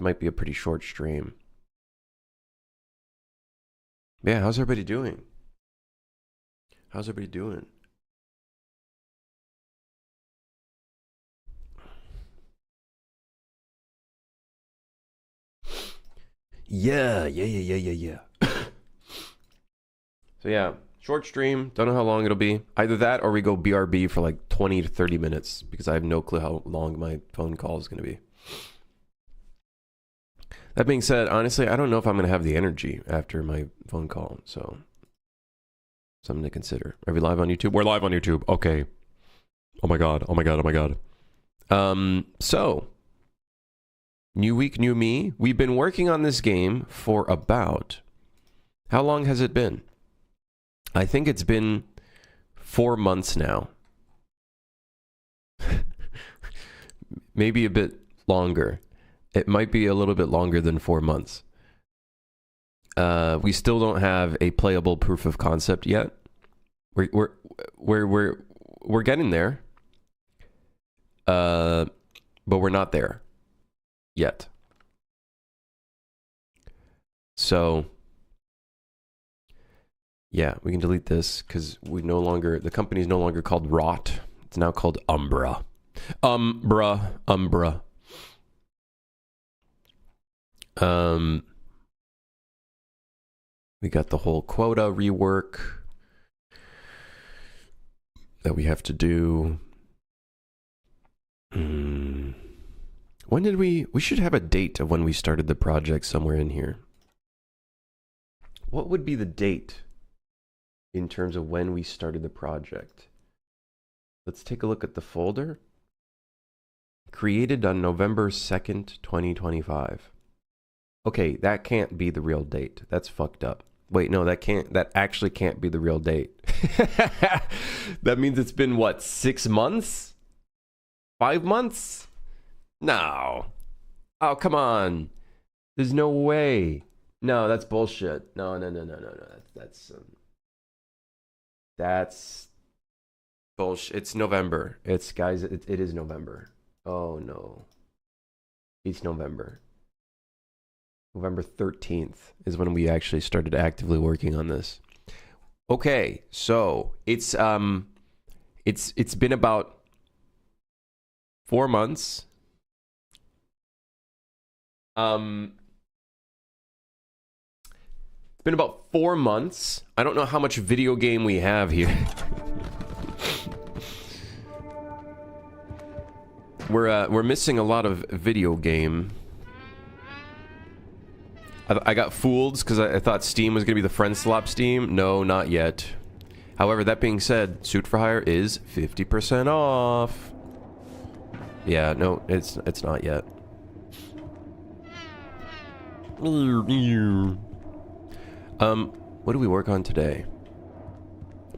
might be a pretty short stream. Yeah, how's everybody doing? How's everybody doing? Yeah. So yeah, short stream. Don't know how long it'll be. Either that or we go BRB for like 20 to 30 minutes because I have no clue how long my phone call is going to be. That being said, honestly, I don't know if I'm going to have the energy after my phone call. So something to consider. Are we live on YouTube? We're live on YouTube. Okay. Oh my God. So new week, new me. We've been working on this game for about... How long has it been? I think it's been 4 months now. Maybe a bit longer. It might be a little bit longer than 4 months. We still don't have a playable proof of concept yet. We're getting there. But we're not there yet. So yeah, we can delete this because the company's no longer called Rot. It's now called Umbra. Umbra. We got the whole quota rework that we have to do. When did we should have a date of when we started the project somewhere in here. What would be the date in terms of when we started the project? Let's take a look at the folder. Created on November 2nd, 2025. Okay, that can't be the real date. That's fucked up. Wait, no, that actually can't be the real date. That means it's been what, 6 months? 5 months? No. Oh, come on. There's no way. No, that's bullshit. No. That's bullshit. It's November. Guys, it is November. Oh no. It's November. November 13th is when we actually started actively working on this. Okay, so it's been about 4 months. It's been about 4 months. I don't know how much video game we have here. We're missing a lot of video game. I got fooled because I thought Steam was going to be the friendslop Steam. No, not yet. However, that being said, Suit for Hire is 50% off. Yeah, no, it's not yet. What do we work on today?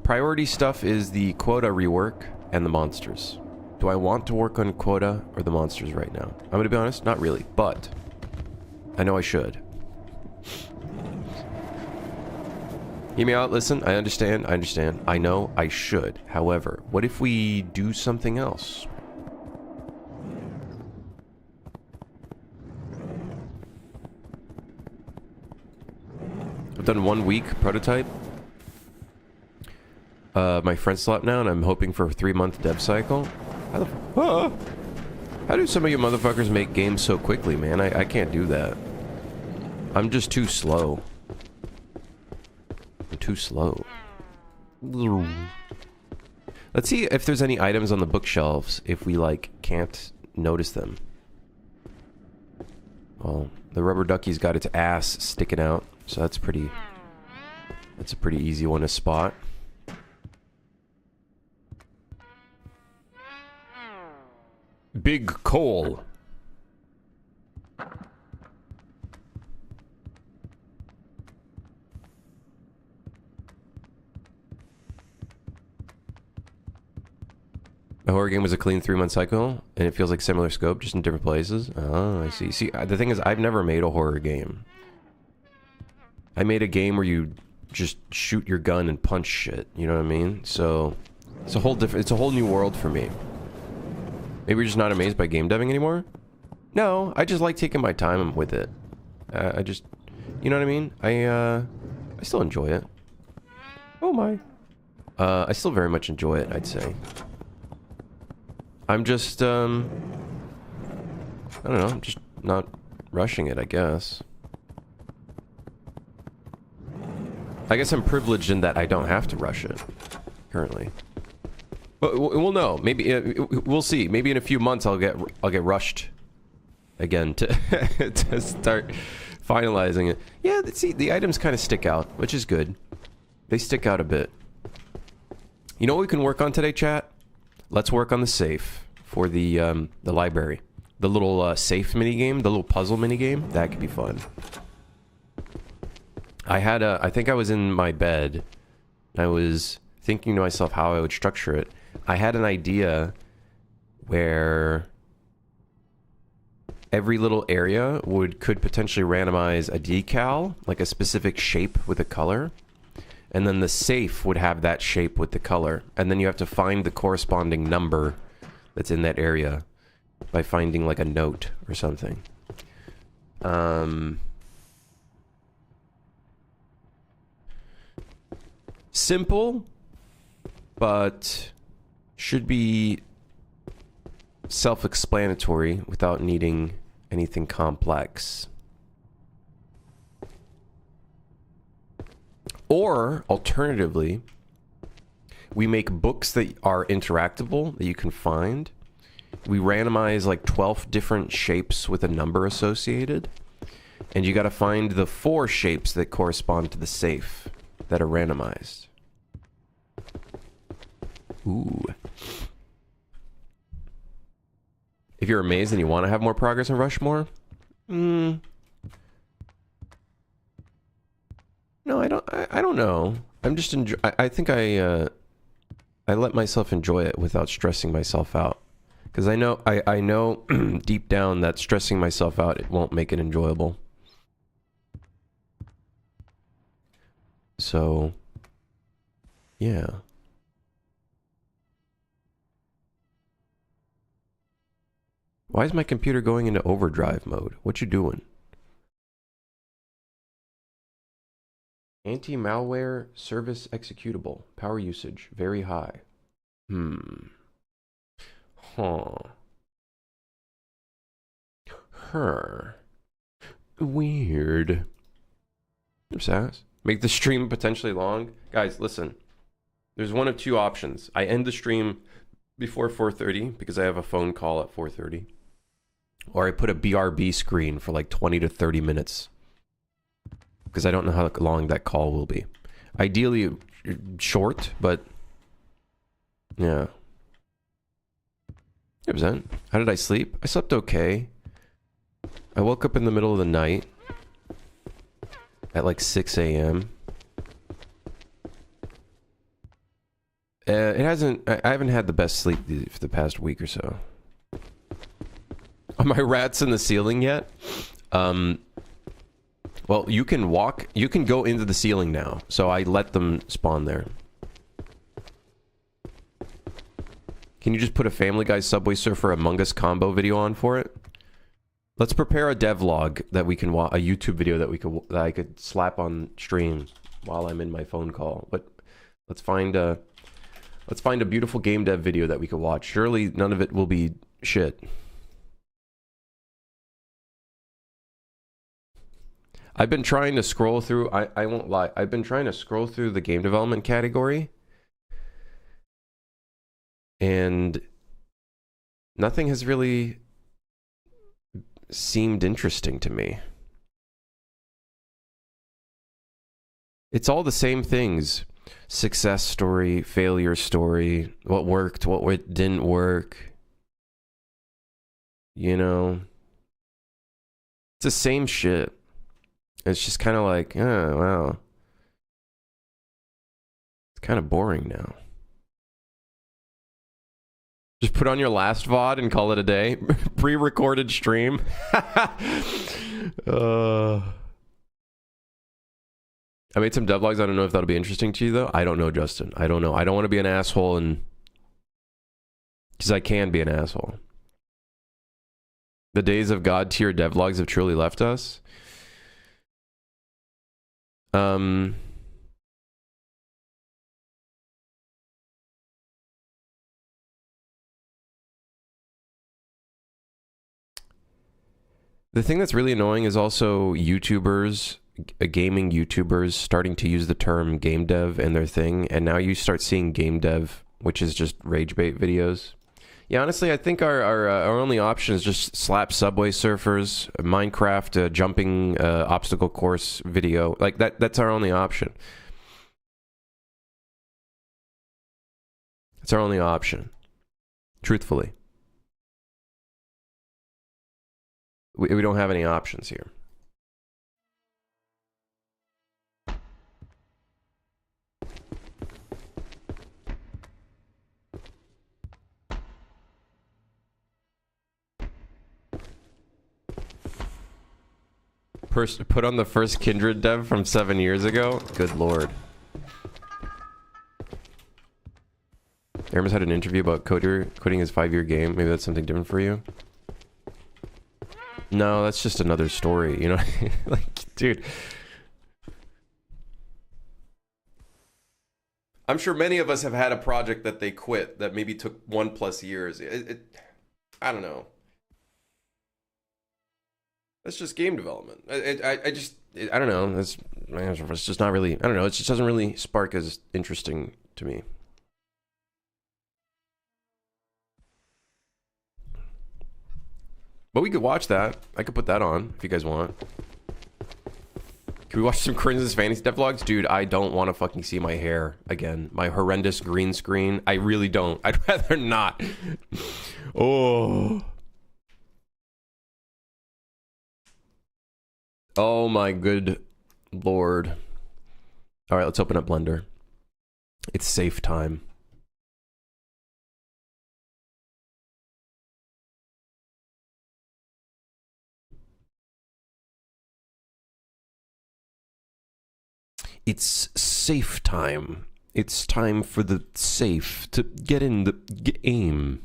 Priority stuff is the quota rework and the monsters. Do I want to work on quota or the monsters right now? I'm gonna be honest, not really, but I know I should. Hear me out, listen, I understand. I know I should. However, what if we do something else? I've done 1 week prototype. My friendslop now, and I'm hoping for a 3-month dev cycle. How do some of you motherfuckers make games so quickly, man? I can't do that. I'm just too slow. I'm too slow. Let's see if there's any items on the bookshelves if we, like, can't notice them. Well, the rubber ducky's got its ass sticking out, so that's a pretty easy one to spot. Big coal. The horror game was a clean 3-month cycle, and it feels like similar scope, just in different places. Oh, I see. See, the thing is, I've never made a horror game. I made a game where you just shoot your gun and punch shit. You know what I mean? So it's a whole new world for me. Maybe you're just not amazed by game deving anymore? No, I just like taking my time with it. I just, you know what I mean? I still enjoy it. Oh my. I still very much enjoy it, I'd say. I'm just, I don't know, I'm just not rushing it, I guess. I guess I'm privileged in that I don't have to rush it, currently. But we'll know. Maybe, we'll see. Maybe in a few months I'll get rushed again to, to start finalizing it. Yeah, see, the items kind of stick out, which is good. They stick out a bit. You know what we can work on today, chat? Let's work on the safe for the library. The little safe minigame, the little puzzle minigame. That could be fun. I think I was in my bed. I was thinking to myself how I would structure it. I had an idea where every little area could potentially randomize a decal, like a specific shape with a color. And then the safe would have that shape with the color. And then you have to find the corresponding number that's in that area by finding like a note or something. Simple, but should be self-explanatory without needing anything complex. Or, alternatively, we make books that are interactable, that you can find. We randomize like 12 different shapes with a number associated. And you gotta find the 4 shapes that correspond to the safe that are randomized. Ooh. If you're amazed and you want to have more progress in Rushmore, no, I don't know. I'm just I think I let myself enjoy it without stressing myself out, because I know deep down that stressing myself out, it won't make it enjoyable. So, yeah. Why is my computer going into overdrive mode? What you doing? Anti-malware service executable. Power usage very high. Huh. Weird. Oops, ass. Make the stream potentially long. Guys, listen. There's one of 2 options. I end the stream before 4:30 because I have a phone call at 4:30. Or I put a BRB screen for like 20 to 30 minutes. Because I don't know how long that call will be. Ideally short, but yeah. It was that. How did I sleep? I slept okay. I woke up in the middle of the night at like 6 a.m. I haven't had the best sleep for the past week or so. Are my rats in the ceiling yet? Well, you can go into the ceiling now. So I let them spawn there. Can you just put a Family Guy Subway Surfer Among Us combo video on for it? Let's prepare a devlog that we can watch, a YouTube video that I could slap on stream while I'm in my phone call. But let's find a beautiful game dev video that we could watch. Surely none of it will be shit. I've been trying to scroll through, I won't lie, I've been trying to scroll through the game development category, and nothing has really seemed interesting to me. It's all the same things. Success story, failure story, what worked, what didn't work. You know? It's the same shit. It's just kind of like, oh, wow. It's kind of boring now. Just put on your last VOD and call it a day. Pre-recorded stream. I made some devlogs. I don't know if that'll be interesting to you, though. I don't know, Justin. I don't know. I don't want to be an asshole, and because I can be an asshole. The days of God tier devlogs have truly left us. The thing that's really annoying is also YouTubers, gaming YouTubers starting to use the term game dev in their thing, and now you start seeing game dev, which is just rage bait videos. Yeah, honestly, I think our only option is just slap Subway Surfers, Minecraft jumping obstacle course video. Like that's our only option. It's our only option. Truthfully. We don't have any options here. Put on the first Kindred dev from 7 years ago? Good lord. Aramis had an interview about quitting his 5-year game. Maybe that's something different for you? No, that's just another story, you know? Like, dude. I'm sure many of us have had a project that they quit that maybe took 1+ years. I don't know. That's just game development. I don't know. It's just not really, I don't know. It just doesn't really spark as interesting to me. But we could watch that. I could put that on if you guys want. Can we watch some Crimson's Fantasy Devlogs? Dude, I don't want to fucking see my hair again. My horrendous green screen. I really don't. I'd rather not. Oh. Oh my good lord. All right, let's open up Blender. It's safe time. It's safe time. It's time for the safe to get in the game.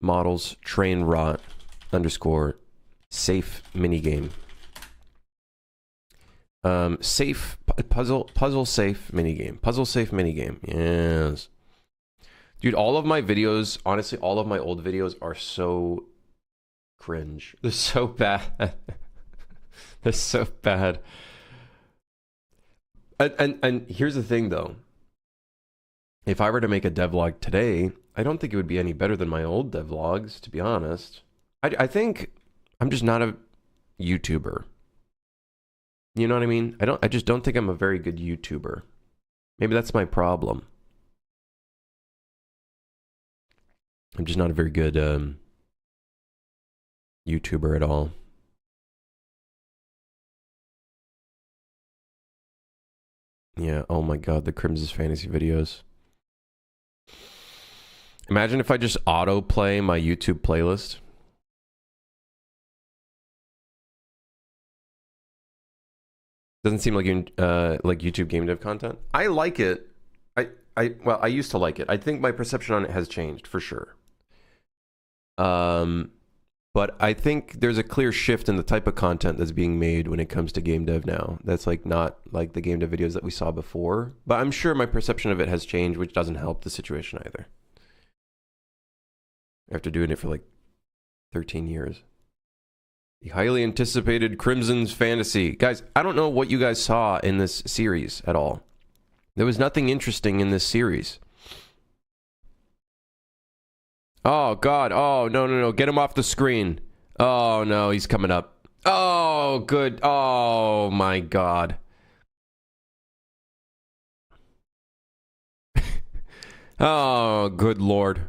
Models, train rot, _ safe minigame. Safe puzzle safe minigame. Puzzle safe minigame. Yes. Dude, all of my videos, honestly, all of my old videos are so cringe. They're so bad. They're so bad. And here's the thing though. If I were to make a devlog today, I don't think it would be any better than my old devlogs, to be honest. I think I'm just not a YouTuber. You know what I mean? I just don't think I'm a very good YouTuber. Maybe that's my problem. I'm just not a very good YouTuber at all. Yeah, oh my god, the Crimson's Fantasy videos. Imagine if I just autoplay my YouTube playlist. Doesn't seem like you like YouTube game dev content. I like it. Well, I used to like it. I think my perception on it has changed for sure. But I think there's a clear shift in the type of content that's being made when it comes to game dev now. That's like not like the game dev videos that we saw before. But I'm sure my perception of it has changed, which doesn't help the situation either. After doing it for like 13 years. The highly anticipated Crimson's Fantasy. Guys, I don't know what you guys saw in this series at all. There was nothing interesting in this series. Oh, God. Oh, no. Get him off the screen. Oh, no. He's coming up. Oh, good. Oh, my God. Oh, good Lord.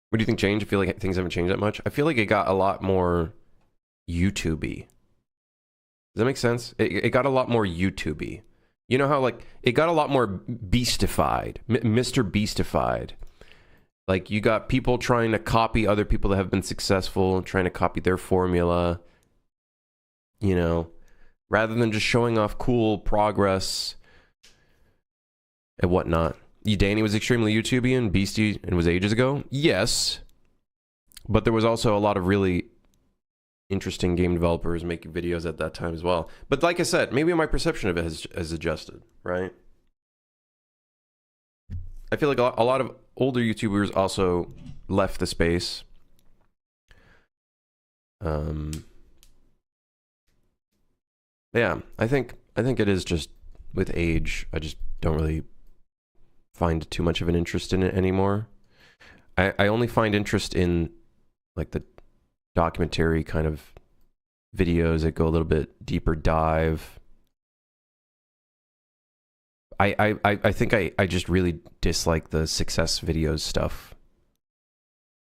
What do you think changed? I feel like things haven't changed that much. I feel like it got a lot more YouTube-y. Does that make sense? It got a lot more YouTube-y. You know how, like, it got a lot more beastified. Mr. Beastified. Like, you got people trying to copy other people that have been successful, trying to copy their formula. You know, rather than just showing off cool progress and whatnot. Danny was extremely YouTubey and beastie and was ages ago. Yes. But there was also a lot of really interesting game developers making videos at that time as well. But like I said, maybe my perception of it has adjusted, right? I feel like a lot of older YouTubers also left the space. Yeah, I think it is just with age. I just don't really find too much of an interest in it anymore. I only find interest in like the documentary kind of videos that go a little bit deeper dive. I think I just really dislike the success videos stuff.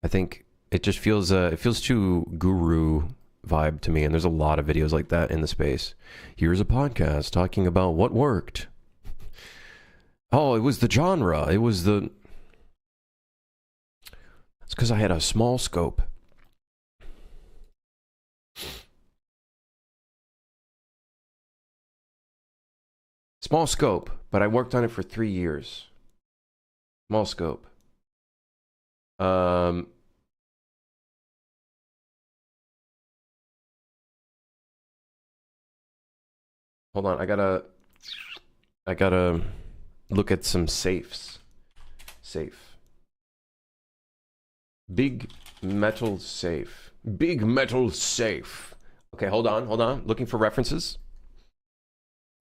I think it just feels it feels too guru vibe to me, and there's a lot of videos like that in the space. Here's a podcast talking about what worked. Oh, it was the genre. It was the... It's because I had a small scope. Small scope, but I worked on it for 3 years. Small scope. Hold on, I gotta look at some safes. Safe. Big metal safe. Big metal safe. Okay, hold on. Looking for references.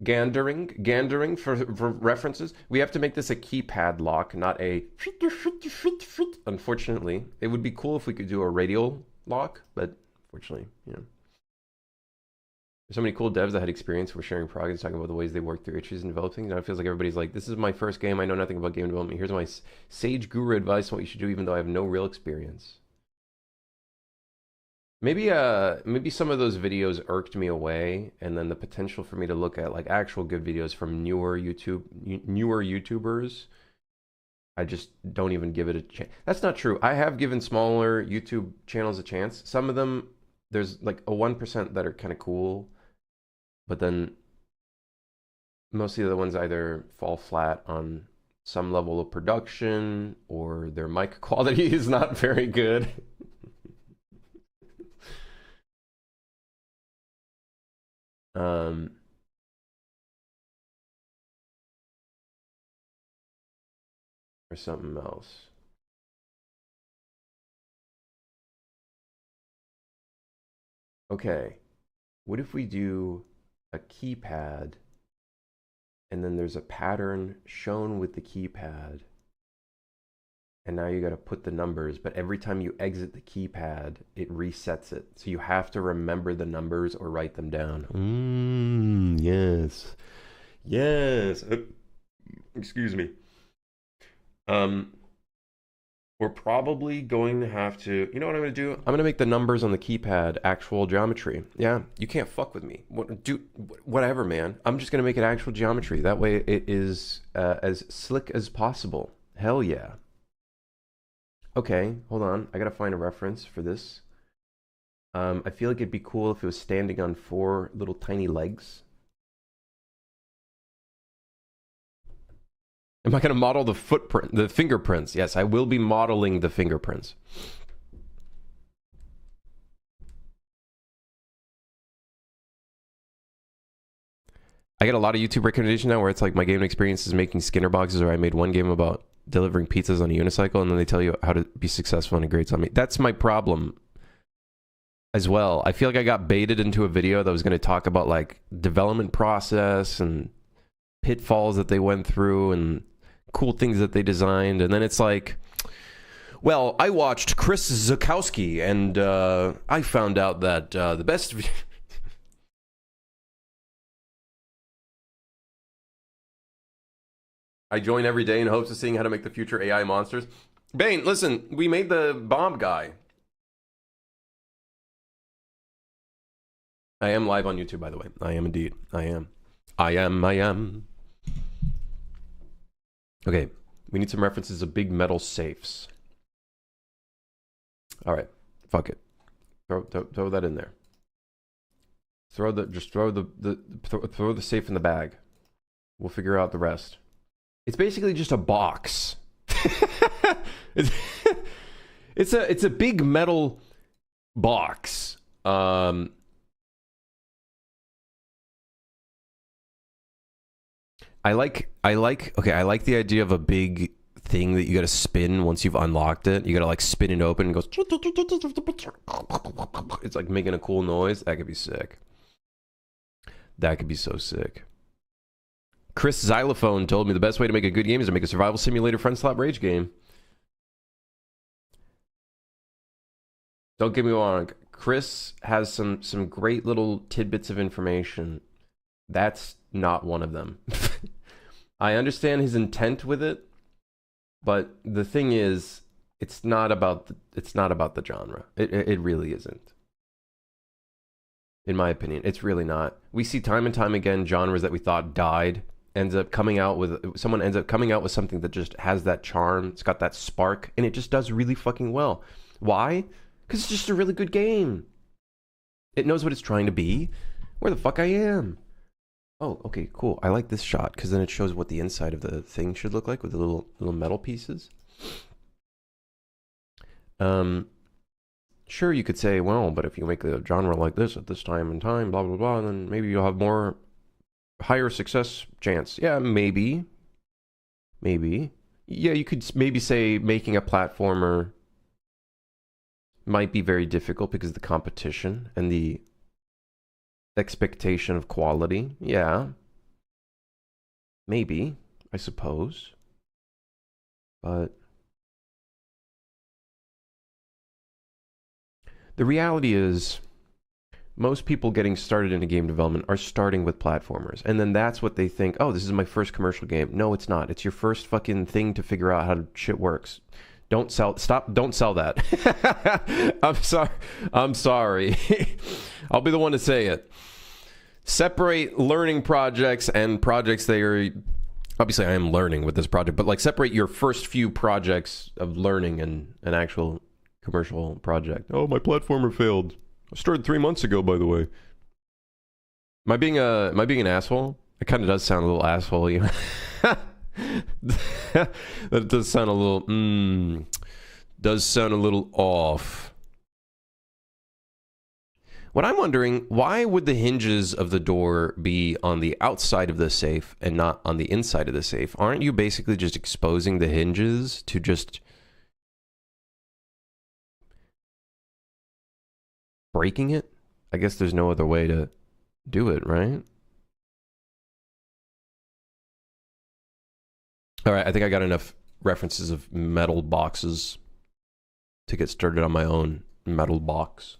Gandering for references. We have to make this a keypad lock, not a... Unfortunately. It would be cool if we could do a radial lock, but unfortunately, you know. There's so many cool devs that had experience. We're sharing progress, talking about the ways they work through issues and develop things. Now it feels like everybody's like, this is my first game. I know nothing about game development. Here's my sage guru advice on what you should do, even though I have no real experience. Maybe some of those videos irked me away, and then the potential for me to look at like actual good videos from newer YouTubers, I just don't even give it a chance. That's not true. I have given smaller YouTube channels a chance. Some of them, there's like a 1% that are kind of cool, but then most of the other ones either fall flat on some level of production or their mic quality is not very good. Or something else. Okay, what if we do a keypad and then there's a pattern shown with the keypad, and now you got to put the numbers, but every time you exit the keypad, it resets it. So you have to remember the numbers or write them down. Yes. Yes. Excuse me. We're probably going to have to... You know what I'm going to do? I'm going to make the numbers on the keypad actual geometry. Yeah, you can't fuck with me. Whatever, man. I'm just going to make it actual geometry. That way it is as slick as possible. Hell yeah. Okay, hold on. I got to find a reference for this. I feel like it'd be cool if it was standing on 4 little tiny legs. Am I going to model the footprint, the fingerprints? Yes, I will be modeling the fingerprints. I get a lot of YouTube recommendations now where it's like my game experience is making Skinner boxes, or I made one game about delivering pizzas on a unicycle, and then they tell you how to be successful and it grades on me. That's my problem as well. I feel like I got baited into a video that was going to talk about like development process and pitfalls that they went through and cool things that they designed, and then it's like, well, I watched Chris Zukowski and I found out that the best I join every day in hopes of seeing how to make the future AI monsters. Bane, listen, we made the bomb guy. I am live on YouTube, by the way. I am indeed. I am. Okay, we need some references of big metal safes. All right, fuck it. Throw that in there. Throw the safe in the bag. We'll figure out the rest. It's basically just a box. it's, it's a big metal box. I like the idea of a big thing that you gotta spin once you've unlocked it. You gotta like spin it open and it goes. It's like making a cool noise. That could be sick. That could be so sick. Chris Xylophone told me the best way to make a good game is to make a survival simulator friendslop rage game. Don't get me wrong. Chris has some great little tidbits of information. That's not one of them. I understand his intent with it, but the thing is, it's not about the genre. It really isn't. In my opinion, it's really not. We see time and time again genres that we thought died someone ends up coming out with something that just has that charm. It's got that spark, and it just does really fucking well. Why? Because it's just a really good game. It knows what it's trying to be. Where the fuck I am? Oh, okay, cool. I like this shot because then it shows what the inside of the thing should look like with the little metal pieces. Sure, you could say, well, but if you make a genre like this at this time and time, blah blah blah, then maybe you'll have more higher success chance. Yeah, maybe. Yeah, you could maybe say making a platformer might be very difficult because of the competition and the expectation of quality. Yeah. Maybe, I suppose. But the reality is, most people getting started into game development are starting with platformers. And then that's what they think, oh, this is my first commercial game. No, it's not. It's your first fucking thing to figure out how shit works. Don't sell that. I'm sorry. I'll be the one to say it. Separate learning projects and projects that are... Obviously, I am learning with this project, but like separate your first few projects of learning and an actual commercial project. Oh, my platformer failed. I started 3 months ago, by the way. Am I being an asshole? It kind of does sound a little asshole, you know? That does sound a little off. What I'm wondering, why would the hinges of the door be on the outside of the safe and not on the inside of the safe? Aren't you basically just exposing the hinges to just breaking it? I guess there's no other way to do it, right? All right, I think I got enough references of metal boxes to get started on my own metal box.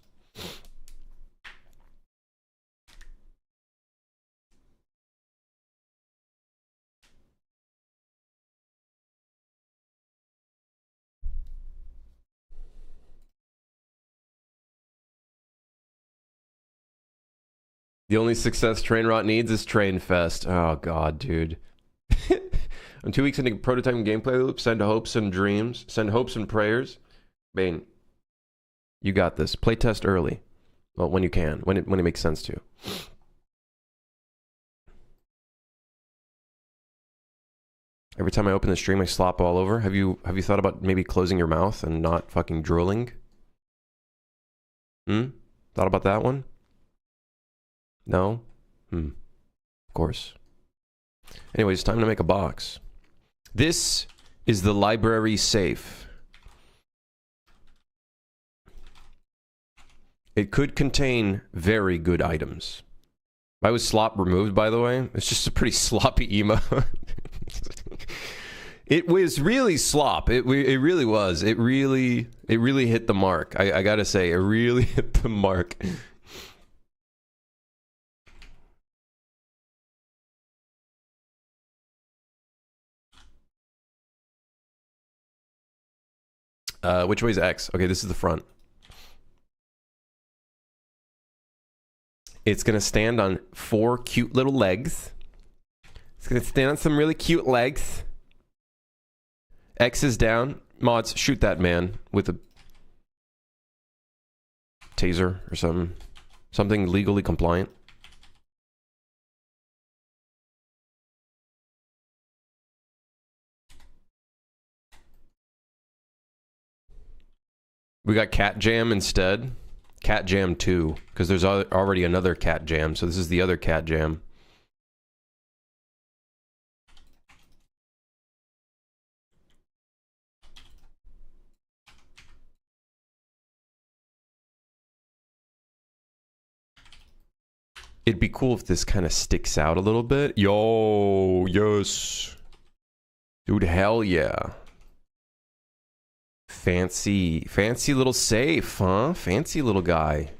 The only success Trainrot needs is Trainfest. Oh, God, dude. I'm 2 weeks into prototyping gameplay loop. Send hopes and dreams. Send hopes and prayers. Bane, you got this. Playtest early. Well, when you can. When it makes sense to. Every time I open the stream, I slop all over. Have you thought about maybe closing your mouth and not fucking drooling? Thought about that one? No? Of course. Anyways, time to make a box. This is the library safe. It could contain very good items. Why was slop removed, by the way? It's just a pretty sloppy emo. It was really slop. It really was. It really hit the mark. I gotta say, it really hit the mark. Which way is X? Okay, this is the front. It's gonna stand on 4 cute little legs. It's gonna stand on some really cute legs. X is down. Mods, shoot that man with a taser or something. Something legally compliant. We got Cat Jam instead. Cat Jam 2. Because there's already another Cat Jam. So this is the other Cat Jam. It'd be cool if this kind of sticks out a little bit. Yo, yes. Dude, hell yeah. Fancy little safe, huh? Fancy little guy.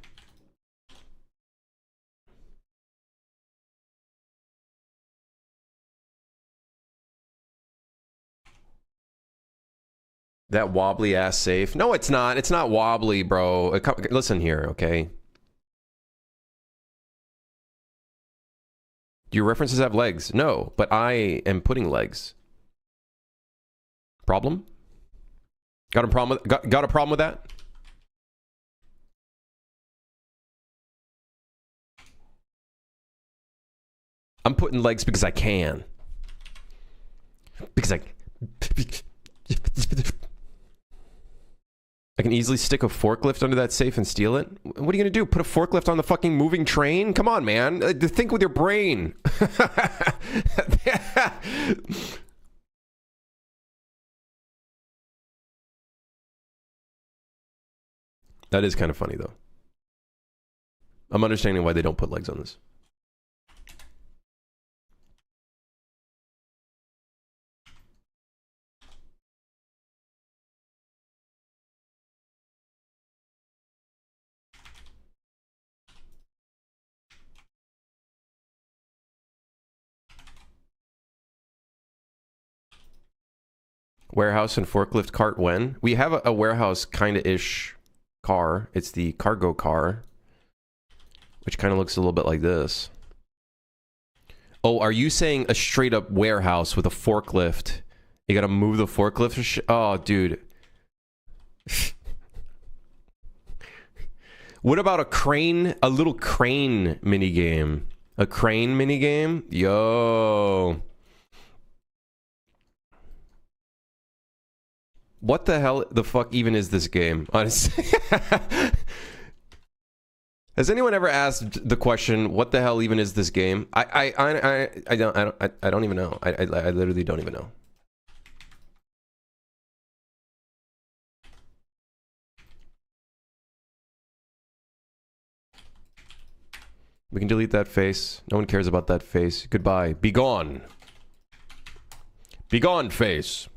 That wobbly ass safe. No, it's not. It's not wobbly, bro. Listen here, okay? Your references have legs. No, but I am putting legs. Problem? Got a problem with got a problem with that? I'm putting legs because I can. Because I can easily stick a forklift under that safe and steal it? What are you gonna do? Put a forklift on the fucking moving train? Come on, man. Think with your brain. That is kind of funny, though. I'm understanding why they don't put legs on this. Warehouse and forklift cart when? We have a warehouse kind of ish car. It's the cargo car, which kind of looks a little bit like this. Oh, are you saying a straight up warehouse with a forklift? You gotta move the forklift? Oh, dude. What about a crane? A little crane minigame? A crane minigame? Yo. What the hell the fuck even is this game? Honestly. Has anyone ever asked the question, what the hell even is this game? I don't even know. I literally don't even know. We can delete that face. No one cares about that face. Goodbye. Be gone. Be gone, face.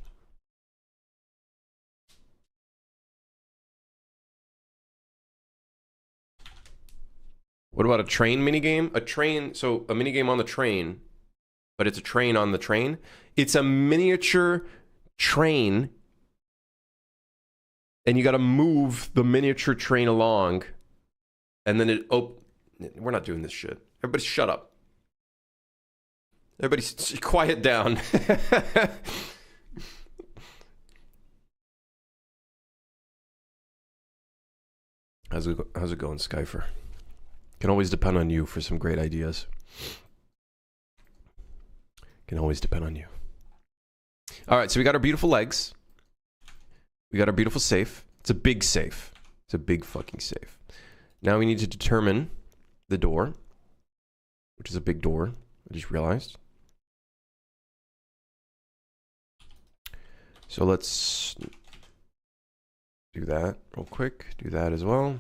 What about a train minigame? A train, so a minigame on the train, but it's a train on the train. It's a miniature train, and you got to move the miniature train along, and then we're not doing this shit. Everybody shut up. Everybody quiet down. How's it going, Skyfer? Can always depend on you for some great ideas. Can always depend on you. All right, so we got our beautiful legs. We got our beautiful safe. It's a big safe. It's a big fucking safe. Now we need to determine the door, which is a big door, I just realized. So let's do that real quick. Do that as well.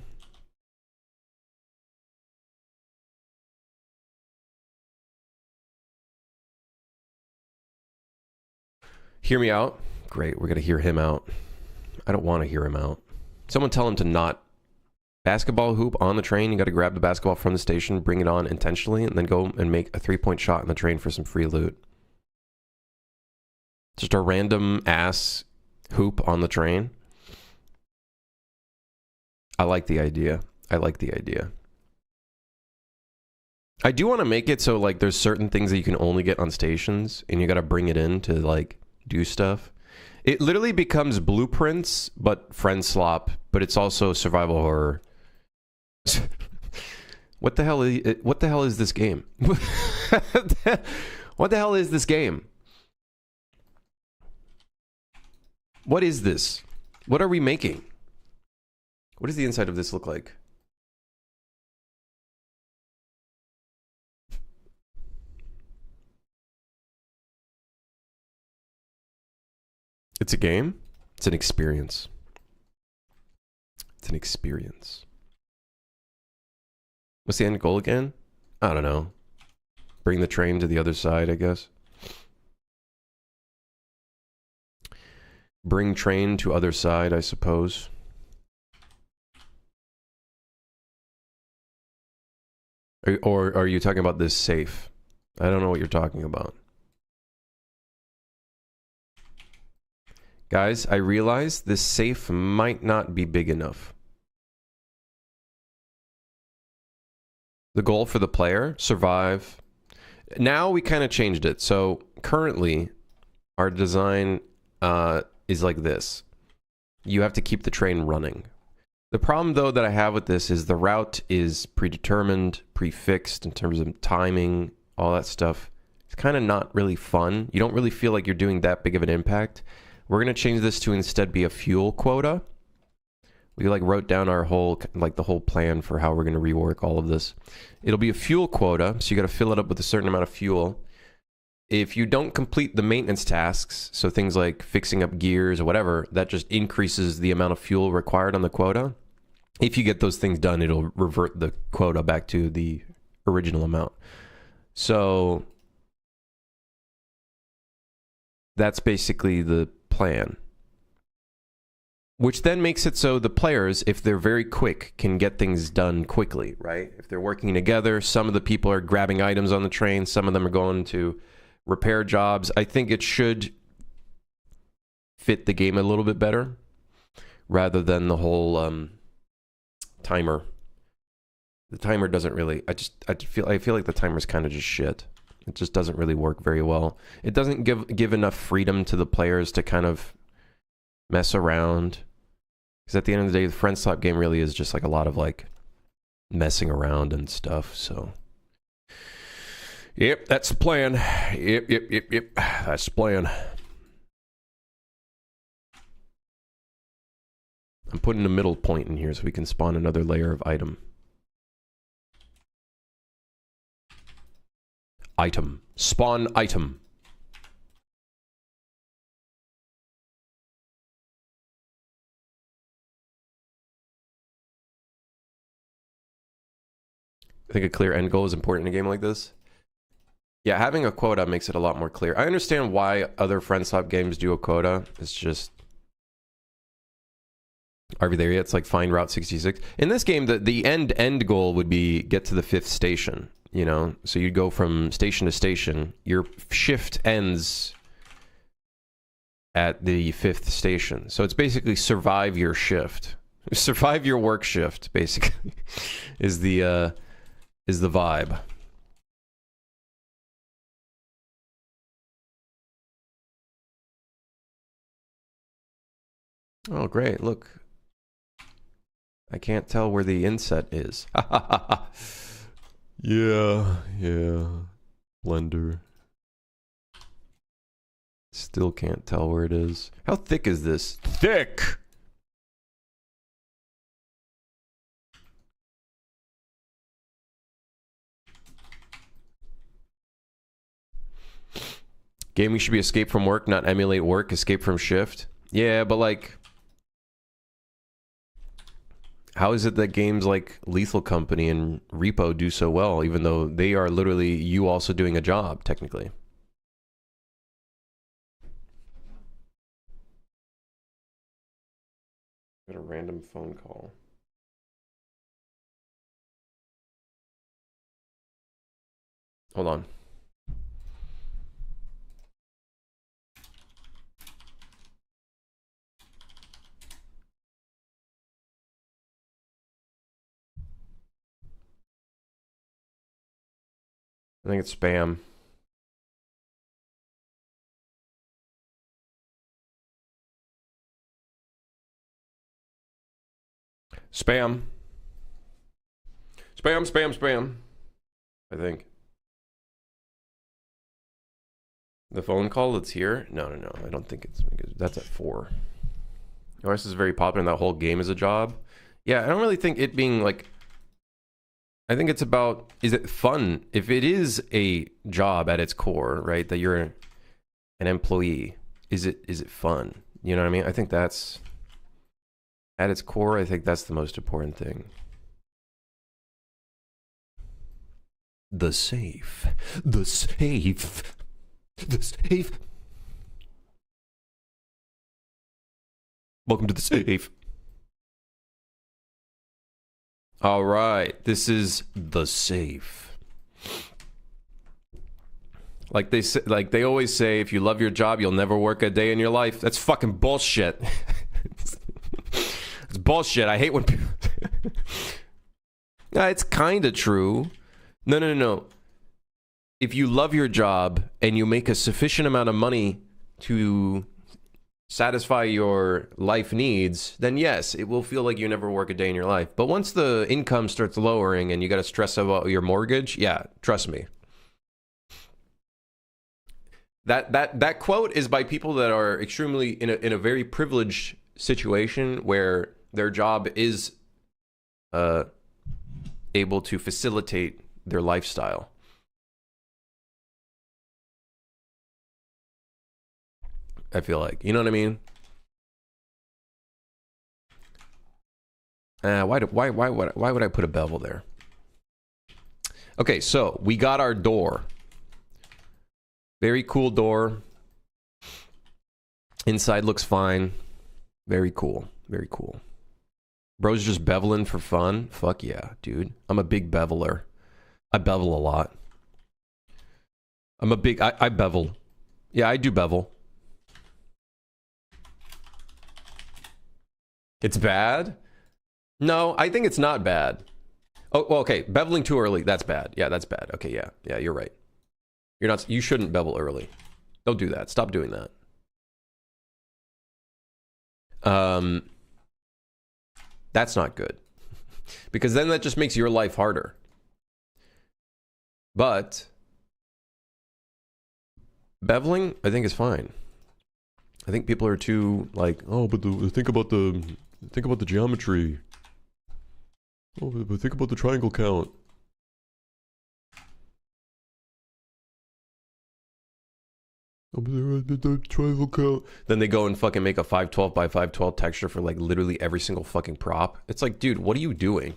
Hear me out. Great, we're going to hear him out. I don't want to hear him out. Someone tell him to not. Basketball hoop on the train. You got to grab the basketball from the station, bring it on intentionally, and then go and make a 3-point shot on the train for some free loot. Just a random ass hoop on the train. I like the idea. I like the idea. I do want to make it so, like, there's certain things that you can only get on stations, and you got to bring it in to, like, do stuff. It literally becomes Blueprints, but friendslop, but it's also survival horror. What the hell is this game? What the hell is this game? What is this? What are we making? What does the inside of this look like? It's a game? It's an experience. It's an experience. What's the end goal again? I don't know. Bring the train to the other side, I guess. Bring train to other side, I suppose. Or are you talking about this safe? I don't know what you're talking about. Guys, I realize this safe might not be big enough. The goal for the player, survive. Now we kind of changed it. So currently, our design is like this. You have to keep the train running. The problem, though, that I have with this is the route is predetermined, prefixed in terms of timing, all that stuff. It's kind of not really fun. You don't really feel like you're doing that big of an impact. We're going to change this to instead be a fuel quota. We like wrote down our whole, like the whole plan for how we're going to rework all of this. It'll be a fuel quota, so you got to fill it up with a certain amount of fuel. If you don't complete the maintenance tasks, so things like fixing up gears or whatever, that just increases the amount of fuel required on the quota. If you get those things done, it'll revert the quota back to the original amount. So that's basically the plan. Which then makes it so the players, if they're very quick, can get things done quickly, right? If they're working together, some of the people are grabbing items on the train, some of them are going to repair jobs. I think it should fit the game a little bit better rather than the whole timer. The timer doesn't really, I feel like the timer's kind of just shit. It just doesn't really work very well. It doesn't give enough freedom to the players to kind of mess around. Because at the end of the day, the friendslop game really is just like a lot of like messing around and stuff, so. Yep, that's the plan. Yep. That's the plan. I'm putting a middle point in here so we can spawn another layer of item. Item. Spawn item. I think a clear end goal is important in a game like this. Yeah, having a quota makes it a lot more clear. I understand why other friendslop games do a quota. It's just are we there yet? It's like find Route 66. In this game, the end goal would be get to the 5th station, you know? So you'd go from station to station. Your shift ends at the 5th station. So it's basically survive your shift. Survive your work shift, basically, is the vibe. Oh, great. Look. I can't tell where the inset is. Yeah. Blender. Still can't tell where it is. How thick is this? Thick! Gaming should be escape from work, not emulate work, escape from shift. Yeah, but like... How is it that games like Lethal Company and Repo do so well, even though they are literally you also doing a job, technically? Got a random phone call. Hold on. I think it's spam. Spam. Spam. I think. The phone call that's here? No. I don't think it's... That's at 4. OS is very popular and that whole game is a job. Yeah, I don't really think it being like, I think it's about, is it fun? If it is a job at its core, right, that you're an employee, is it fun? You know what I mean? I think that's, at its core, I think that's the most important thing. The safe. The safe. The safe. Welcome to the safe. All right, this is the safe. Like they always say, if you love your job, you'll never work a day in your life. That's fucking bullshit. It's bullshit. I hate when people... It's kind of true. No. If you love your job and you make a sufficient amount of money to satisfy your life needs, then yes, it will feel like you never work a day in your life. But once the income starts lowering and you got to stress about your mortgage, yeah, trust me. That quote is by people that are extremely in a very privileged situation where their job is able to facilitate their lifestyle. I feel like, you know what I mean? Why would I put a bevel there? Okay, so we got our door. Very cool door. Inside looks fine. Very cool. Very cool. Bro's just beveling for fun. Fuck yeah, dude. I'm a big beveler. I bevel a lot. I bevel. Yeah, I do bevel. It's bad? No, I think it's not bad. Oh, well, okay. Beveling too early. That's bad. Yeah, that's bad. Okay, yeah. Yeah, you're right. You shouldn't bevel early. Don't do that. Stop doing that. That's not good. Because then that just makes your life harder. But beveling, I think, is fine. I think people are too like, oh, but think about the geometry. Oh, but think about the triangle count. Oh, the triangle count. Then they go and fucking make a 512 by 512 texture for like literally every single fucking prop. It's like, dude, what are you doing?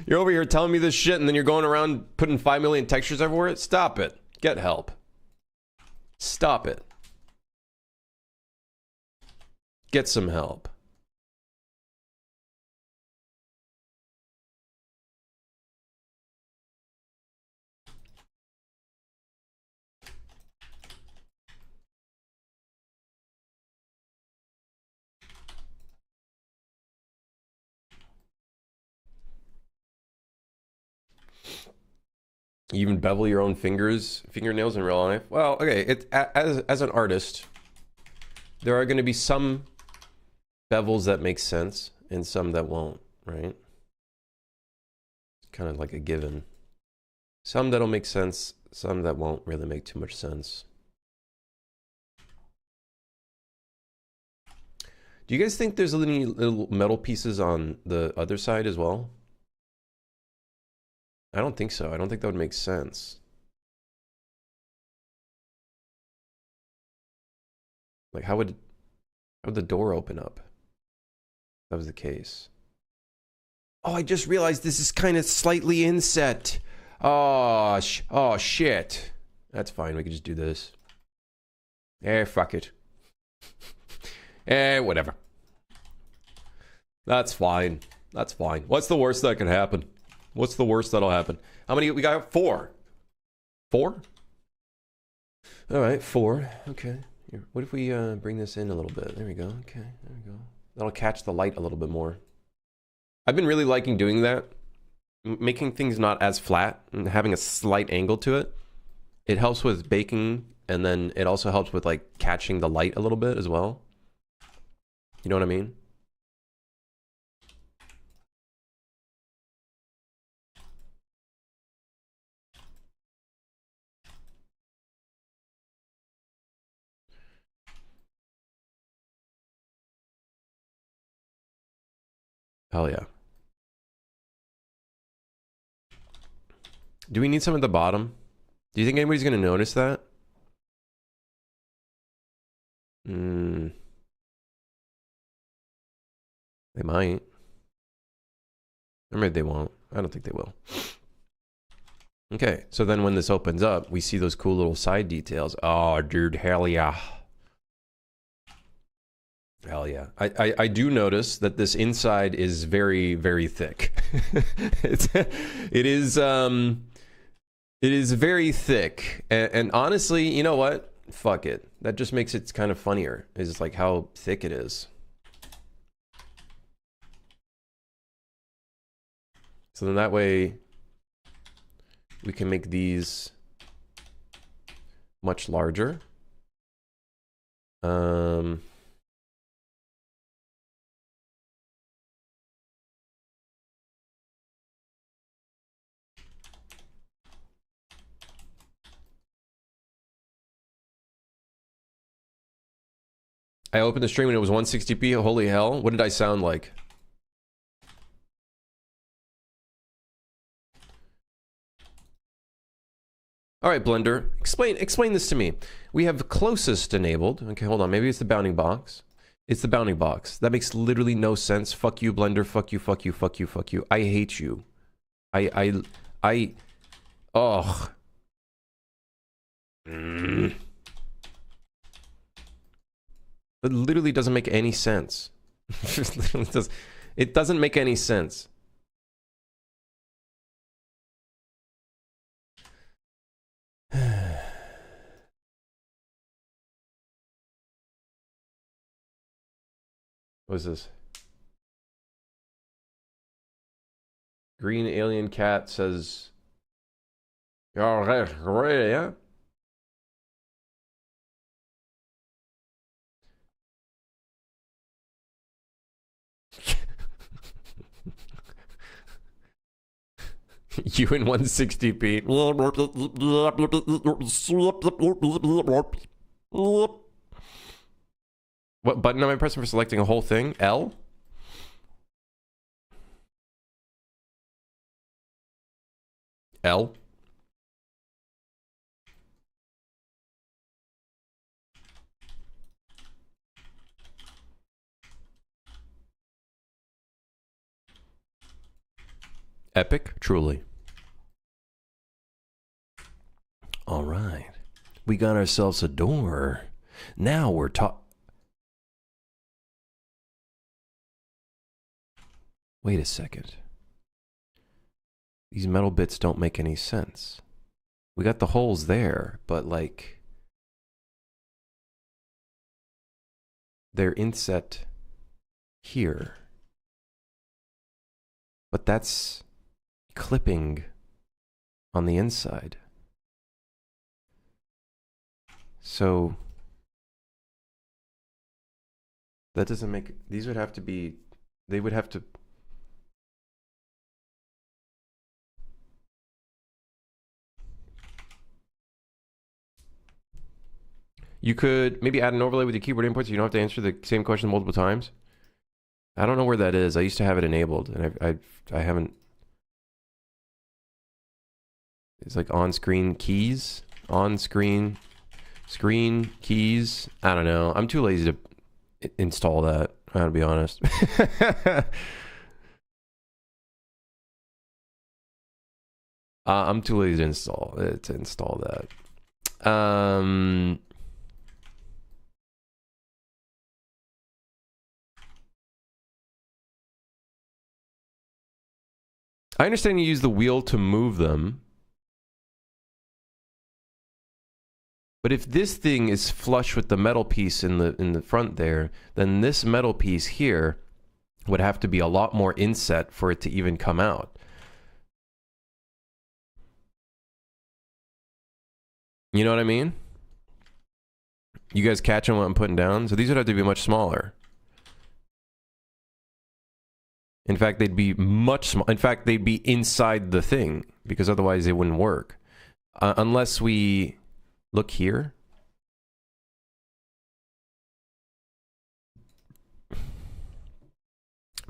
You're over here telling me this shit and then you're going around putting 5 million textures everywhere? Stop it. Get help. Stop it. Get some help. You even bevel your own fingernails in real life? Well, okay, as an artist, there are going to be some bevels that make sense and some that won't, right? Kind of like a given. Some that'll make sense, some that won't really make too much sense. Do you guys think there's any little metal pieces on the other side as well? I don't think so. I don't think that would make sense. Like, how would the door open up? If that was the case. Oh, I just realized this is kind of slightly inset. Oh, shit. That's fine. We can just do this. Fuck it. Whatever. That's fine. That's fine. What's the worst that can happen? What's the worst that'll happen? How many? We got 4. 4? All right, 4. Okay. Here. What if we bring this in a little bit? There we go. Okay, there we go. That'll catch the light a little bit more. I've been really liking doing that. Making things not as flat and having a slight angle to it. It helps with baking, and then it also helps with like catching the light a little bit as well. You know what I mean? Hell yeah. Do we need some at the bottom? Do you think anybody's gonna notice that? They might. Or maybe they won't. I don't think they will. Okay, so then when this opens up, we see those cool little side details. Oh, dude, hell yeah. Hell yeah. I do notice that this inside is very, very thick. It is very thick. And honestly, you know what? Fuck it. That just makes it kind of funnier. Is like how thick it is. So then that way we can make these much larger. I opened the stream and it was 160p. Holy hell. What did I sound like? All right, Blender, explain this to me. We have closest enabled. Okay, hold on. Maybe it's the bounding box. It's the bounding box. That makes literally no sense. Fuck you, Blender. Fuck you, fuck you, fuck you, fuck you. I hate you. Oh. It literally doesn't make any sense. It doesn't make any sense. What is this? Green alien cat says, yeah. You in 160p. What button am I pressing for selecting a whole thing? L? L? Epic? Truly. All right. We got ourselves a door. Now we're Wait a second. These metal bits don't make any sense. We got the holes there, but like... they're inset here. But that's clipping on the inside. So that doesn't make... these would have to be... they would have to... You could maybe add an overlay with your keyboard inputs so you don't have to answer the same question multiple times. I don't know where that is. I used to have it enabled, and I haven't... it's like on-screen keys? On-screen... screen keys? I don't know. I'm too lazy to install that, I gotta be honest. I'm too lazy to install that. I understand you use the wheel to move them. But if this thing is flush with the metal piece in the front there, then this metal piece here would have to be a lot more inset for it to even come out. You know what I mean? You guys catching what I'm putting down? So these would have to be much smaller. In fact, they'd be much smaller. In fact, they'd be inside the thing, because otherwise they wouldn't work. Unless we look here.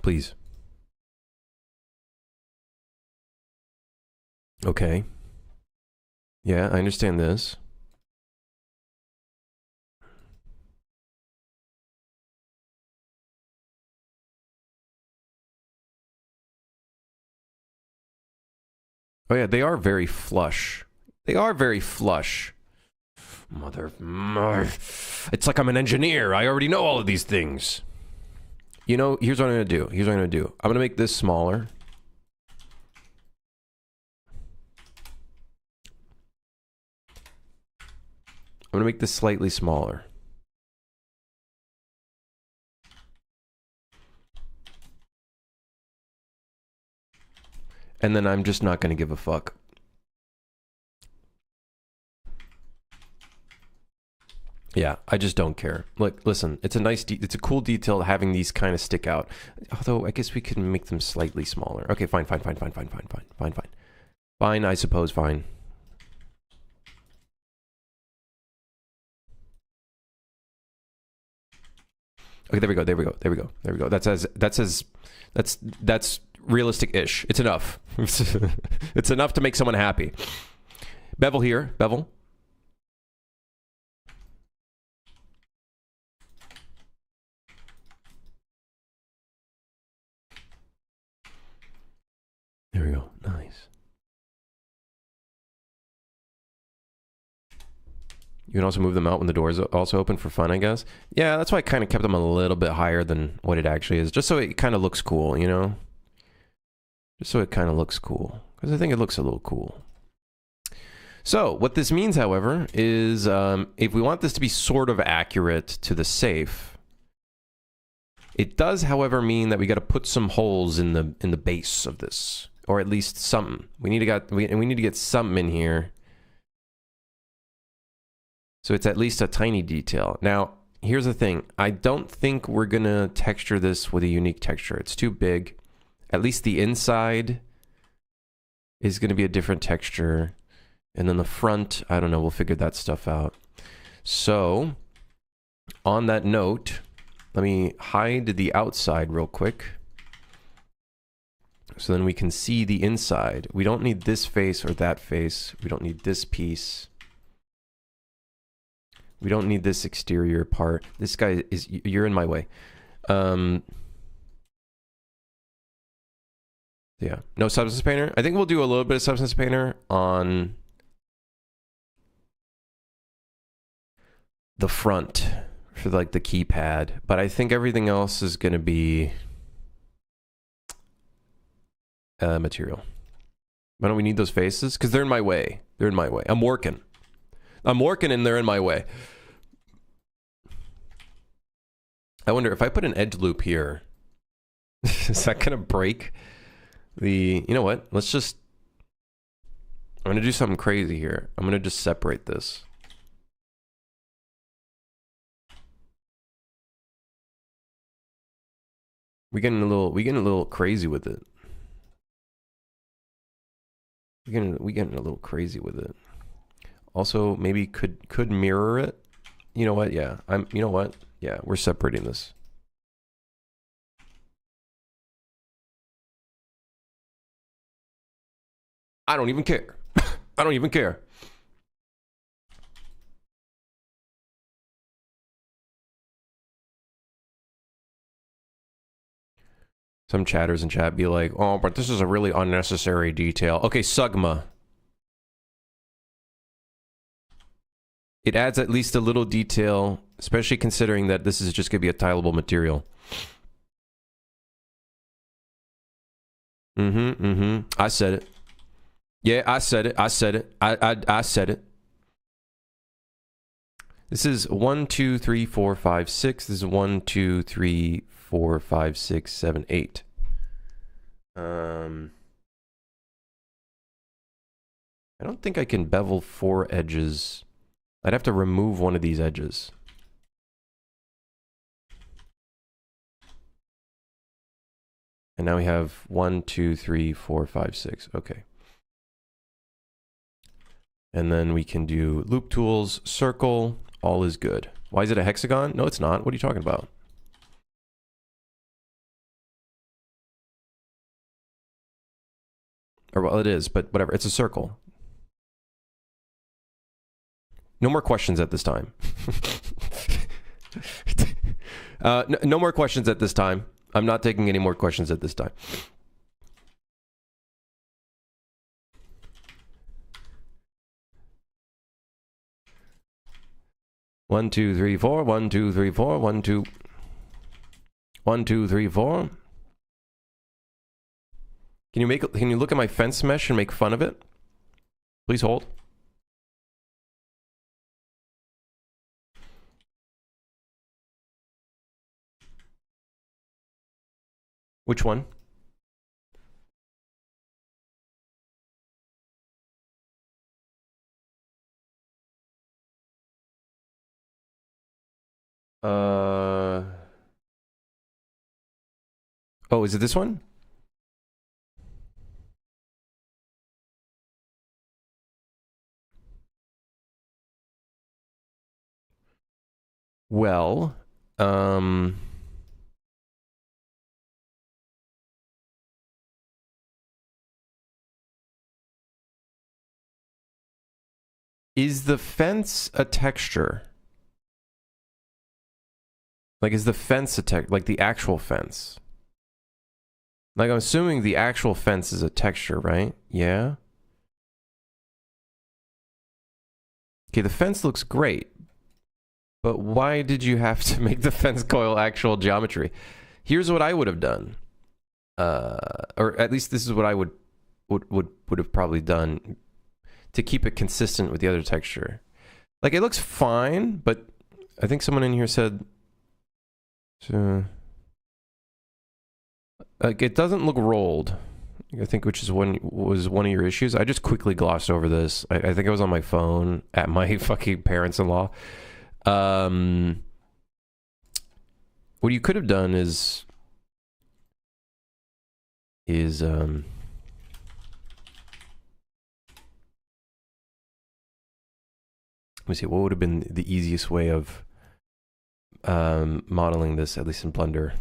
Please. Okay. Yeah, I understand this. Oh yeah, they are very flush. They are very flush. Mother... It's like I'm an engineer. I already know all of these things. You know, here's what I'm going to do. Here's what I'm going to do. I'm going to make this smaller. I'm going to make this slightly smaller. And then I'm just not going to give a fuck. Yeah, I just don't care. Look, listen, it's a nice, it's a cool detail having these kind of stick out. Although, I guess we can make them slightly smaller. Okay, fine. Fine, I suppose, fine. Okay, there we go. That's realistic-ish. It's enough. It's enough to make someone happy. Bevel here, bevel. There we go. Nice. You can also move them out when the door is also open for fun, I guess. Yeah, that's why I kind of kept them a little bit higher than what it actually is. Just so it kind of looks cool, you know? Just so it kind of looks cool. Because I think it looks a little cool. So, what this means, however, is if we want this to be sort of accurate to the safe, it does, however, mean that we got to put some holes in the base of this. Or at least something. We need to get something in here. So it's at least a tiny detail. Now, here's the thing. I don't think we're going to texture this with a unique texture. It's too big. At least the inside is going to be a different texture. And then the front, I don't know. We'll figure that stuff out. So, on that note, let me hide the outside real quick. So then we can see the inside. We don't need this face or that face. We don't need this piece. We don't need this exterior part. This guy is... You're in my way. Yeah. No substance painter. I think we'll do a little bit of substance painter on the front for like the keypad. But I think everything else is going to be... material. Why don't we need those faces? Because they're in my way. They're in my way. I'm working and they're in my way. I wonder if I put an edge loop here, is that gonna break the... You know what? Let's just... I'm gonna do something crazy here. I'm gonna just separate this. We getting a little crazy with it. We getting a little crazy with it. Also, maybe could mirror it. You know what? Yeah, you know what? Yeah, we're separating this. I don't even care. I don't even care. Some chatters in chat be like, oh, but this is a really unnecessary detail. Okay, Sugma. It adds at least a little detail, especially considering that this is just going to be a tileable material. I said it. Yeah, I said it. I said it. This is 1, 2, 3, 4, 5, 6. This is 1, 2, 3, 4, 5, 6, 7, 8. I don't think I can bevel 4 edges. I'd have to remove one of these edges. And now we have 1, 2, 3, 4, 5, 6. Okay. And then we can do loop tools, circle, all is good. Why is it a hexagon? No, it's not. What are you talking about? Or, well, it is, but whatever. It's a circle. No more questions at this time. No more questions at this time. I'm not taking any more questions at this time. One, two, three, four. 1, 2, 3, 4. 1, 2. 1, 2, 3, 4. Can you look at my fence mesh and make fun of it? Please hold. Which one? Oh, is it this one? Well, is the fence a texture? Like, is the fence a like the actual fence? Like, I'm assuming the actual fence is a texture, right? Yeah. Okay, the fence looks great. But why did you have to make the fence coil actual geometry? Here's what I would have done. Or at least this is what I would have probably done to keep it consistent with the other texture. Like, it looks fine, but I think someone in here said, like, it doesn't look rolled. I think, which is was one of your issues. I just quickly glossed over this. I think I was on my phone at my fucking parents-in-law. What you could have done is let me see, what would have been the easiest way of modeling this, at least in Blender?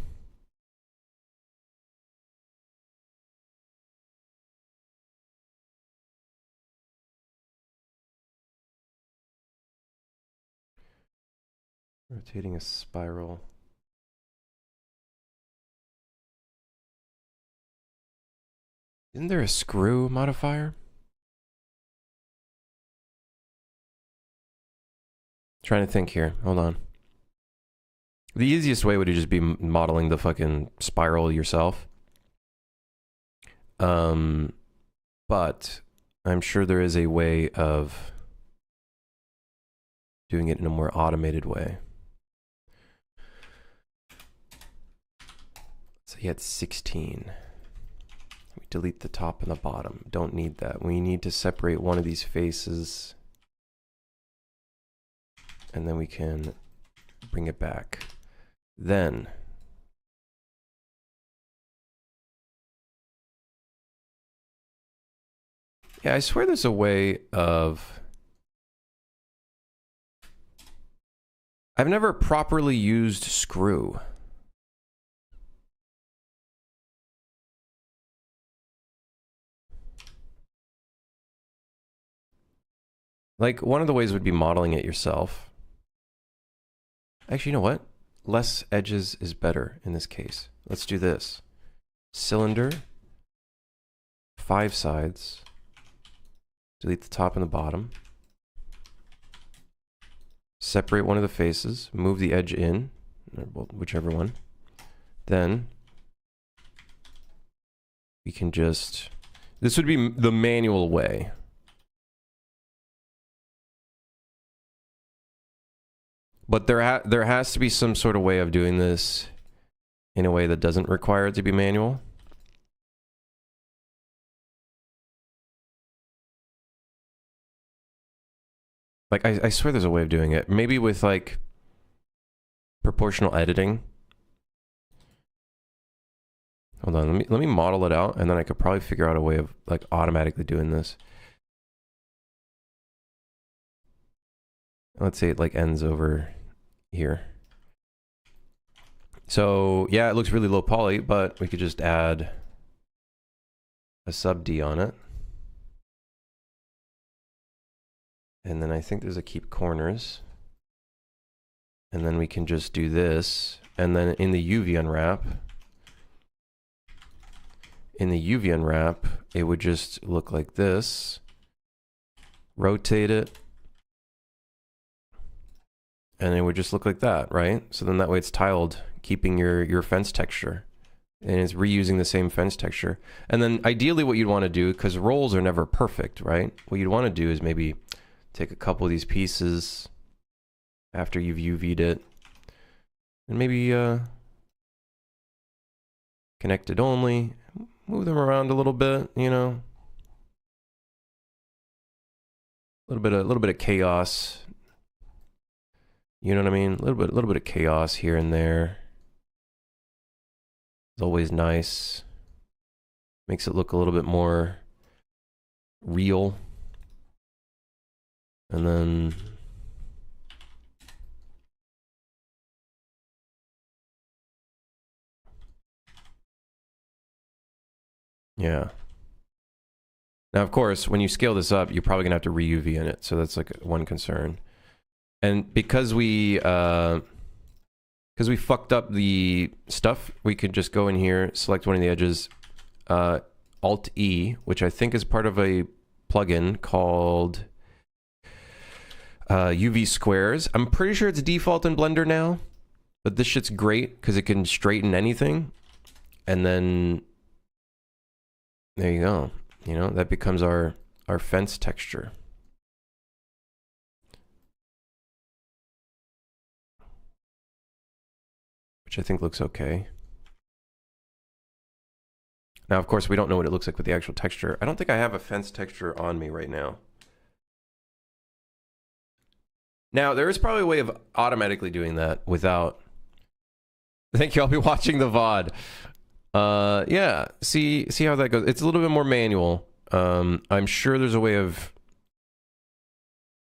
Rotating a spiral. Isn't there a screw modifier? Trying to think here. Hold on. The easiest way would just be modeling the fucking spiral yourself. But I'm sure there is a way of doing it in a more automated way. So you had 16. We delete the top and the bottom. Don't need that. We need to separate one of these faces. And then we can bring it back. Then yeah, I swear there's a way of... I've never properly used screw. Like, one of the ways would be modeling it yourself. Actually, you know what? Less edges is better in this case. Let's do this. Cylinder, 5 sides. Delete the top and the bottom. Separate one of the faces. Move the edge in, or whichever one. Then we can just... This would be the manual way. But there has to be some sort of way of doing this in a way that doesn't require it to be manual. Like, I swear there's a way of doing it. Maybe with, like, proportional editing. Hold on, let me model it out, and then I could probably figure out a way of, like, automatically doing this. Let's say it, like, ends over here. So, yeah, it looks really low poly, but we could just add a sub D on it. And then I think there's a keep corners. And then we can just do this. And then in the UV unwrap, it would just look like this. Rotate it. And it would just look like that, right? So then that way it's tiled, keeping your fence texture. And it's reusing the same fence texture. And then ideally what you'd want to do, because rolls are never perfect, right? What you'd want to do is maybe take a couple of these pieces after you've UV'd it. And maybe connect it only. Move them around a little bit, you know. A little bit of chaos. You know what I mean? A little bit of chaos here and there. It's always nice. Makes it look a little bit more real. And then yeah. Now, of course, when you scale this up, you're probably gonna have to re-UV in it. So that's like one concern. And because we fucked up the stuff, we could just go in here, select one of the edges, Alt-E, which I think is part of a plugin called UV Squares. I'm pretty sure it's default in Blender now, but this shit's great because it can straighten anything. And then there you go. You know, that becomes our fence texture. Which I think looks okay. Now, of course, we don't know what it looks like with the actual texture. I don't think I have a fence texture on me right now. Now, there is probably a way of automatically doing that without... Thank you, I'll be watching the VOD. Yeah, see how that goes. It's a little bit more manual. I'm sure there's a way of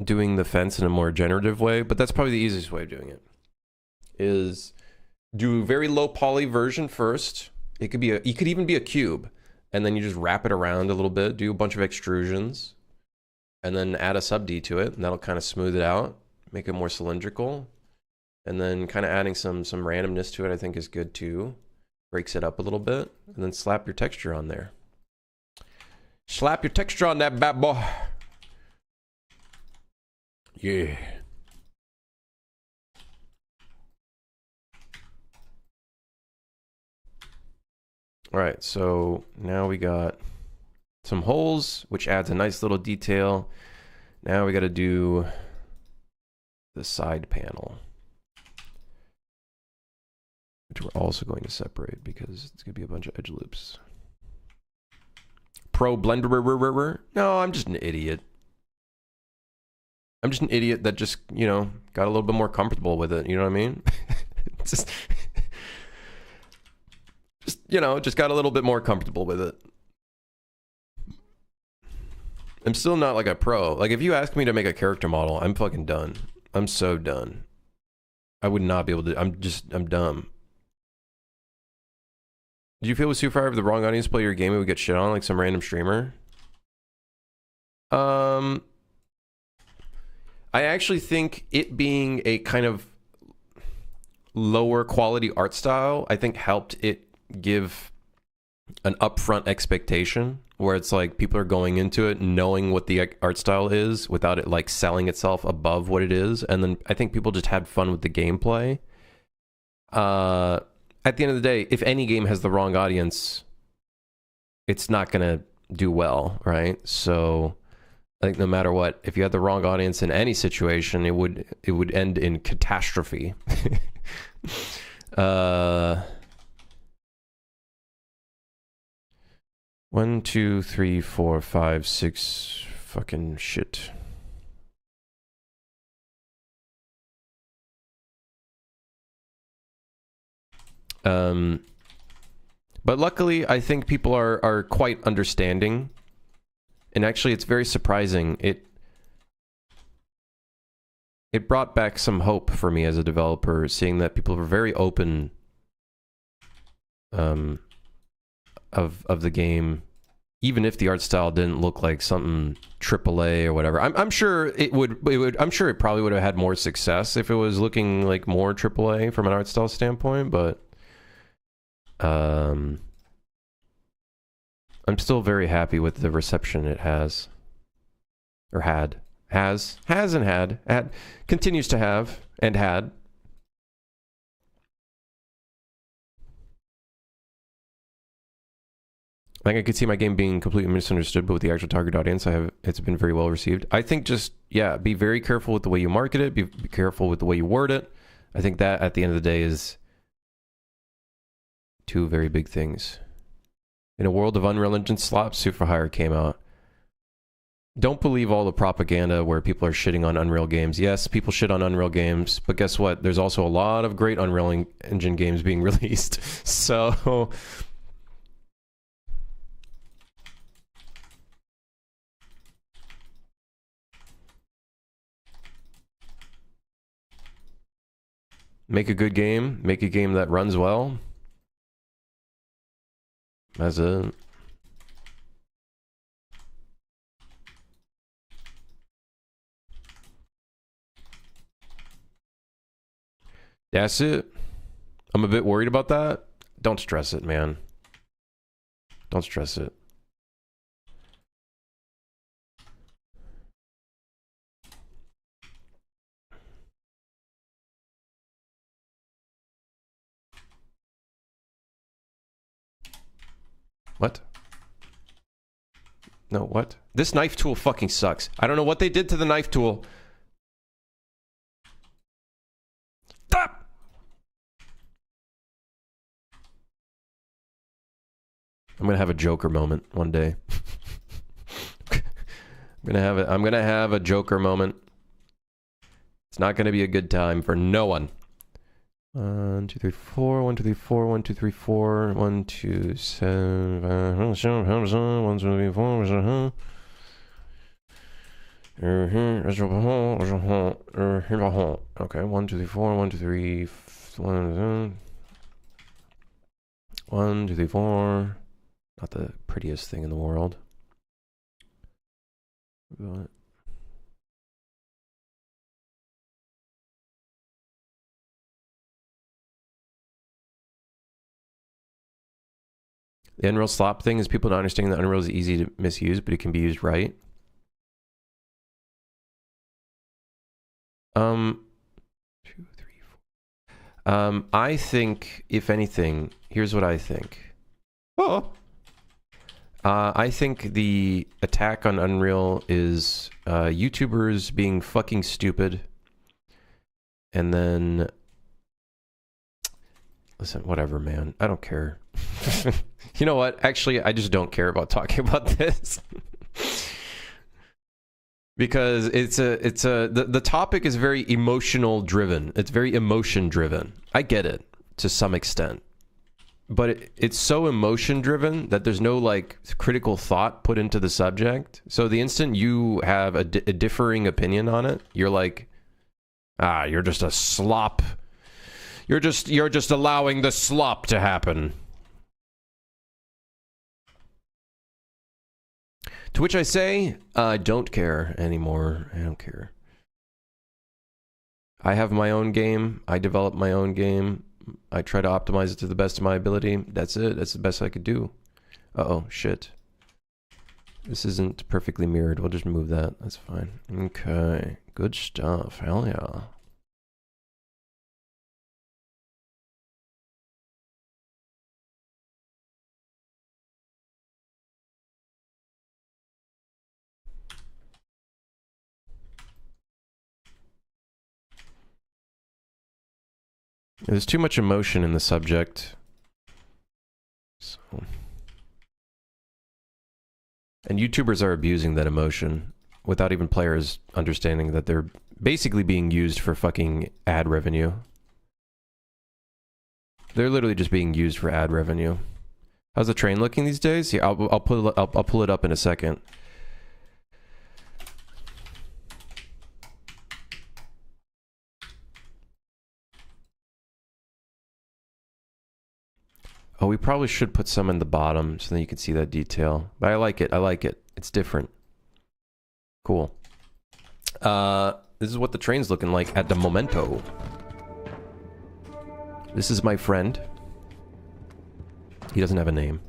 doing the fence in a more generative way, but that's probably the easiest way of doing it. Is do a very low poly version first. It could even be a cube, and then you just wrap it around a little bit, do a bunch of extrusions, and then add a sub D to it, and that'll kind of smooth it out, make it more cylindrical. And then kind of adding some randomness to it, I think is good too. Breaks it up a little bit, and then slap your texture on there. Slap your texture on that bad boy. Yeah. All right, so now we got some holes, which adds a nice little detail. Now we got to do the side panel, which we're also going to separate because it's going to be a bunch of edge loops. Pro Blender. No, I'm just an idiot. I'm just an idiot that just, you know, got a little bit more comfortable with it. You know what I mean? just, you know, just got a little bit more comfortable with it. I'm still not like a pro. Like, if you ask me to make a character model, I'm fucking done. I'm so done. I would not be able to. I'm dumb. Did you feel with Super if the wrong audience play your game, it would get shit on like some random streamer? I actually think it being a kind of lower quality art style, I think helped it give an upfront expectation where it's like people are going into it knowing what the art style is without it like selling itself above what it is. And then I think people just had fun with the gameplay. At the end of the day, if any game has the wrong audience, it's not going to do well, right? So I think no matter what, if you had the wrong audience in any situation, it would end in catastrophe. 1, 2, 3, 4, 5, 6 fucking shit. But luckily, I think people are quite understanding. And actually, it's very surprising. It brought back some hope for me as a developer, seeing that people were very open of the game, even if the art style didn't look like something AAA or whatever, I'm sure it would. I'm sure it probably would have had more success if it was looking like more AAA from an art style standpoint. But I'm still very happy with the reception it has, or has and had, continues to have and had. Like, I could see my game being completely misunderstood, but with the actual target audience, it's been very well received. I think just, yeah, be very careful with the way you market it. Be careful with the way you word it. I think that, at the end of the day, is two very big things. In a world of Unreal Engine slop, Super Hire came out. Don't believe all the propaganda where people are shitting on Unreal games. Yes, people shit on Unreal games, but guess what? There's also a lot of great Unreal Engine games being released. So... make a good game. Make a game that runs well. That's it. That's it. I'm a bit worried about that. Don't stress it, man. Don't stress it. What? No, what? This knife tool fucking sucks. I don't know what they did to the knife tool. Stop! I'm gonna have a Joker moment one day. I'm gonna have a Joker moment. It's not gonna be a good time for no one. 1, 2, 3, 4. 1, 2, 3, 4. 1, 2, 3, 4. 1, 2, 7. 1, 2, 3, 4. Okay, 1, 2, 3, 4. 1, 2, 3. 1, 2, 3, 4. Not the prettiest thing in the world. What? The Unreal slop thing is people not understanding that Unreal is easy to misuse, but it can be used right. 2, 3, 4. I think, if anything, here's what I think. Oh. I think the attack on Unreal is YouTubers being fucking stupid. And then... Listen, whatever, man. I don't care. You know what? Actually, I just don't care about talking about this. Because the topic is very emotional driven. It's very emotion driven. I get it to some extent. But it's so emotion driven that there's no like critical thought put into the subject. So the instant you have a differing opinion on it, you're like, you're just a slop. You're just allowing the slop to happen. To which I say, I don't care anymore. I don't care. I have my own game. I develop my own game. I try to optimize it to the best of my ability. That's it. That's the best I could do. Uh-oh, shit. This isn't perfectly mirrored. We'll just move that. That's fine. Okay. Good stuff. Hell yeah. There's too much emotion in the subject. So. And YouTubers are abusing that emotion without even players understanding that they're basically being used for fucking ad revenue. They're literally just being used for ad revenue. How's the train looking these days? Yeah, I'll pull it up in a second. Oh, we probably should put some in the bottom so then you can see that detail. But I like it. I like it. It's different. Cool. This is what the train's looking like at the momento. This is my friend. He doesn't have a name.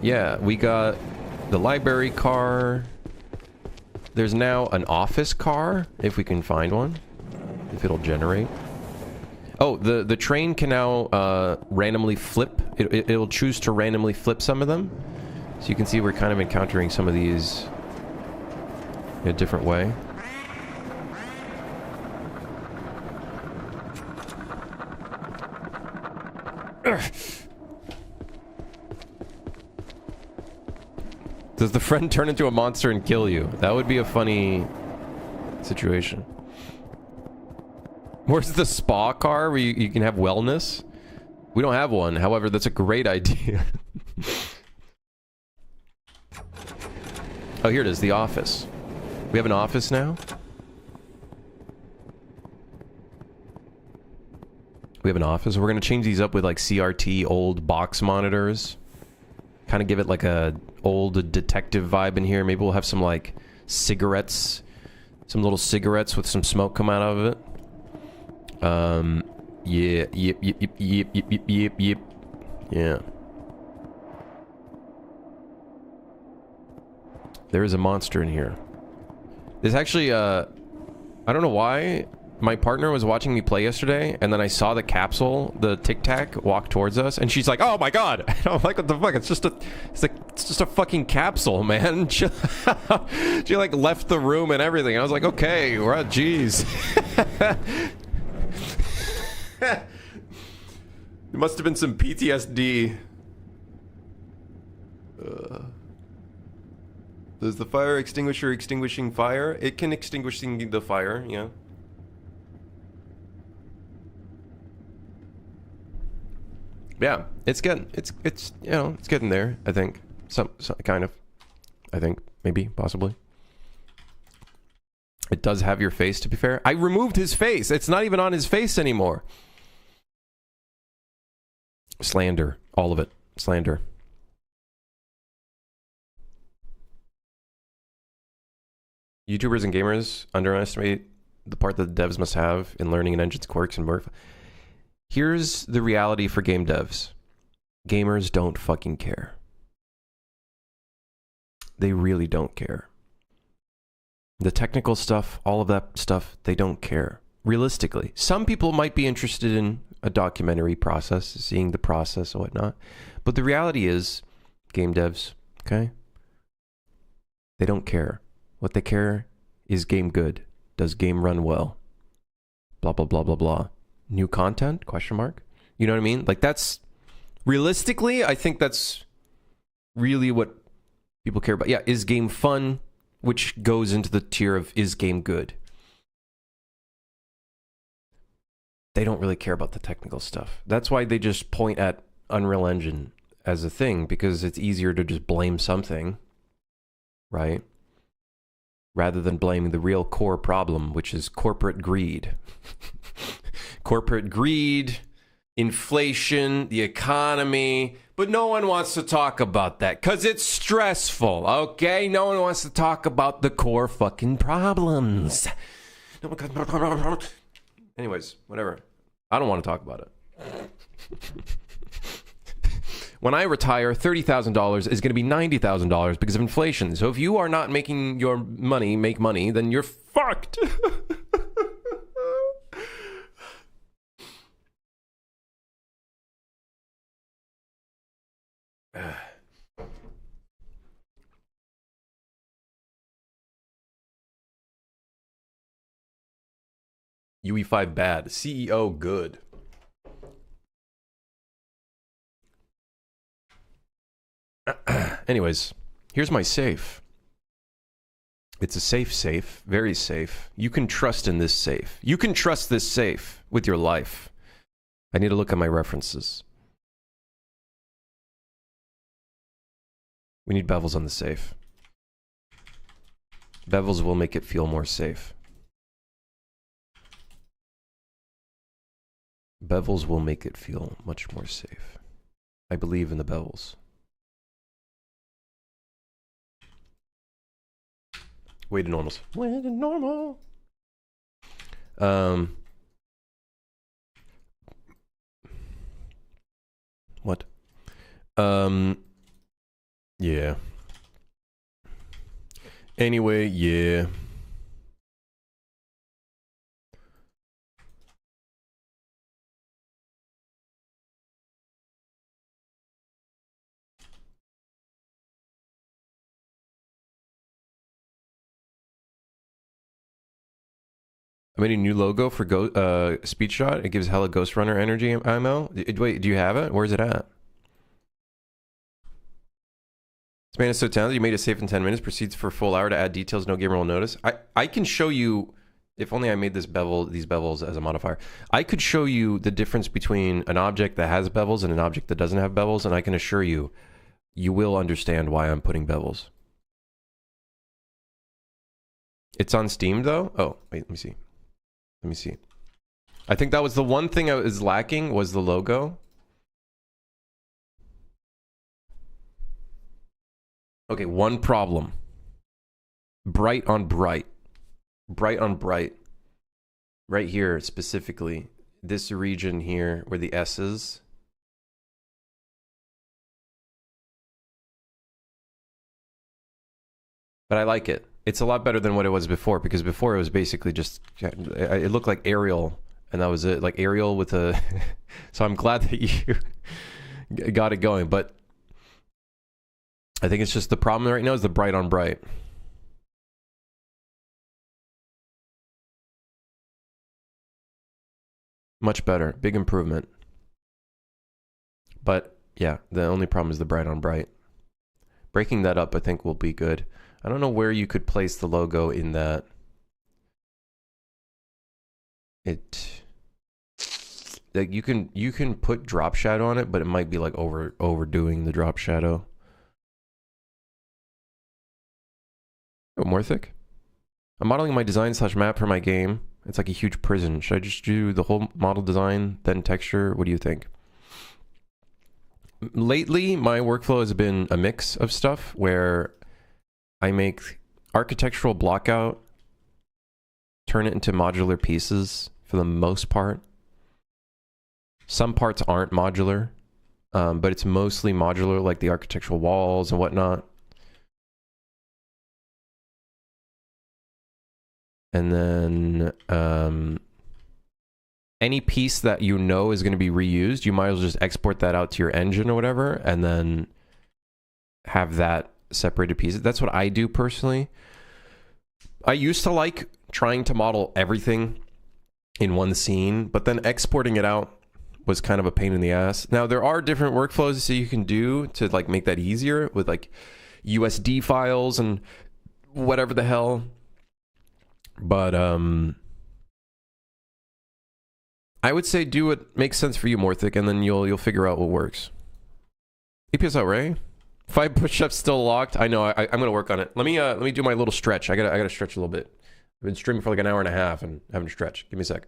Yeah, we got the library car. There's now an office car, if we can find one. If it'll generate. Oh, the train can now randomly flip. It'll choose to randomly flip some of them. So you can see we're kind of encountering some of these in a different way. Does the friend turn into a monster and kill you? That would be a funny situation. Where's the spa car where you can have wellness? We don't have one. However, that's a great idea. Oh, here it is, the office. We have an office now? We have an office. We're gonna change these up with like CRT old box monitors. Kind of give it like a old detective vibe in here. Maybe we'll have some like cigarettes. Some little cigarettes with some smoke come out of it. Yeah, yep. Yeah. There is a monster in here. There's actually, I don't know why. My partner was watching me play yesterday, and then I saw the capsule, the Tic Tac, walk towards us, and she's like, "Oh my god!" And I'm like, "What the fuck? It's just a fucking capsule, man." She like left the room and everything. I was like, "Okay, we're at jeez." There must have been some PTSD. Does the fire extinguisher extinguishing fire? It can extinguish the fire, yeah. Yeah, it's getting you know, it's getting there, I think. Some kind of. I think, maybe, possibly. It does have your face, to be fair. I removed his face. It's not even on his face anymore. Slander. All of it. Slander. YouTubers and gamers underestimate the part that the devs must have in learning an engine's quirks and work. Here's the reality for game devs. Gamers don't fucking care. They really don't care. The technical stuff, all of that stuff, they don't care. Realistically. Some people might be interested in a documentary process, seeing the process and whatnot. But the reality is, game devs, okay? They don't care. What they care is game good. Does game run well? Blah, blah, blah, blah, blah. New content? Question mark. You know what I mean? Like that's realistically, I think that's really what people care about. Yeah, is game fun? Which goes into the tier of is game good? They don't really care about the technical stuff. That's why they just point at Unreal Engine as a thing, because it's easier to just blame something, right? Rather than blaming the real core problem, which is corporate greed. Corporate greed, inflation, the economy, but no one wants to talk about that because it's stressful, okay? No one wants to talk about the core fucking problems. Anyways, whatever. I don't want to talk about it. When I retire, $30,000 is going to be $90,000 because of inflation. So if you are not making your money make money, then you're fucked. UE5 bad. CEO good. Anyways, here's my safe. It's a safe, very safe. You can trust in this safe. You can trust this safe with your life. I need to look at my references. We need bevels on the safe. Bevels will make it feel more safe. Bevels will make it feel much more safe. I believe in the bevels. Way to normals. Way to normal. What? Yeah. Anyway, yeah. I made a new logo for Speed Shot. It gives hella Ghost Runner energy ammo. Wait, do you have it? Where's it at? This man is so talented. You made it safe in 10 minutes. Proceeds for a full hour to add details no gamer will notice. I can show you, if only I made these bevels as a modifier. I could show you the difference between an object that has bevels and an object that doesn't have bevels, and I can assure you, you will understand why I'm putting bevels. It's on Steam though? Oh, wait, let me see. Let me see. I think that was the one thing I was lacking, was the logo. Okay, one problem. Bright on bright. Bright on bright. Right here, specifically. This region here, where the S is. But I like it. It's a lot better than what it was before, because before it was basically just... It looked like Arial, and that was it. Like Arial with a... So I'm glad that you got it going, but... I think it's just the problem right now is the bright on bright. Much better. Big improvement. But, yeah, the only problem is the bright on bright. Breaking that up, I think, will be good. I don't know where you could place the logo in that. Like you can put drop shadow on it, but it might be like overdoing the drop shadow. Oh, more thick. I'm modeling my design / map for my game. It's like a huge prison. Should I just do the whole model design, then texture? What do you think? Lately, my workflow has been a mix of stuff where I make architectural blockout, turn it into modular pieces for the most part. Some parts aren't modular, but it's mostly modular, like the architectural walls and whatnot. And then any piece that you know is going to be reused, you might as well just export that out to your engine or whatever, and then have that separated pieces. That's what I do personally. I used to like trying to model everything in one scene, but then exporting it out was kind of a pain in the ass. Now, there are different workflows that you can do to like make that easier with like USD files and whatever the hell. But I would say do what makes sense for you, Morthic, and then you'll figure out what works. EPS out, Ray. 5 push-ups still locked. I know. I'm gonna work on it. Let me do my little stretch. I gotta stretch a little bit. I've been streaming for like an hour and a half and having to stretch. Give me a sec.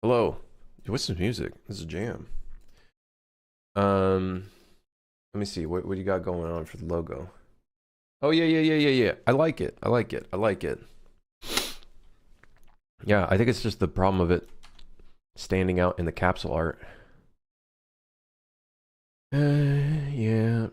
Hello. What's this music? This is a jam. Let me see. What do you got going on for the logo? Oh yeah. I like it. I like it. I like it. Yeah, I think it's just the problem of it standing out in the capsule art. Yeah.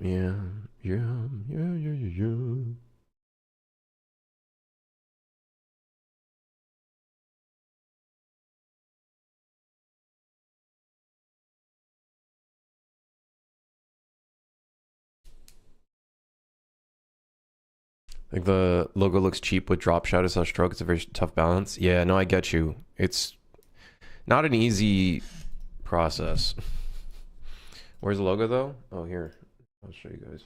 Like the logo looks cheap with drop shadow slash stroke. It's a very tough balance. Yeah, no, I get you. It's not an easy process. Where's the logo though? Oh, here. I'll show you guys.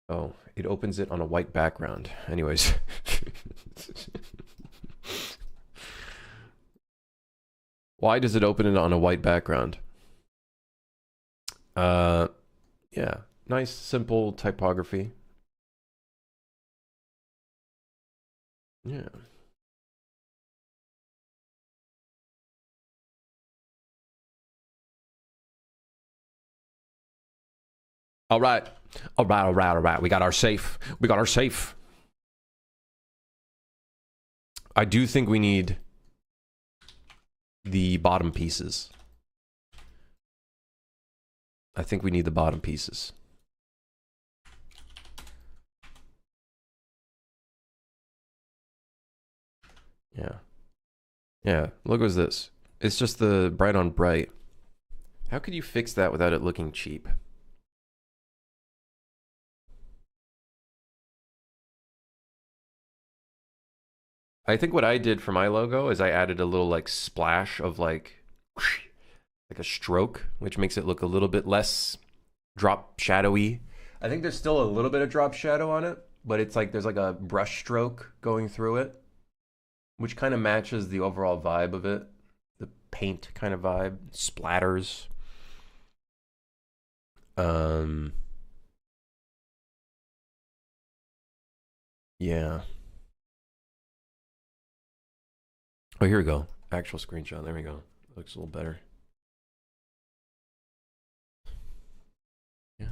Oh, it opens it on a white background. Anyways. Why does it open it on a white background? Yeah. Nice, simple typography. Yeah. All right. We got our safe. We got our safe. I do think we need the bottom pieces. I think we need the bottom pieces. Yeah. Yeah. Logo is this. It's just the bright on bright. How could you fix that without it looking cheap? I think what I did for my logo is I added a little like splash of like a stroke, which makes it look a little bit less drop shadowy. I think there's still a little bit of drop shadow on it, but it's like there's like a brush stroke going through it, which kind of matches the overall vibe of it. The paint kind of vibe, splatters. Yeah. Oh, here we go. Actual screenshot. There we go. Looks a little better. Yeah.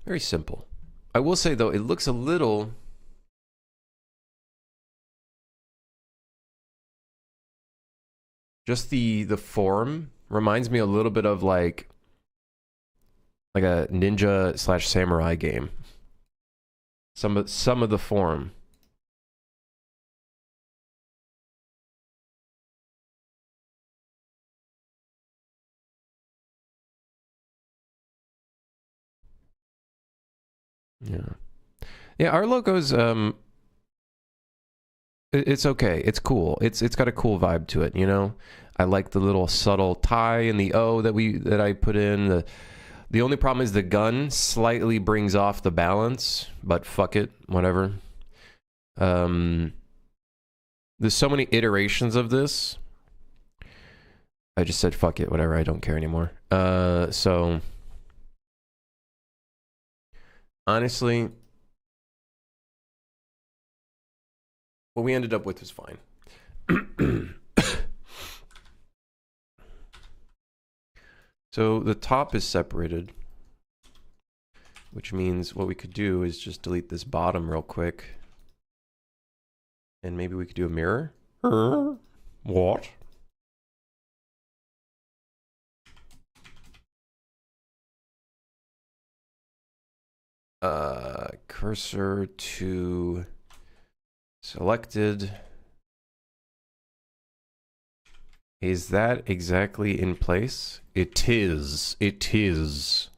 Very simple. I will say though, it looks a little. Just the form reminds me a little bit of like a ninja slash samurai game. Some of the form. Yeah. Yeah, our logo's it's okay. It's cool. It's got a cool vibe to it, you know? I like the little subtle tie and the O that I put in. The only problem is the gun slightly brings off the balance, but fuck it, whatever. There's so many iterations of this. I just said fuck it, whatever, I don't care anymore. So honestly, what we ended up with was fine. So the top is separated, which means what we could do is just delete this bottom real quick. And maybe we could do a mirror. What? Cursor to selected. Is that exactly in place? It is. It is.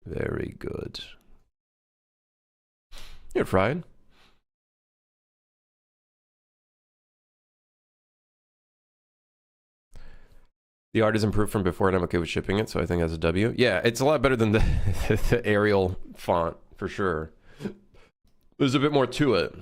Very good. You're fried. The art is improved from before, and I'm okay with shipping it, so I think that's a W. Yeah, it's a lot better than the Arial font, for sure. There's a bit more to it.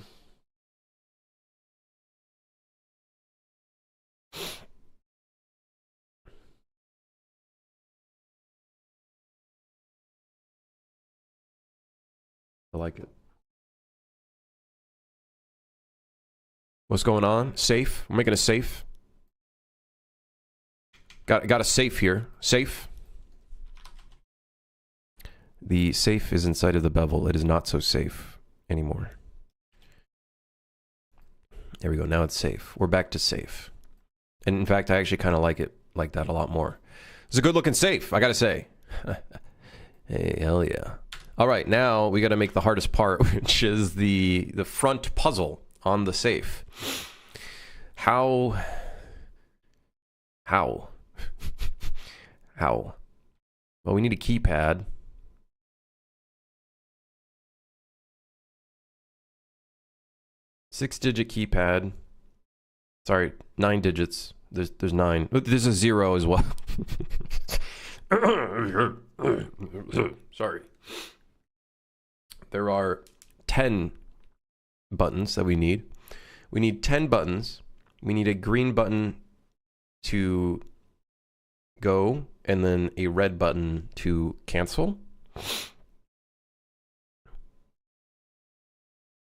I like it. What's going on? Safe. We're making a safe. Got a safe here. Safe. The safe is inside of the bevel. It is not so safe anymore. There we go. Now it's safe. We're back to safe. And in fact, I actually kind of like it like that a lot more. It's a good looking safe, I gotta say. Hey, hell yeah. All right, now we gotta make the hardest part, which is the front puzzle on the safe. How? Well, we need a keypad. Six-digit keypad. Sorry, 9 digits. There's 9. There's a 0 as well. Sorry. There are 10 buttons that we need. We need 10 buttons. We need a green button to go, and then a red button to cancel.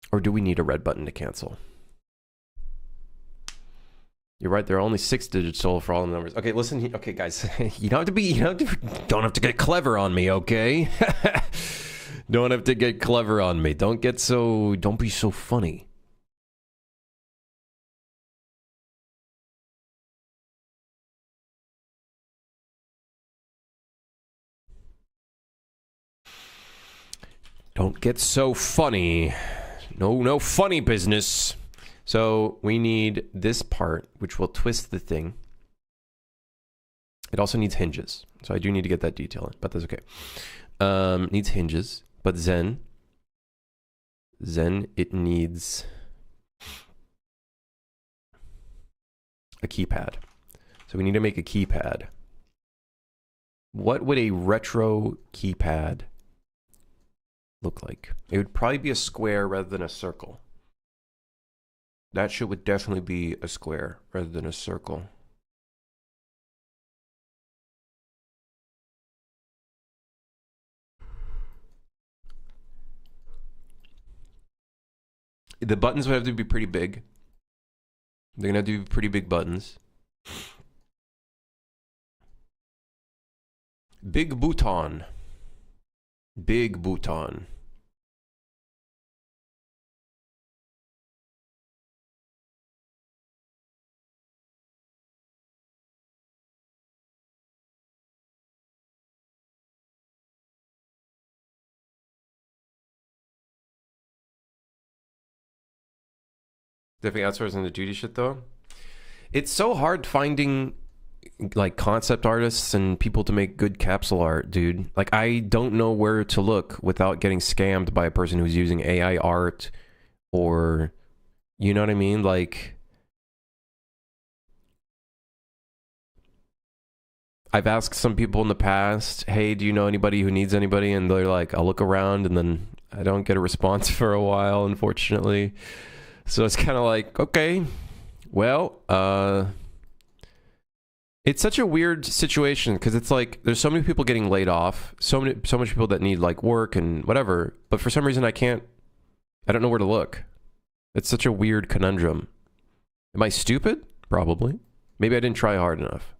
Or do we need a red button to cancel? You're right. There are only 6 digits total for all the numbers. Okay, listen. Okay, guys, you don't have to get clever on me. Okay, don't have to get clever on me. Don't be so funny. Don't get so funny. No funny business. So we need this part, which will twist the thing. It also needs hinges. So I do need to get that detail in, but that's okay. Needs hinges, but then it needs a keypad. So we need to make a keypad. What would a retro keypad look like? It would probably be a square rather than a circle. That shit would definitely be a square rather than a circle. The buttons would have to be pretty big. They're gonna have to be pretty big buttons. Big bouton. Big bouton. Definitely outsourcing the duty shit though. It's so hard finding like concept artists and people to make good capsule art, dude. Like I don't know where to look without getting scammed by a person who's using AI art, or you know what I mean? Like I've asked some people in the past, hey, do you know anybody who needs anybody? And they're like, I'll look around, and then I don't get a response for a while, unfortunately. So it's kind of like, okay, well, it's such a weird situation because it's like there's so many people getting laid off, so much people that need like work and whatever, but for some reason I don't know where to look. It's such a weird conundrum. Am I stupid? Probably. Maybe I didn't try hard enough,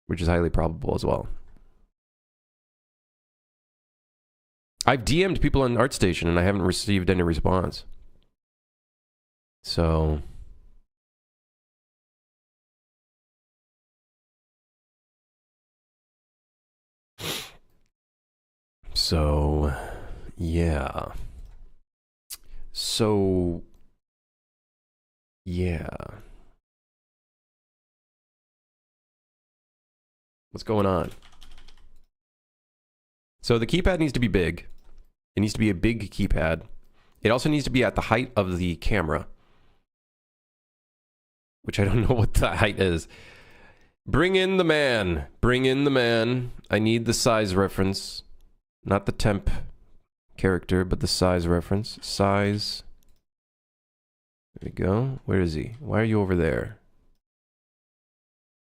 which is highly probable as well. I've DM'd people on ArtStation and I haven't received any response. So yeah. What's going on? So the keypad needs to be big. It needs to be a big keypad. It also needs to be at the height of the camera, which I don't know what the height is. Bring in the man. Bring in the man. I need the size reference. Not the temp character, but the size reference. Size. There we go. Where is he? Why are you over there?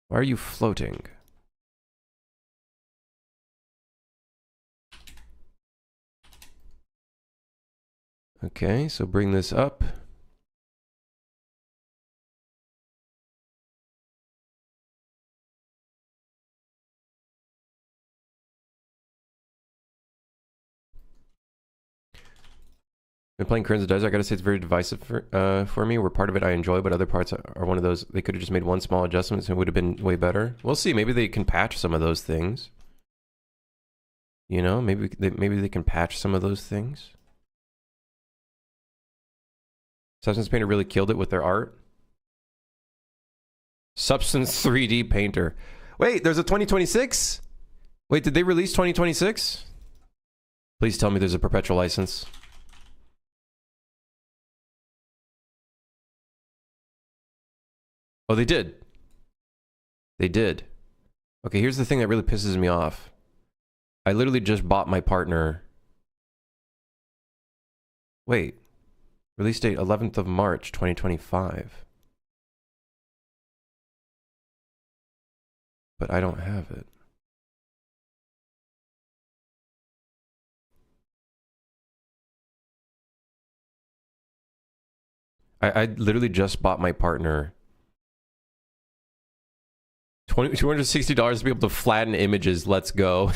Why are you floating? Okay, so bring this up. Been playing Currents of Desert. I gotta say it's very divisive for me. Where part of it I enjoy, but other parts are one of those. They could have just made one small adjustment and it would have been way better. We'll see. Maybe they can patch some of those things. You know, maybe they can patch some of those things. Substance Painter really killed it with their art. Substance 3D Painter. Wait, there's a 2026? Wait, did they release 2026? Please tell me there's a perpetual license. Oh, they did. They did. Okay, here's the thing that really pisses me off. I literally just bought my partner. Wait. Release date 11th of March, 2025. But I don't have it. I literally just bought my partner $260 to be able to flatten images. Let's go.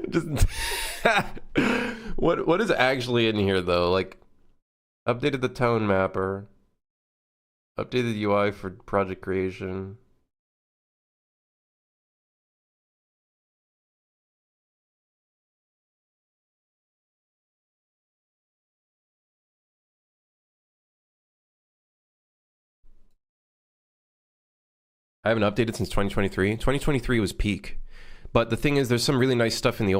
Just what is actually in here though? Like, updated the tone mapper, updated the UI for project creation. I haven't updated since 2023. 2023 was peak. But the thing is, there's some really nice stuff in the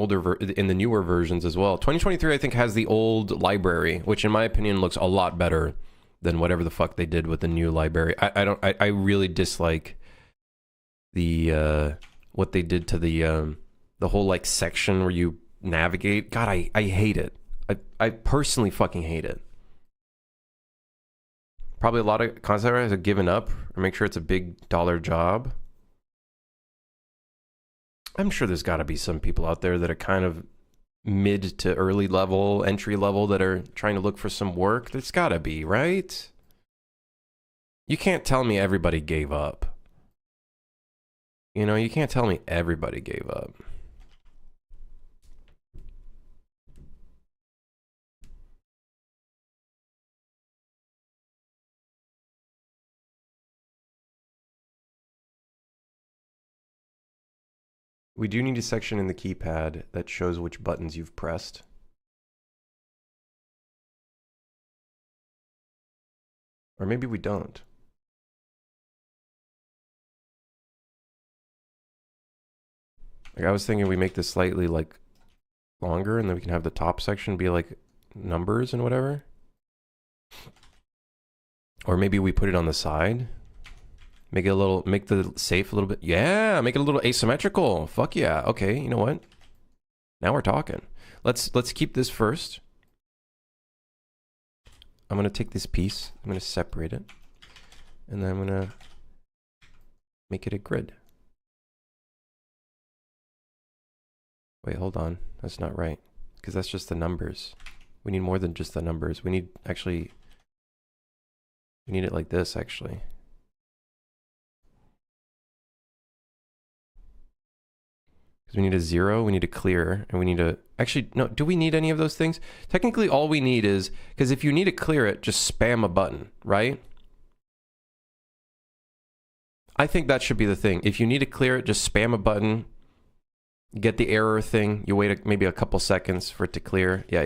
in the newer versions as well. 2023, I think, has the old library, which in my opinion looks a lot better than whatever the fuck they did with the new library. I really dislike the what they did to the whole like section where you navigate. God, I hate it. I personally fucking hate it. Probably a lot of concept writers have given up or make sure it's a big dollar job. I'm sure there's got to be some people out there that are kind of mid to early level, entry level, that are trying to look for some work. There's got to be, right? You can't tell me everybody gave up. You know, you can't tell me everybody gave up. We do need a section in the keypad that shows which buttons you've pressed. Or maybe we don't. Like, I was thinking we make this slightly like longer and then we can have the top section be like numbers and whatever. Or maybe we put it on the side. Make it a little, make the safe a little bit. Yeah, make it a little asymmetrical. Fuck yeah. Okay, you know what? Now we're talking. Let's keep this first. I'm gonna take this piece. I'm gonna separate it, and then I'm gonna make it a grid. Wait, hold on. That's not right, because that's just the numbers. We need more than just the numbers. We need actually. We need it like this, actually. We need a 0, we need a clear, and we need a... Actually, no, do we need any of those things? Technically, all we need is... Because if you need to clear it, just spam a button, right? I think that should be the thing. If you need to clear it, just spam a button. Get the error thing. You wait maybe a couple seconds for it to clear. Yeah.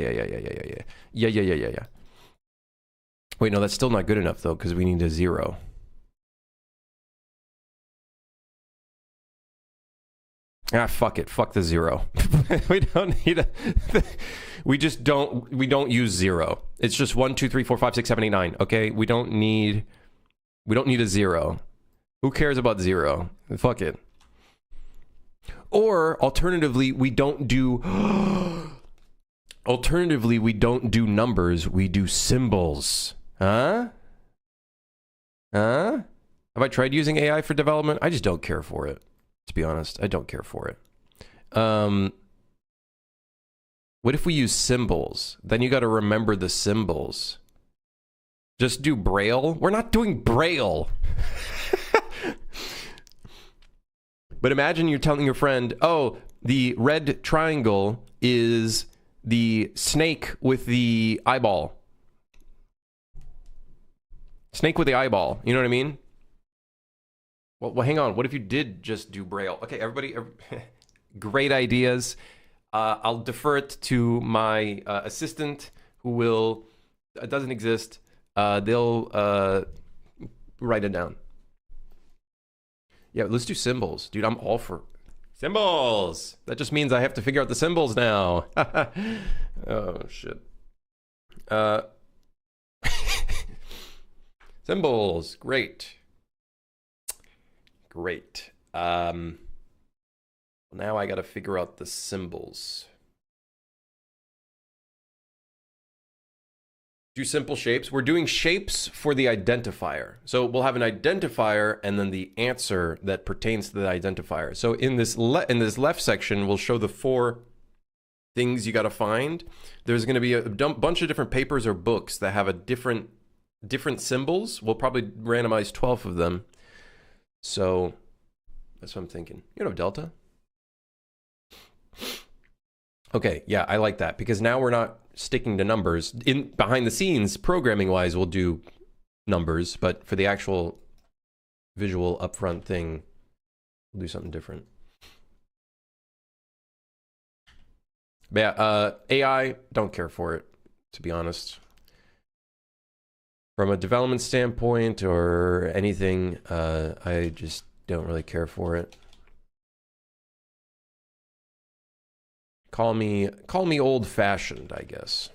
Wait, no, that's still not good enough, though, because we need a 0. Ah, fuck it. Fuck the 0. We don't need a... we don't use 0. It's just 1, 2, 3, 4, 5, 6, 7, 8, 9. Okay? We don't need a 0. Who cares about 0? Fuck it. Or, alternatively, we don't do... alternatively, we don't do numbers. We do symbols. Huh? Huh? Have I tried using AI for development? I just don't care for it. To be honest, I don't care for it. What if we use symbols? Then you got to remember the symbols. Just do Braille? We're not doing Braille. But imagine you're telling your friend, oh, the red triangle is the snake with the eyeball. Snake with the eyeball. You know what I mean? Well, hang on. What if you did just do Braille? Okay, everybody, great ideas. I'll defer it to my assistant, who will, doesn't exist. They'll write it down. Yeah, let's do symbols. Dude, I'm all for symbols. That just means I have to figure out the symbols now. Oh, shit. Symbols, great. Great. Now I gotta figure out the symbols. Do simple shapes. We're doing shapes for the identifier. So we'll have an identifier and then the answer that pertains to the identifier. So in this left section, we'll show the 4 things you gotta find. There's gonna be a bunch of different papers or books that have a different symbols. We'll probably randomize 12 of them. So that's what I'm thinking. You know, delta. Okay, yeah, I like that because now we're not sticking to numbers. In behind the scenes, programming wise, we'll do numbers, but for the actual visual upfront thing, we'll do something different. But yeah, AI, don't care for it, to be honest. From a development standpoint or anything, I just don't really care for it. Call me old-fashioned, I guess.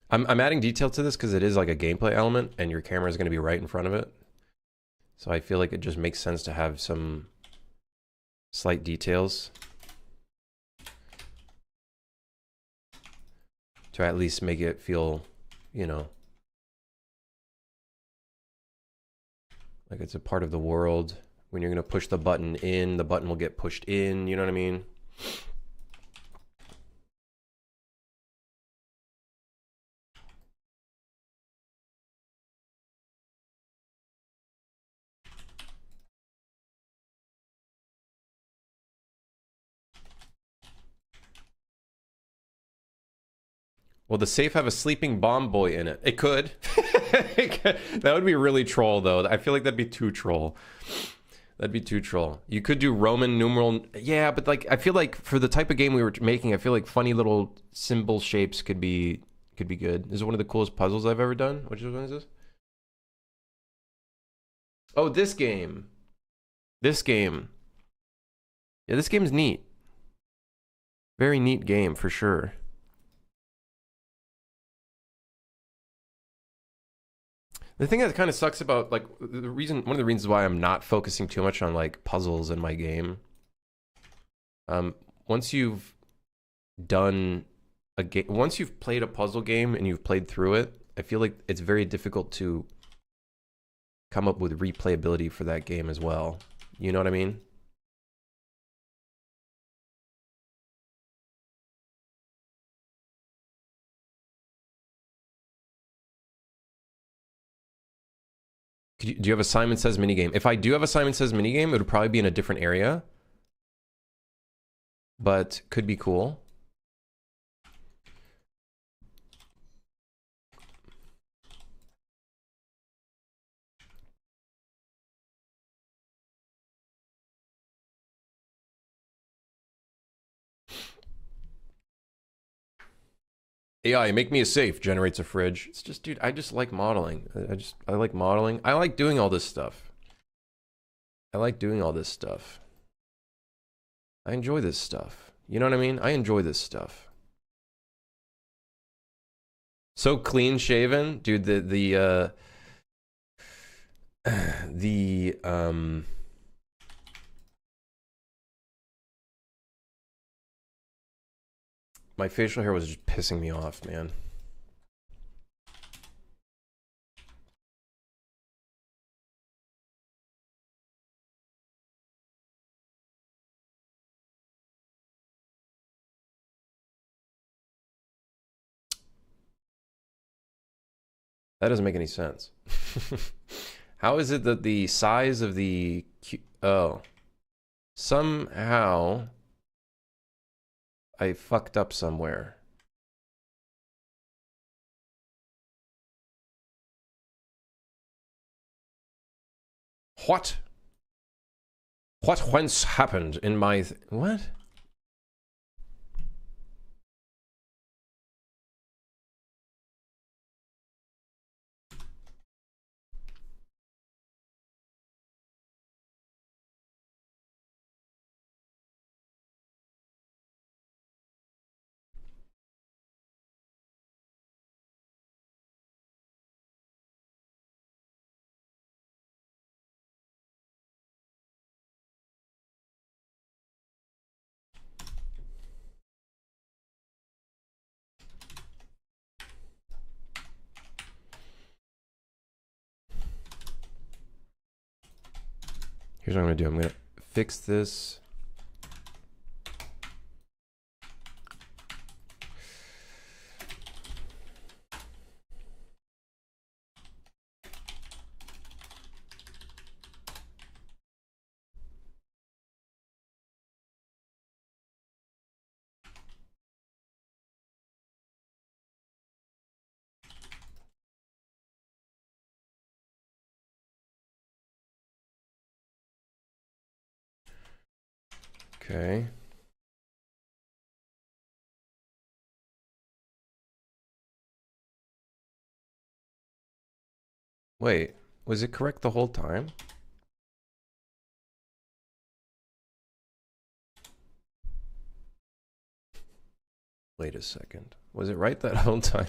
I'm adding detail to this because it is like a gameplay element and your camera is going to be right in front of it. So I feel like it just makes sense to have some slight details to at least make it feel, you know, like it's a part of the world. When you're going to push the button in, the button will get pushed in, you know what I mean? Will the safe have a sleeping bomb boy in it? It could. That would be really troll, though. I feel like that'd be too troll. That'd be too troll. You could do Roman numeral. Yeah, but like I feel like for the type of game we were making, I feel like funny little symbol shapes could be good. This is one of the coolest puzzles I've ever done. Which one is this? Oh, this game. This game. Yeah, this game's neat. Very neat game for sure. The thing that kind of sucks about like one of the reasons why I'm not focusing too much on like puzzles in my game. Once you've done a game, once you've played a puzzle game and you've played through it, I feel like it's very difficult to come up with replayability for that game as well. You know what I mean? Do you have a Simon Says minigame? If I do have a Simon Says minigame, it would probably be in a different area. But could be cool. AI, make me a safe, generates a fridge. It's just, dude, I just like modeling. I like modeling. I like doing all this stuff. I like doing all this stuff. I enjoy this stuff. You know what I mean? I enjoy this stuff. So clean shaven, dude. The My facial hair was just pissing me off, man. That doesn't make any sense. How is it that the size of the... Oh. Somehow... I fucked up somewhere. What? What whence happened in my... What? Here's what I'm gonna do. I'm gonna fix this. Okay. Wait, was it correct the whole time? Wait a second. Was it right that whole time?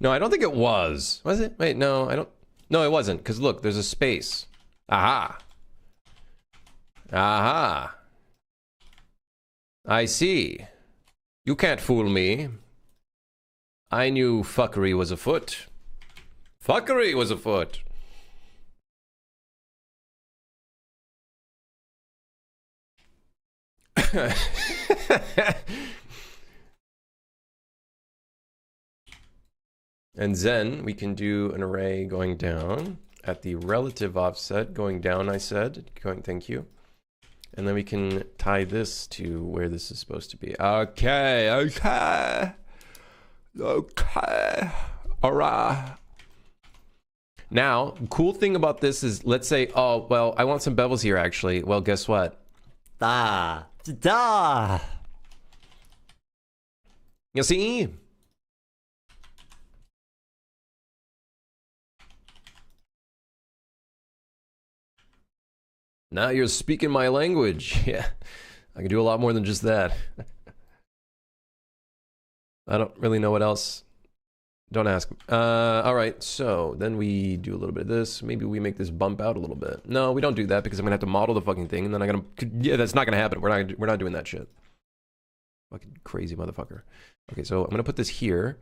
No, I don't think it was. Was it? Wait, no, I don't. No, it wasn't. Because look, there's a space. Aha. Aha. I see. You can't fool me. I knew fuckery was afoot. Fuckery was afoot. And then we can do an array going down at the relative offset. Going down, I said. Thank you. And then we can tie this to where this is supposed to be. Okay, okay. Okay. Alright. Now, cool thing about this is, let's say, oh, well, I want some bevels here, actually. Well, guess what? Da. Da. You see? Now you're speaking my language. Yeah, I can do a lot more than just that. I don't really know what else. Don't ask. All right, so then we do a little bit of this. Maybe we make this bump out a little bit. No, we don't do that because I'm gonna have to model the fucking thing, and then I'm gonna. Yeah, that's not gonna happen. We're not doing that shit. Fucking crazy motherfucker. Okay, so I'm gonna put this here.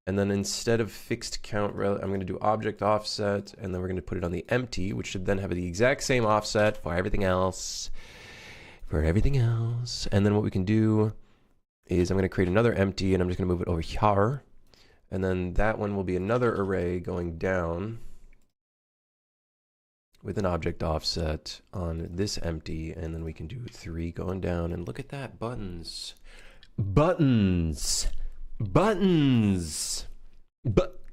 And then instead of fixed count, I'm going to do object offset, and then we're going to put it on the empty, which should then have the exact same offset for everything else. And then what we can do is I'm going to create another empty, and I'm just going to move it over here. And then that one will be another array going down with an object offset on this empty, and then we can do 3 going down. And look at that, buttons. Buttons. Buttons. But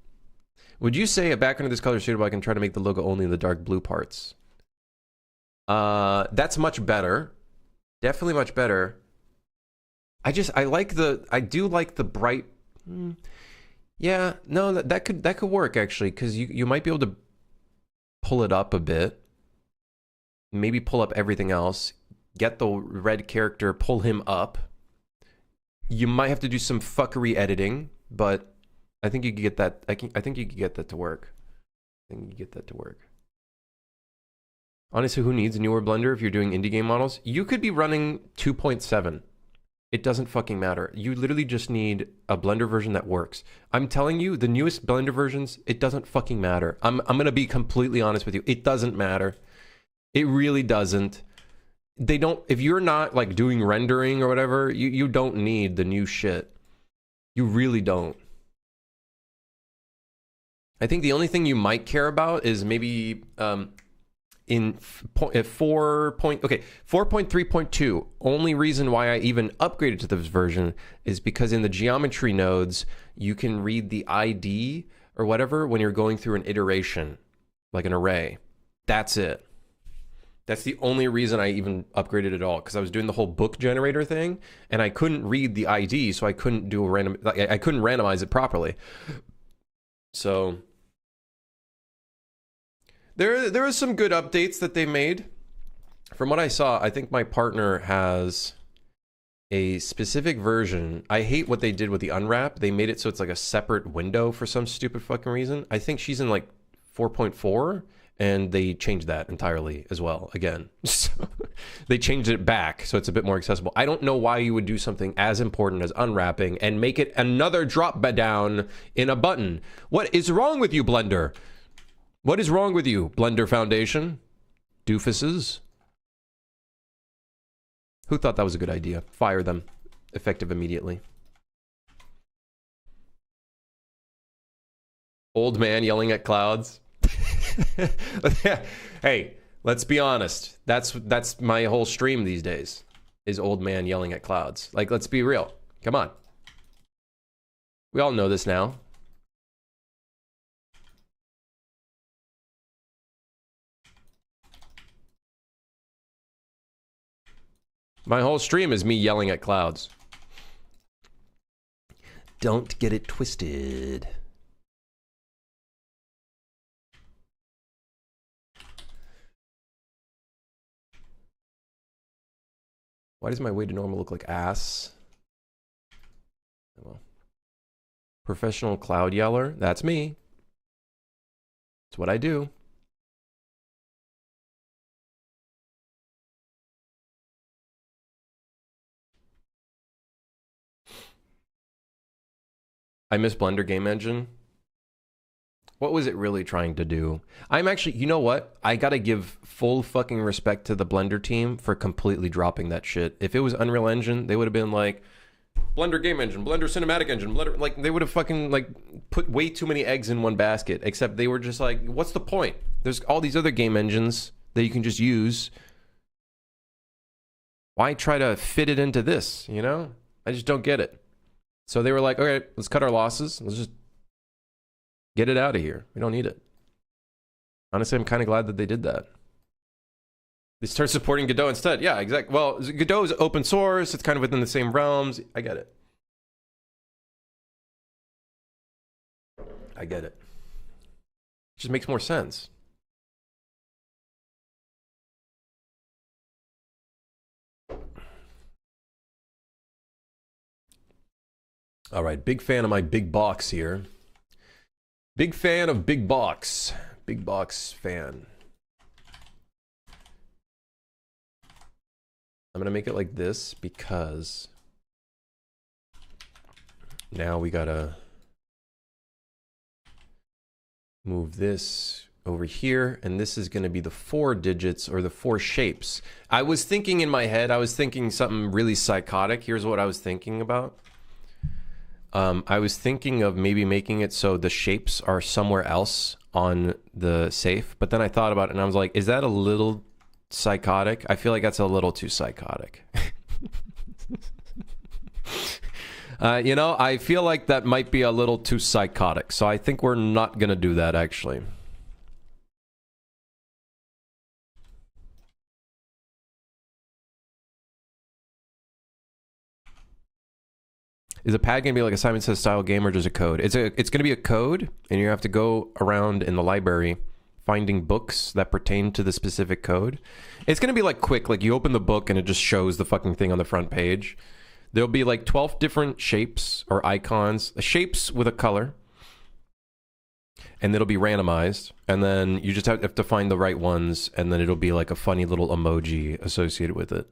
would you say a background of this color is suitable? I can try to make the logo only in the dark blue parts. That's much better. Definitely much better. I do like the bright. Yeah, no, that could work actually, because you might be able to pull it up a bit. Maybe pull up everything else. Get the red character, pull him up. You might have to do some fuckery editing, but I think you could get that. I think you could get that to work. Honestly, who needs a newer Blender if you're doing indie game models? You could be running 2.7. It doesn't fucking matter. You literally just need a Blender version that works. I'm telling you, the newest Blender versions, it doesn't fucking matter. I'm going to be completely honest with you. It doesn't matter. It really doesn't. They don't, if you're not like doing rendering or whatever, you don't need the new shit. You really don't. I think the only thing you might care about is maybe in 4.3.2, only reason why I even upgraded to this version is because in the geometry nodes, you can read the ID or whatever when you're going through an iteration, like an array. That's it. That's the only reason I even upgraded at all, because I was doing the whole book generator thing, and I couldn't read the ID, so I couldn't do a random, I couldn't randomize it properly. So there are some good updates that they made. From what I saw, I think my partner has a specific version. I hate what they did with the unwrap. They made it so it's like a separate window for some stupid fucking reason. I think she's in like 4.4, and they changed that entirely as well again. So they changed it back so it's a bit more accessible. I don't know why you would do something as important as unwrapping and make it another drop down in a button. What is wrong with you, Blender? What is wrong with you, Blender Foundation? Doofuses? Who thought that was a good idea? Fire them. Effective immediately. Old man yelling at clouds. Hey, let's be honest. That's my whole stream these days, is old man yelling at clouds. Like, let's be real. Come on. We all know this now. My whole stream is me yelling at clouds. Don't get it twisted. Why does my way to normal look like ass? Well, professional cloud yeller, that's me. That's what I do. I miss Blender Game Engine. What was it really trying to do? I'm actually, you know what? I gotta give full fucking respect to the Blender team for completely dropping that shit. If it was Unreal Engine, they would have been like, Blender Game Engine, Blender Cinematic Engine, Blender, like, they would have fucking, like, put way too many eggs in one basket, except they were just like, what's the point? There's all these other game engines that you can just use. Why try to fit it into this, you know? I just don't get it. So they were like, okay, let's cut our losses. Let's just get it out of here. We don't need it. Honestly, I'm kind of glad that they did that. They start supporting Godot instead. Yeah, exactly. Well, Godot is open source. It's kind of within the same realms. I get it. I get it. It just makes more sense. All right, big fan of my big box here. Big fan of big box. Big box fan. I'm gonna make it like this because now we gotta move this over here, and this is gonna be the 4 digits or the 4 shapes. I was thinking in my head, I was thinking something really psychotic. Here's what I was thinking about. I was thinking of maybe making it so the shapes are somewhere else on the safe, but then I thought about it and I was like, is that a little psychotic? I feel like that's a little too psychotic. You know, I feel like that might be a little too psychotic, so I think we're not gonna do that actually. Is a pad gonna be like a Simon Says style game or just a code? It's gonna be a code, and you have to go around in the library finding books that pertain to the specific code. It's gonna be like quick, like you open the book and it just shows the fucking thing on the front page. There'll be like 12 different shapes or icons, shapes with a color, and it'll be randomized, and then you just have to find the right ones, and then it'll be like a funny little emoji associated with it.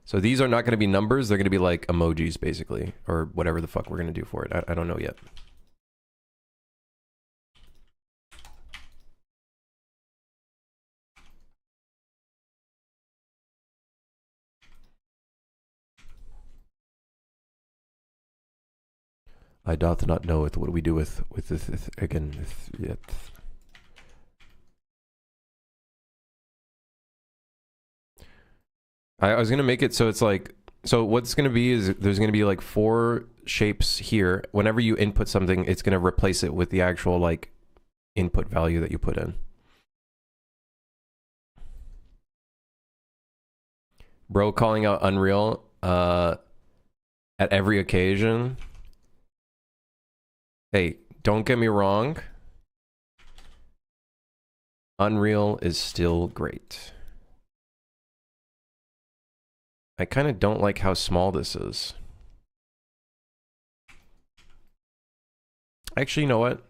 So these are not going to be numbers. They're going to be like emojis, basically, or whatever the fuck we're going to do for it. I don't know yet. I doth not know what we do with this again yet. I was gonna make it so it's like, so what's gonna be is there's gonna be like 4 shapes here. Whenever you input something, it's gonna replace it with the actual like input value that you put in. Bro calling out Unreal at every occasion. Hey, don't get me wrong. Unreal is still great. I kind of don't like how small this is. Actually, you know what?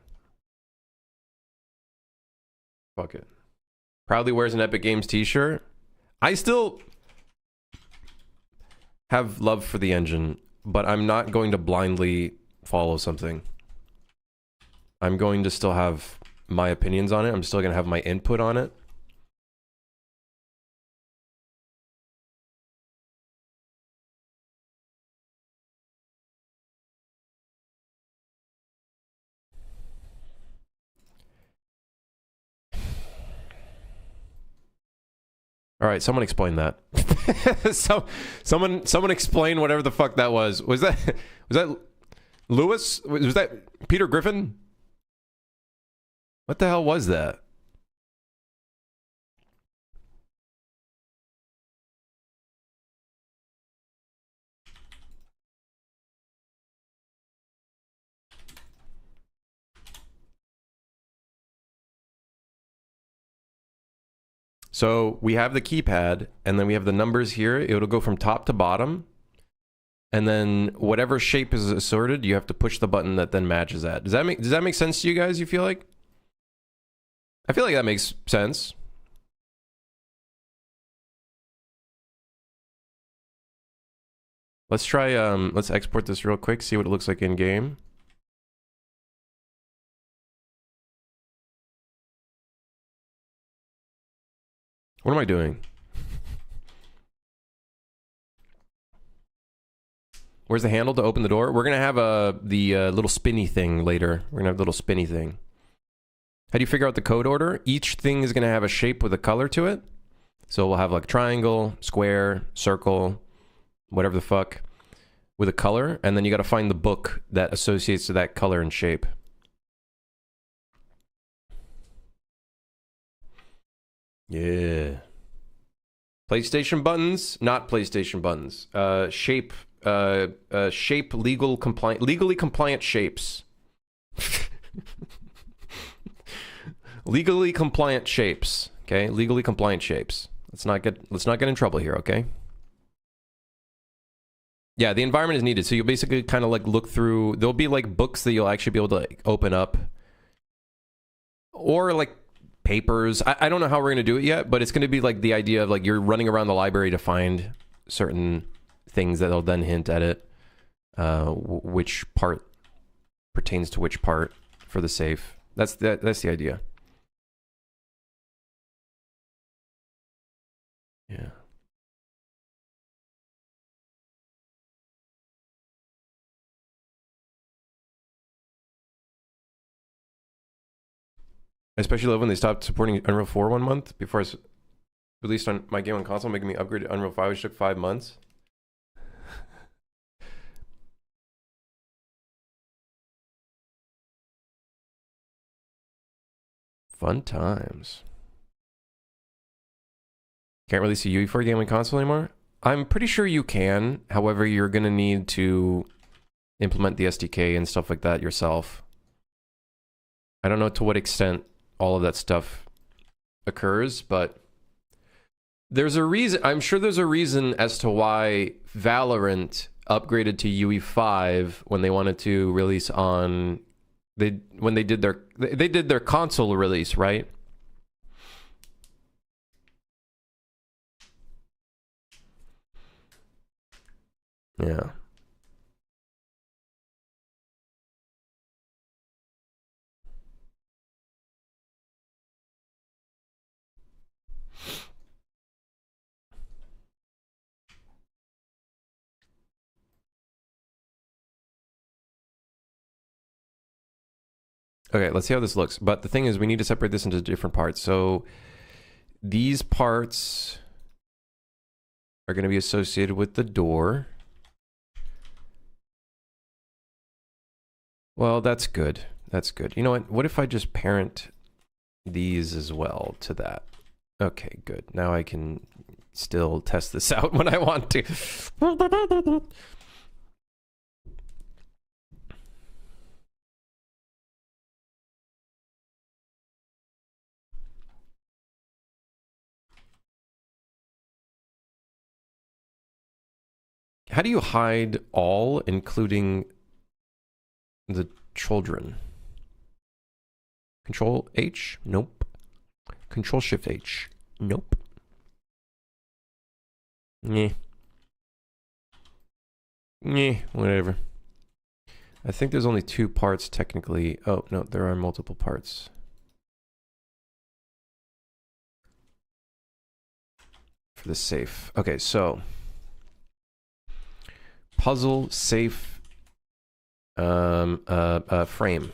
Fuck it. Proudly wears an Epic Games t-shirt. I still have love for the engine, but I'm not going to blindly follow something. I'm going to still have my opinions on it. I'm still going to have my input on it. All right, someone explain that. Someone explain whatever the fuck that was. Was that Lewis? Was that Peter Griffin? What the hell was that? So we have the keypad, and then we have the numbers here. It'll go from top to bottom. And then whatever shape is assorted, you have to push the button that then matches that. Does that make sense to you guys, you feel like? I feel like that makes sense. Let's try, let's export this real quick, see what it looks like in game. What am I doing? Where's the handle to open the door? We're gonna have the little spinny thing later. We're gonna have the little spinny thing. How do you figure out the code order? Each thing is gonna have a shape with a color to it. So we'll have like triangle, square, circle, whatever the fuck, with a color, and then you gotta find the book that associates to that color and shape. Yeah. PlayStation buttons, not PlayStation buttons. Shape legally compliant shapes. Legally compliant shapes. Okay, legally compliant shapes. Let's not get in trouble here, okay? Yeah, the environment is needed. So you'll basically kind of like look through. There'll be like books that you'll actually be able to like open up, or like papers. I don't know how we're gonna do it yet, but it's gonna be like the idea of like you're running around the library to find certain things that'll then hint at it, which part pertains to which part for the safe. That's the idea. Yeah. I especially love when they stopped supporting Unreal 4 1 month before it's released on my game on console, making me upgrade to Unreal 5, which took 5 months. Fun times. Can't release a UE4 game on console anymore? I'm pretty sure you can. However, you're going to need to implement the SDK and stuff like that yourself. I don't know to what extent all of that stuff occurs, but there's a reason. I'm sure there's a reason as to why Valorant upgraded to UE5 when they wanted to release on when they did their console release, right? Yeah. Okay, let's see how this looks. But the thing is, we need to separate this into different parts. So these parts are going to be associated with the door. Well, that's good. That's good. You know what? What if I just parent these as well to that? Okay, good. Now I can still test this out when I want to. How do you hide all, including the children? Control H? Nope. Control Shift H? Nope. Nyeh. Nyeh, whatever. I think there's only 2 parts technically. Oh, no, there are multiple parts. For the safe. Okay, so puzzle, safe, frame.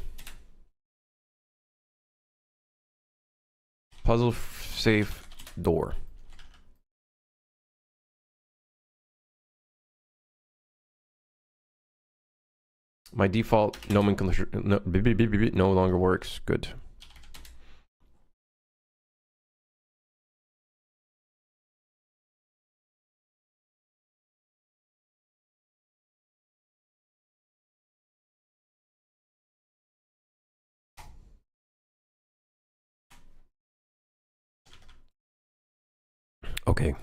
Puzzle, safe, door. My default nomenclature no longer works. Good. Okay.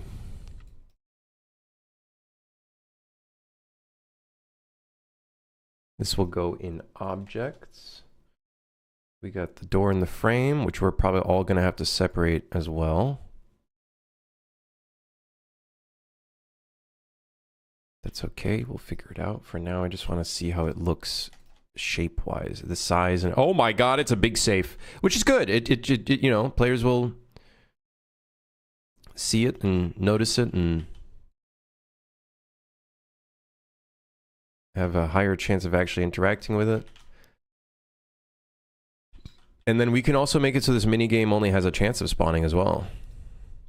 This will go in objects. We got the door and the frame, which we're probably all going to have to separate as well. That's okay. We'll figure it out. For now, I just want to see how it looks shape-wise. The size and... Oh my god, it's a big safe, which is good. It you know, players will see it and notice it and have a higher chance of actually interacting with it. And then we can also make it so this minigame only has a chance of spawning as well.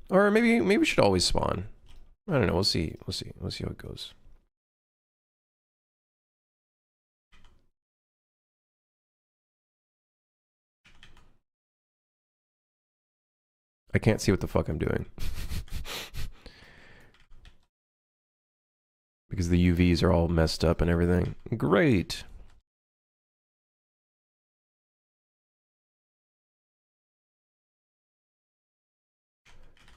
Or maybe we should always spawn. I don't know. We'll see. We'll see how it goes. I can't see what the fuck I'm doing. Because the UVs are all messed up and everything. Great.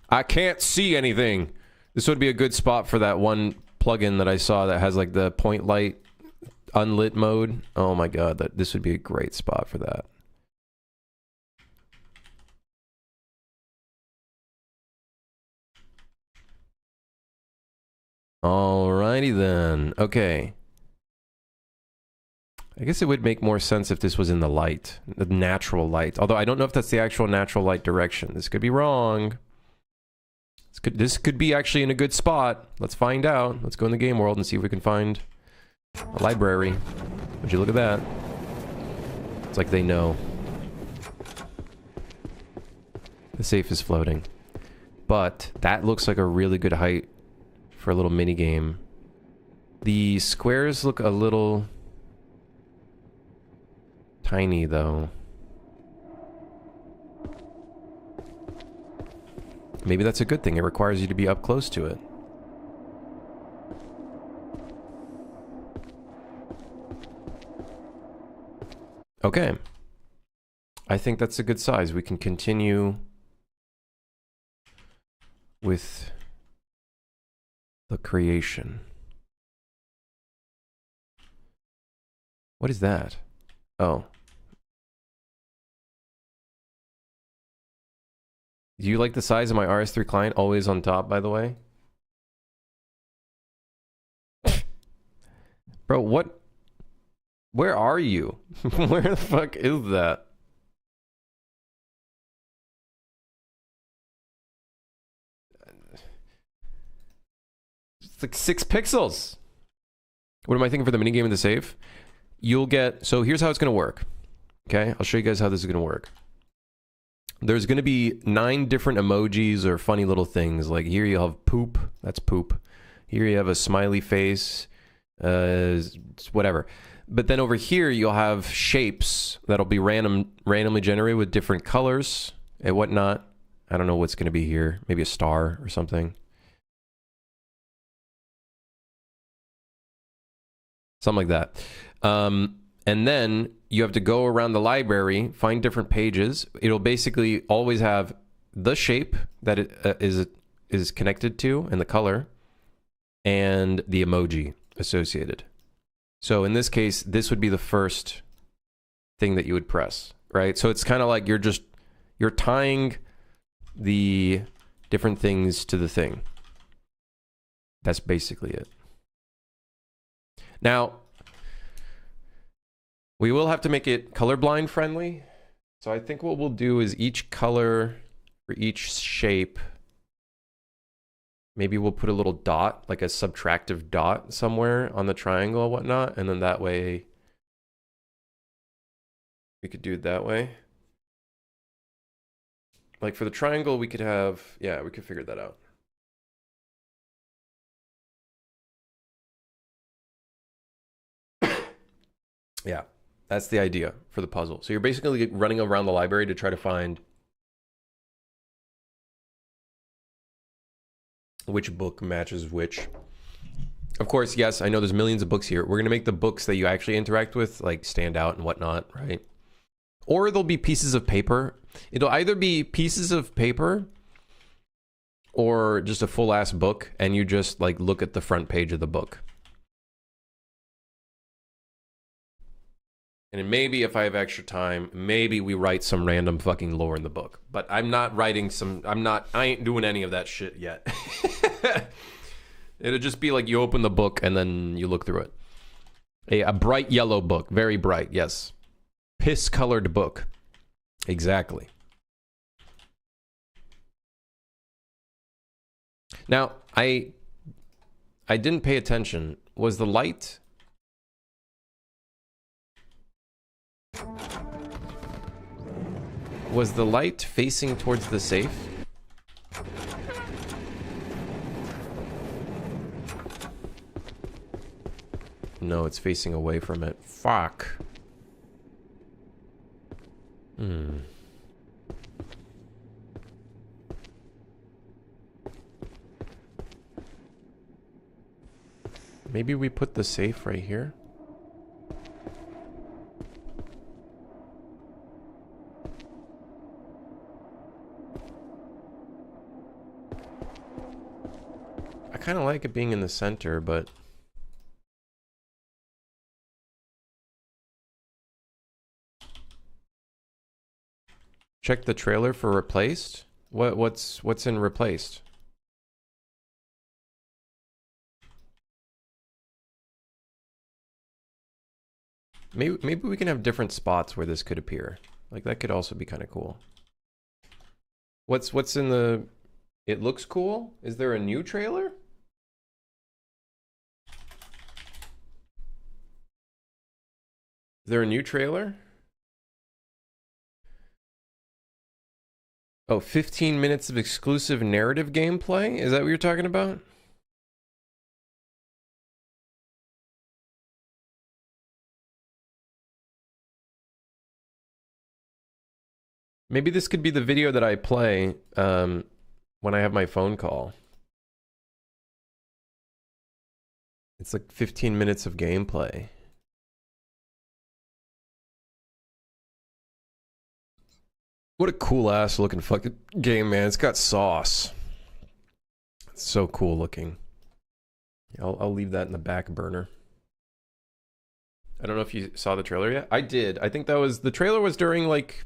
I can't see anything. This would be a good spot for that one plugin that I saw that has like the point light unlit mode. Oh my god, this would be a great spot for that. Alrighty then. Okay. I guess it would make more sense if this was in the light, the natural light. Although I don't know if that's the actual natural light direction. This could be wrong. This could be actually in a good spot. Let's find out. Let's go in the game world and see if we can find a library. Would you look at that? It's like they know. The safe is floating. But that looks like a really good height for a little mini game. The squares look a little tiny though. Maybe that's a good thing. It requires you to be up close to it. Okay. I think that's a good size. We can continue with the creation. What is that? Oh. Do you like the size of my RS3 client always on top, by the way? Bro, what? Where are you? Where the fuck is that? It's like 6 pixels. What am I thinking for the minigame in the save? You'll get... So here's how it's going to work. Okay? I'll show you guys how this is going to work. There's going to be 9 different emojis or funny little things. Like here you have poop. That's poop. Here you have a smiley face. Whatever. But then over here you'll have shapes that'll be randomly generated with different colors and whatnot. I don't know what's going to be here. Maybe a star or something. Something like that. And then you have to go around the library, find different pages. It'll basically always have the shape that it is connected to and the color and the emoji associated. So in this case, this would be the first thing that you would press, right? So it's kind of like you're tying the different things to the thing. That's basically it. Now, we will have to make it colorblind friendly. So I think what we'll do is each color for each shape, maybe we'll put a little dot, like a subtractive dot somewhere on the triangle or whatnot. And then that way, we could do it that way. Like for the triangle, we could have, yeah, we could figure that out. Yeah, that's the idea for the puzzle. So you're basically running around the library to try to find which book matches which. Of course, yes, I know there's millions of books here. We're going to make the books that you actually interact with, like, stand out and whatnot, right? Or there'll be pieces of paper. It'll either be pieces of paper or just a full-ass book, and you just, like, look at the front page of the book. And maybe if I have extra time, maybe we write some random fucking lore in the book. But I'm not writing some... I ain't doing any of that shit yet. It'll just be like you open the book and then you look through it. A bright yellow book. Very bright, yes. Piss-colored book. Exactly. Now, I didn't pay attention. Was the light... Was the light facing towards the safe? No, it's facing away from it. Fuck. Maybe we put the safe right here? I kind of like it being in the center, but... Check the trailer for replaced? What's in replaced? Maybe we can have different spots where this could appear. Like that could also be kind of cool. What's in the... It looks cool? Is there a new trailer? Is there a new trailer? Oh, 15 minutes of exclusive narrative gameplay? Is that what you're talking about? Maybe this could be the video that I play when I have my phone call. It's like 15 minutes of gameplay. What a cool ass looking fucking game, man. It's got sauce. It's so cool looking. I'll leave that in the back burner. I don't know if you saw the trailer yet. I did. I think that was... The trailer was during like...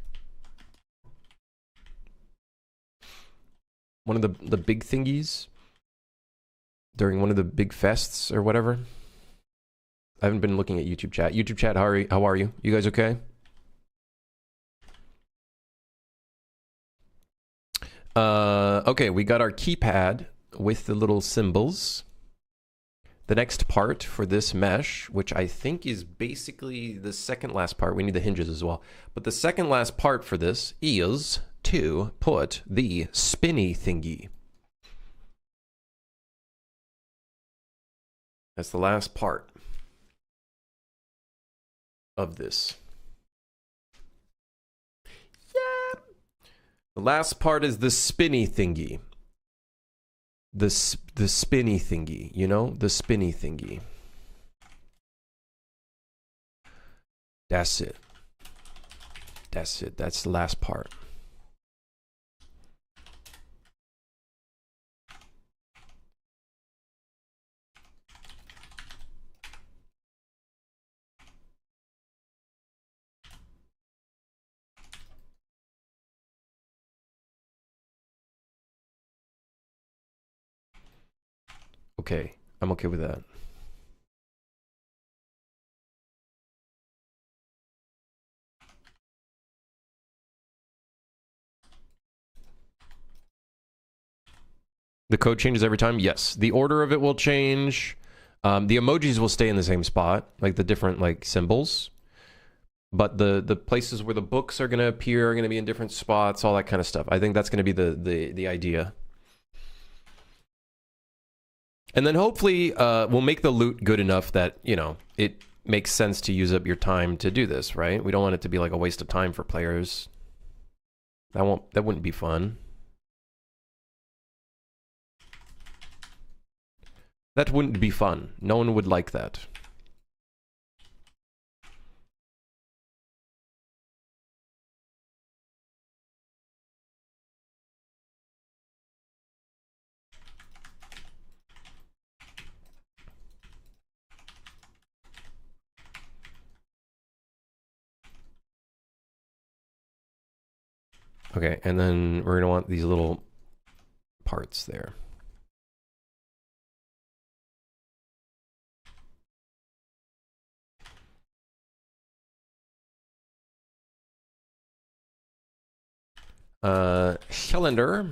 one of the big thingies. During one of the big fests or whatever. I haven't been looking at YouTube chat. YouTube chat, how are you? You guys okay? Okay, we got our keypad with the little symbols. The next part for this mesh, which I think is basically the second last part, we need the hinges as well, but the second last part for this is to put the spinny thingy. That's the last part of this. Yeah. The last part is the spinny thingy. The spinny thingy, you know? The spinny thingy. That's it. That's it. That's the last part. Okay, I'm okay with that. The code changes every time? Yes. The order of it will change. The emojis will stay in the same spot, like the different like symbols. But the places where the books are going to appear are going to be in different spots, all that kind of stuff. I think that's going to be the idea. And then hopefully we'll make the loot good enough that, you know, it makes sense to use up your time to do this, right? We don't want it to be like a waste of time for players. That wouldn't be fun. That wouldn't be fun. No one would like that. Okay, and then we're gonna want these little parts there. Cylinder.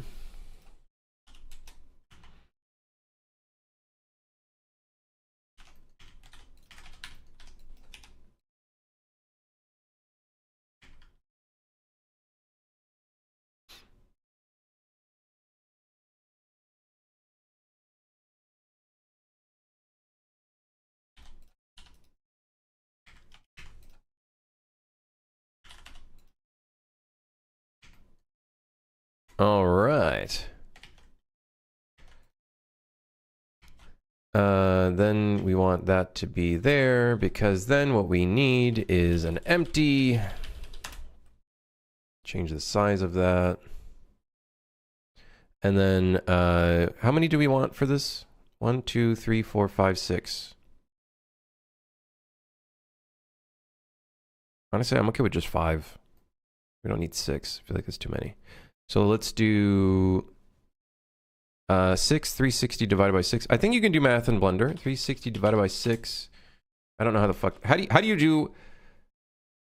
All right. Then we want that to be there because then what we need is an empty. Change the size of that. And then how many do we want for this? 1, 2, 3, 4, 5, 6. Honestly, I'm okay with just 5. We don't need 6. I feel like that's too many. So let's do 6, 360 divided by 6. I think you can do math in Blender. 360 divided by 6. I don't know how the fuck. How do you do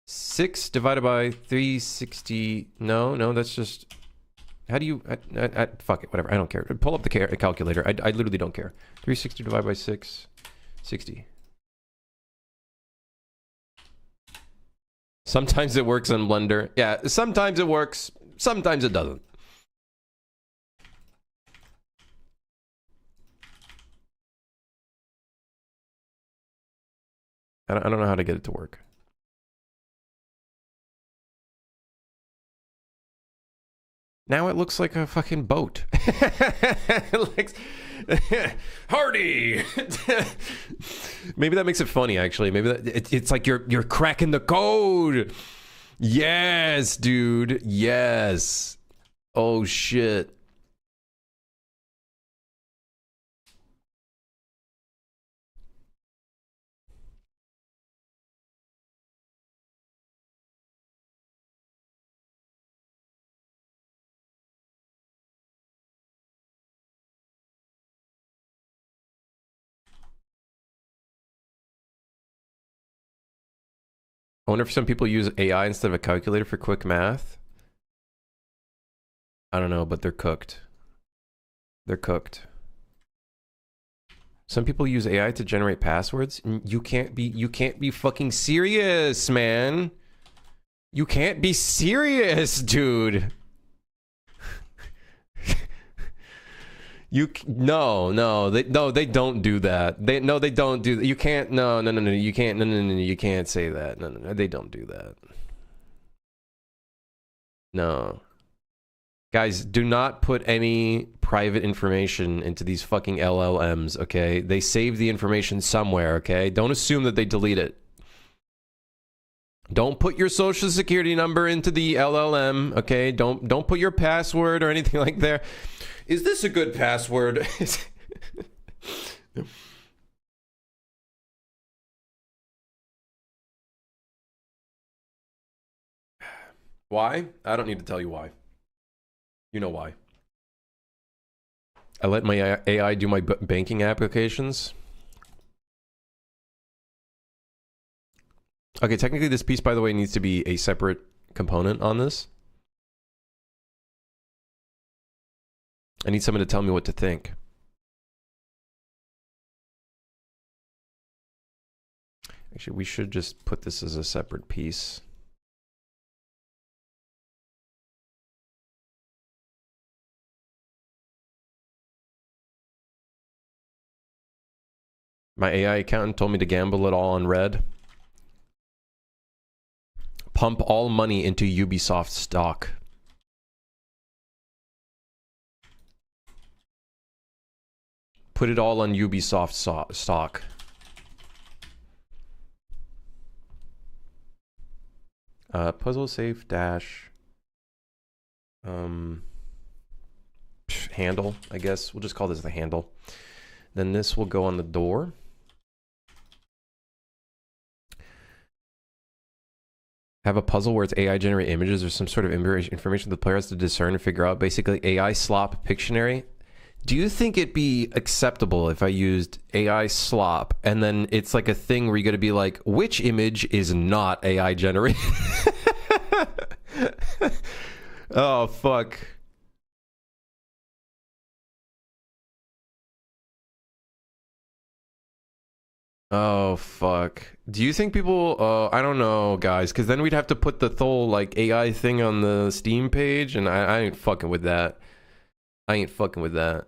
6 divided by 360? No, that's just. How do you. Fuck it, whatever. I don't care. Pull up the calculator. I literally don't care. 360 divided by 6. 60. Sometimes it works on Blender. Yeah, sometimes it works. Sometimes it doesn't. I don't know how to get it to work. Now it looks like a fucking boat. Hardy. Maybe that makes it funny. Actually, maybe it's like you're cracking the code. Yes, dude. Yes. Oh shit. I wonder if some people use AI instead of a calculator for quick math. I don't know, but they're cooked. They're cooked. Some people use AI to generate passwords. You can't be fucking serious, man. You can't be serious, dude. They don't do that. They don't do that. You can't. No. You can't. No. You can't say that. No. They don't do that. No. Guys, do not put any private information into these fucking LLMs, okay? They save the information somewhere, okay? Don't assume that they delete it. Don't put your social security number into the LLM, okay? Don't put your password or anything like that. Is this a good password? Why? I don't need to tell you why. You know why. I let my AI do my banking applications. Okay, technically this piece, by the way, needs to be a separate component on this. I need someone to tell me what to think. Actually, we should just put this as a separate piece. My AI accountant told me to gamble it all on red. Pump all money into Ubisoft stock. Put it all on Ubisoft stock. Puzzle safe dash. Handle, I guess. We'll just call this the handle. Then this will go on the door. Have a puzzle where it's AI generate images or some sort of information the player has to discern and figure out. Basically, AI slop Pictionary. Do you think it'd be acceptable if I used AI slop and then it's like a thing where you got to be like, which image is not AI generated? Oh, fuck. Oh, fuck. Do you think people, I don't know, guys, because then we'd have to put the whole, like, AI thing on the Steam page, and I ain't fucking with that. I ain't fucking with that.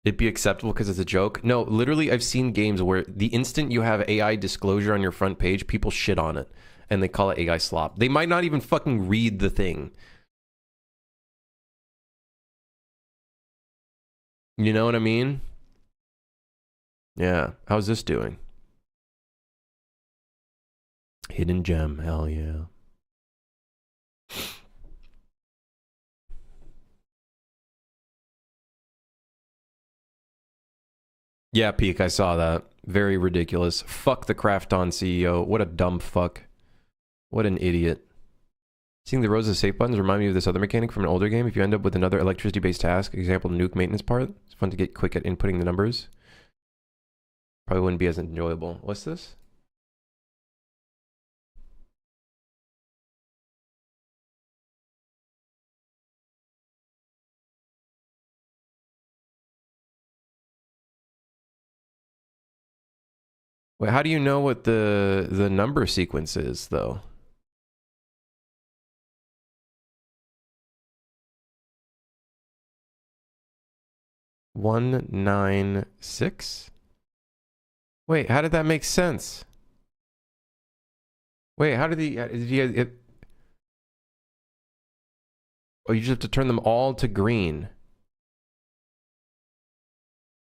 It'd be acceptable because it's a joke? No, literally, I've seen games where the instant you have AI disclosure on your front page, people shit on it, and they call it AI slop. They might not even fucking read the thing. You know what I mean? Yeah. How's this doing? Hidden gem. Hell yeah. Yeah, Peak, I saw that. Very ridiculous. Fuck the Krafton CEO. What a dumb fuck. What an idiot. Seeing the rows of safe buttons remind me of this other mechanic from an older game. If you end up with another electricity-based task, example, nuke maintenance part, it's fun to get quick at inputting the numbers. Probably wouldn't be as enjoyable. What's this? Wait, how do you know what the number sequence is, though? One, 9, 6? Wait, how did that make sense? Wait, how did he... Oh, you just have to turn them all to green.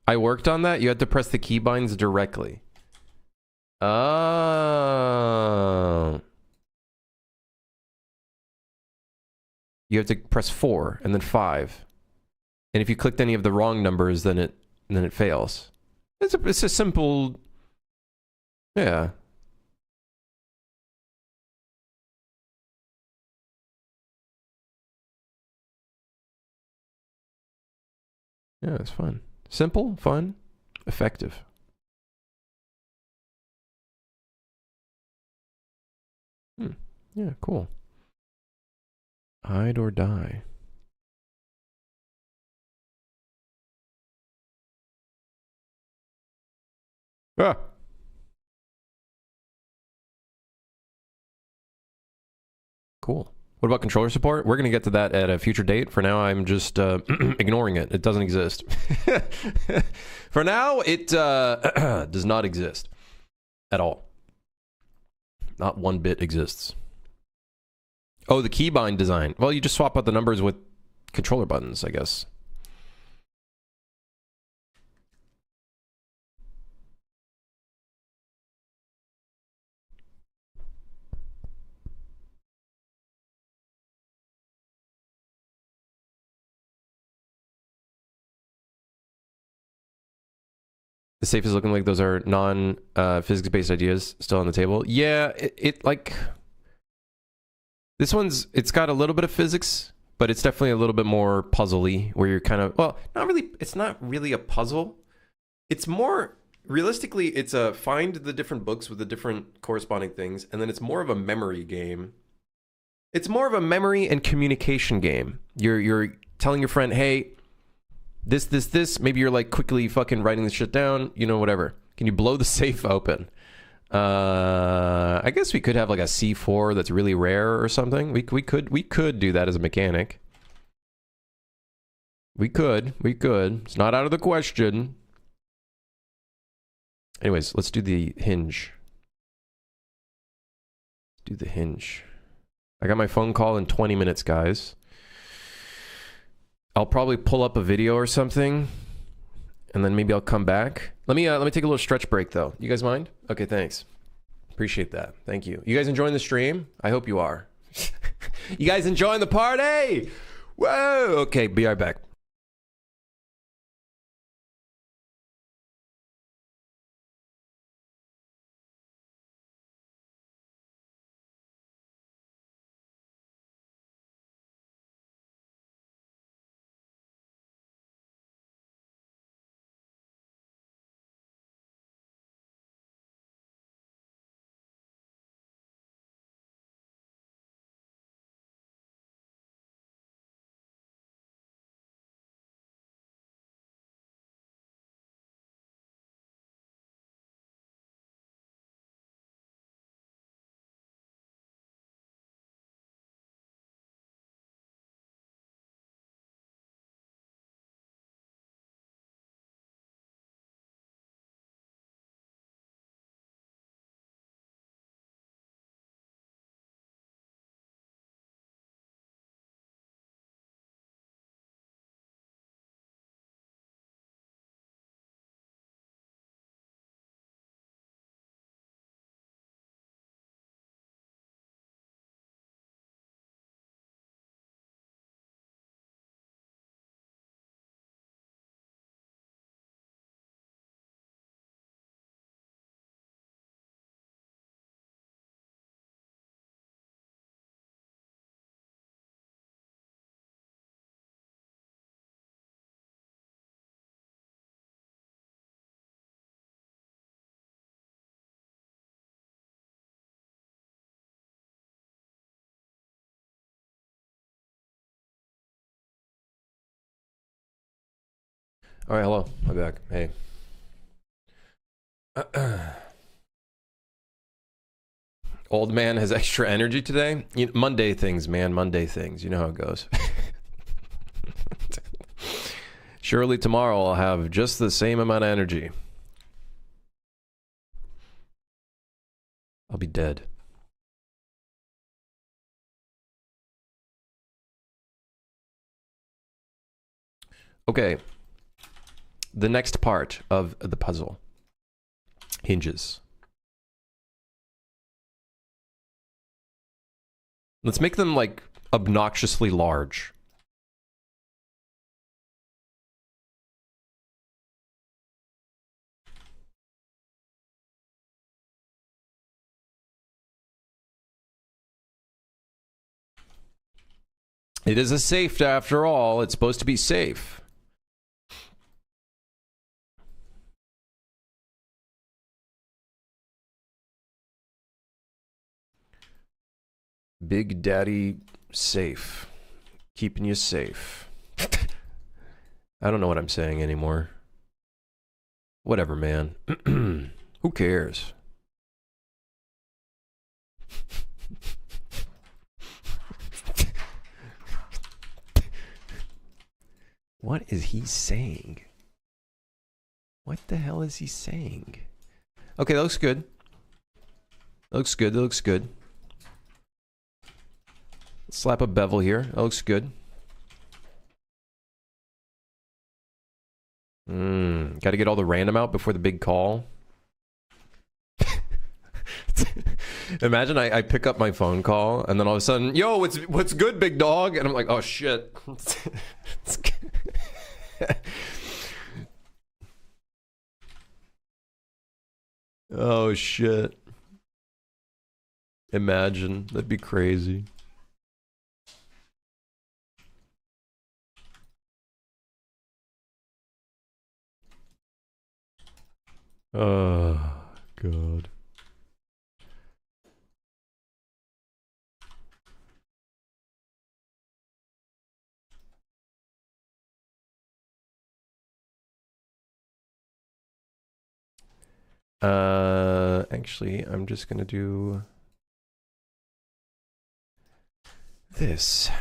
I worked on that. You had to press the keybinds directly. Oh. You have to press 4 and then 5. And if you clicked any of the wrong numbers, then it fails. It's a simple... Yeah. Yeah, it's fun. Simple, fun. effective. Yeah, cool. Hide or die. Ah! Cool. What about controller support? We're going to get to that at a future date. For now, I'm just ignoring it. It doesn't exist. For now, it does not exist at all. Not one bit exists. Oh, the keybind design. Well, you just swap out the numbers with controller buttons, I guess. The safe is looking like those are non-physics-based ideas still on the table. Yeah, it like... This one's, it's got a little bit of physics, but it's definitely a little bit more puzzly, where you're kind of, well, not really, it's not really a puzzle. It's more, realistically, it's a find the different books with the different corresponding things, and then it's more of a memory game. It's more of a memory and communication game. You're telling your friend, hey, this, maybe you're like quickly fucking writing this shit down, you know, whatever. Can you blow the safe open? I guess we could have like a C4 that's really rare or something. We could do that as a mechanic. We could. It's not out of the question. Anyways, let's do the hinge. Do the hinge. I got my phone call in 20 minutes, guys. I'll probably pull up a video or something, and then maybe I'll come back. Let me take a little stretch break, though. You guys mind? Okay, thanks. Appreciate that. Thank you. You guys enjoying the stream? I hope you are. You guys enjoying the party? Whoa! Okay, be right back. All right, hello. I'm back. Hey. Old man has extra energy today? Monday things, man. Monday things. You know how it goes. Surely tomorrow I'll have just the same amount of energy. I'll be dead. Okay. The next part of the puzzle. Hinges. Let's make them, like, obnoxiously large. It is a safe after all. It's supposed to be safe. Big Daddy safe. Keeping you safe. I don't know what I'm saying anymore. Whatever, man. Who cares? What is he saying? What the hell is he saying? Okay, that looks good. That looks good. That looks good. Slap a bevel here. That looks good. Got to get all the random out before the big call. Imagine I pick up my phone call and then all of a sudden, yo, what's good, big dog? And I'm like, oh shit. Oh shit. Imagine. That'd be crazy. Oh god. Actually, I'm just gonna do this.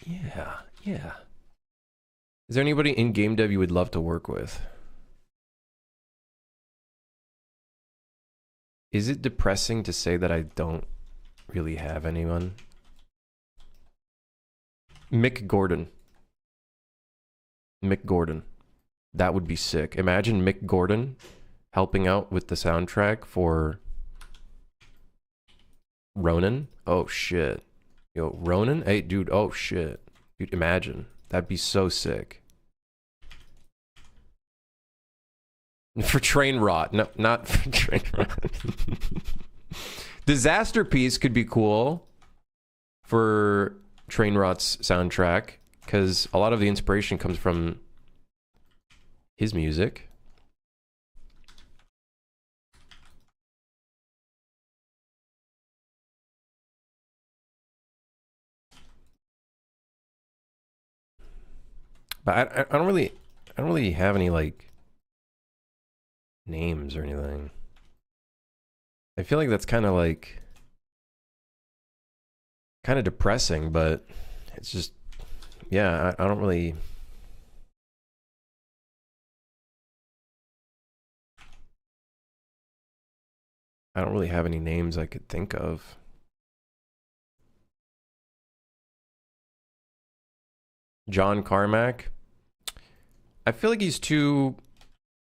Yeah. Is there anybody in game dev you would love to work with? Is it depressing to say that I don't really have anyone? Mick Gordon. That would be sick. Imagine Mick Gordon helping out with the soundtrack for Ronin. Oh shit. Yo, Ronin? Hey dude, oh shit. Dude, imagine. That'd be so sick. For train rot. No, not for train rot. Disaster Piece could be cool for Train Rot's soundtrack, because a lot of the inspiration comes from his music. But I don't really have any like names or anything. I feel like that's kind of depressing, but it's just, yeah, I don't really. I don't really have any names I could think of. John Carmack. I feel like he's too.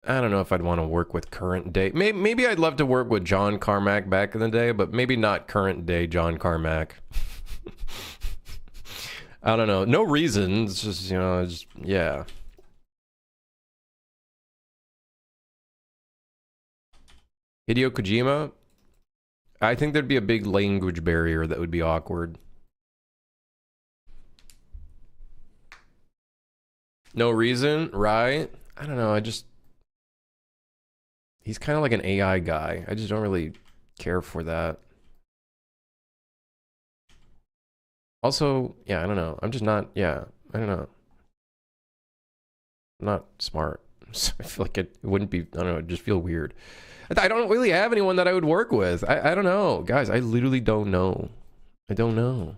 I don't know if I'd want to work with current day. Maybe I'd love to work with John Carmack back in the day, but maybe not current day John Carmack. I don't know. No reason. It's just, you know, it's, yeah. Hideo Kojima. I think there'd be a big language barrier that would be awkward. No reason, right? I don't know. He's kind of like an AI guy. I just don't really care for that. Also, yeah, I don't know. I'm just not, yeah, I don't know. I'm not smart. So I feel like it wouldn't be, I don't know, it'd just feel weird. I don't really have anyone that I would work with. I don't know. Guys, I literally don't know. I don't know.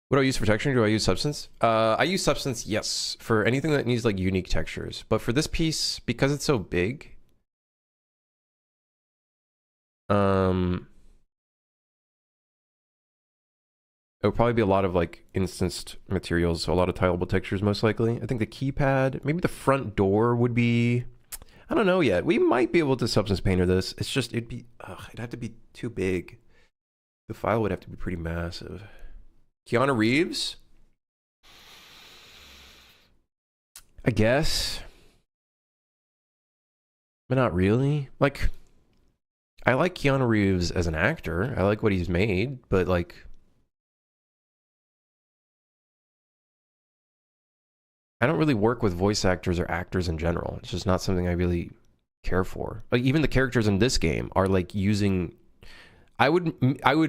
What do I use for texturing? Do I use Substance? I use Substance, yes, for anything that needs like unique textures. But for this piece, because it's so big, it would probably be a lot of like instanced materials, so a lot of tileable textures most likely. I think the keypad, maybe the front door would be, I don't know yet. We might be able to Substance Painter this. It's just, it'd have to be too big. The file would have to be pretty massive. Keanu Reeves? I guess. But not really. Like, I like Keanu Reeves as an actor. I like what he's made, but like, I don't really work with voice actors or actors in general. It's just not something I really care for. Like even the characters in this game are like using. I would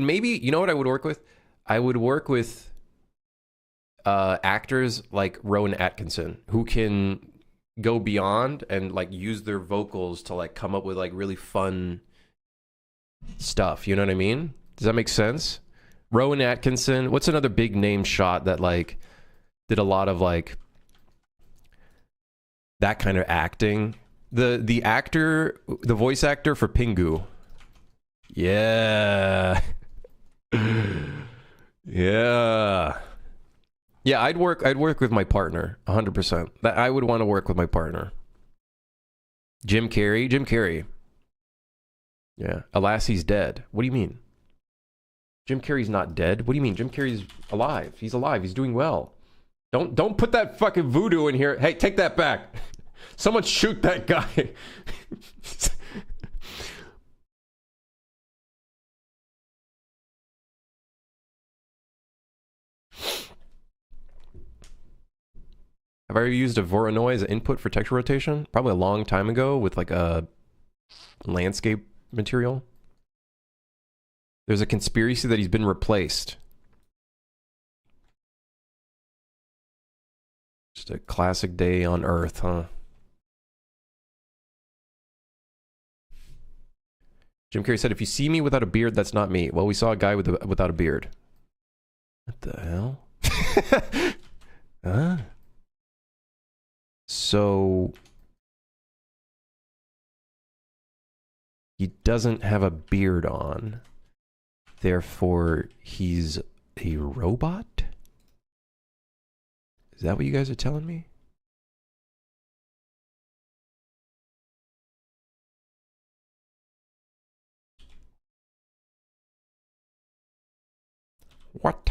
maybe, you know what I would work with? I would work with actors like Rowan Atkinson who can go beyond and like use their vocals to like come up with like really fun stuff. You know what I mean? Does that make sense? Rowan Atkinson. What's another big name shot that like did a lot of like that kind of acting? The actor, the voice actor for Pingu. Yeah. Yeah. Yeah, I'd work with my partner 100%. That I would want to work with my partner. Jim Carrey. Yeah. Alas, he's dead. What do you mean? Jim Carrey's not dead. What do you mean? Jim Carrey's alive. He's alive. He's doing well. Don't put that fucking voodoo in here. Hey, take that back. Someone shoot that guy. Have I ever used a Voronoi as an input for texture rotation? Probably a long time ago with like a landscape material. There's a conspiracy that he's been replaced. Just a classic day on Earth, huh? Jim Carrey said, if you see me without a beard, that's not me. Well, we saw a guy without a beard. What the hell? Huh? So he doesn't have a beard on. Therefore, he's a robot? Is that what you guys are telling me? What?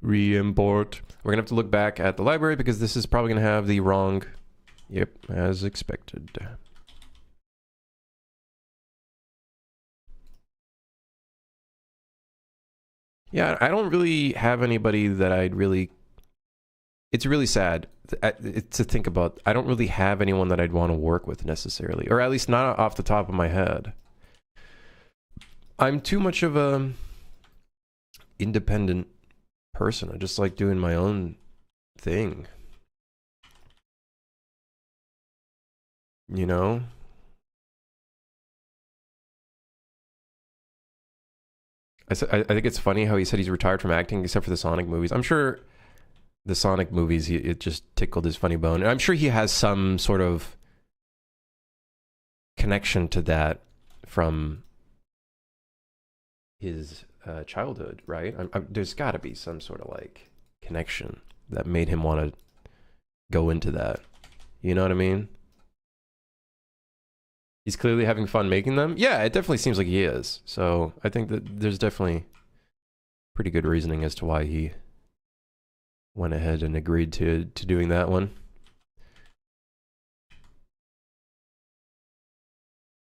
Re-import. We're gonna have to look back at the library because this is probably gonna have the wrong. Yep, as expected. Yeah, I don't really have anybody that I'd really. It's really sad to think about. I don't really have anyone that I'd want to work with necessarily, or at least not off the top of my head. I'm too much of a independent person. I just like doing my own thing. You know? I think it's funny how he said he's retired from acting except for the Sonic movies. I'm sure the Sonic movies, it just tickled his funny bone. And I'm sure he has some sort of connection to that from his childhood, right? There's got to be some sort of like connection that made him want to go into that. You know what I mean? He's clearly having fun making them. Yeah, it definitely seems like he is. So I think that there's definitely pretty good reasoning as to why he went ahead and agreed to doing that one.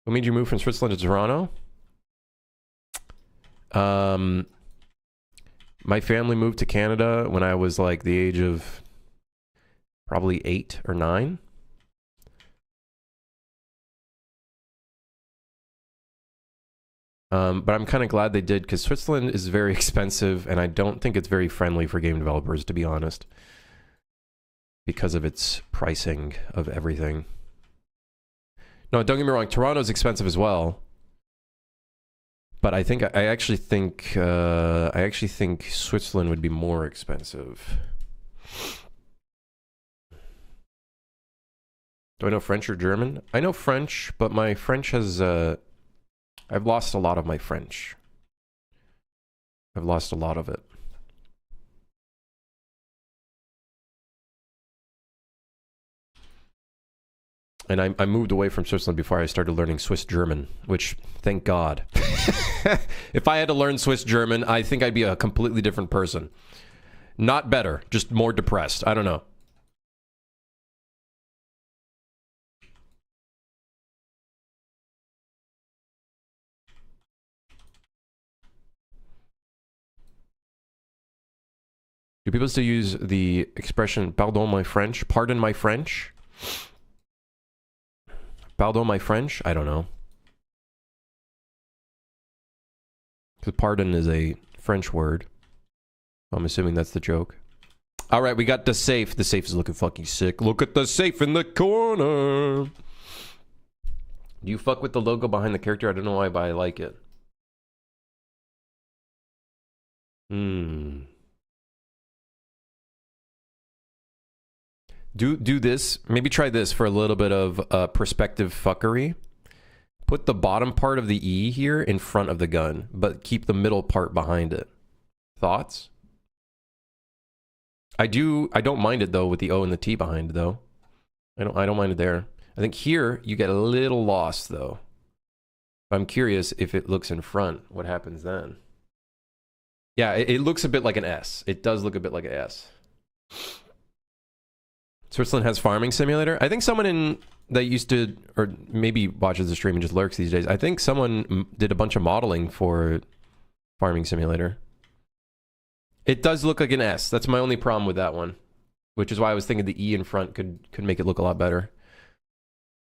What made you move from Switzerland to Toronto? My family moved to Canada when I was like the age of probably 8 or 9. But I'm kind of glad they did because Switzerland is very expensive and I don't think it's very friendly for game developers, to be honest, because of its pricing of everything. No, don't get me wrong, Toronto's expensive as well. But I actually think Switzerland would be more expensive. Do I know French or German? I know French, but my French has I've lost a lot of my French. I've lost a lot of it. And I moved away from Switzerland before I started learning Swiss German, which, thank God. If I had to learn Swiss German, I think I'd be a completely different person. Not better, just more depressed. I don't know. Do people still use the expression "pardon my French"? Pardon my French? Pardon my French? I don't know. Because pardon is a French word. I'm assuming that's the joke. All right, we got the safe. The safe is looking fucking sick. Look at the safe in the corner. Do you fuck with the logo behind the character? I don't know why, but I like it. Do this. Maybe try this for a little bit of perspective fuckery. Put the bottom part of the E here in front of the gun, but keep the middle part behind it. Thoughts? I don't mind it though with the O and the T behind though. I don't mind it there. I think here you get a little lost though. I'm curious if it looks in front, what happens then? Yeah, it looks a bit like an S. It does look a bit like an S. Switzerland has farming simulator. I think someone that used to, or maybe watches the stream and just lurks these days. I think someone did a bunch of modeling for farming simulator. It does look like an S. That's my only problem with that one, which is why I was thinking the E in front could make it look a lot better.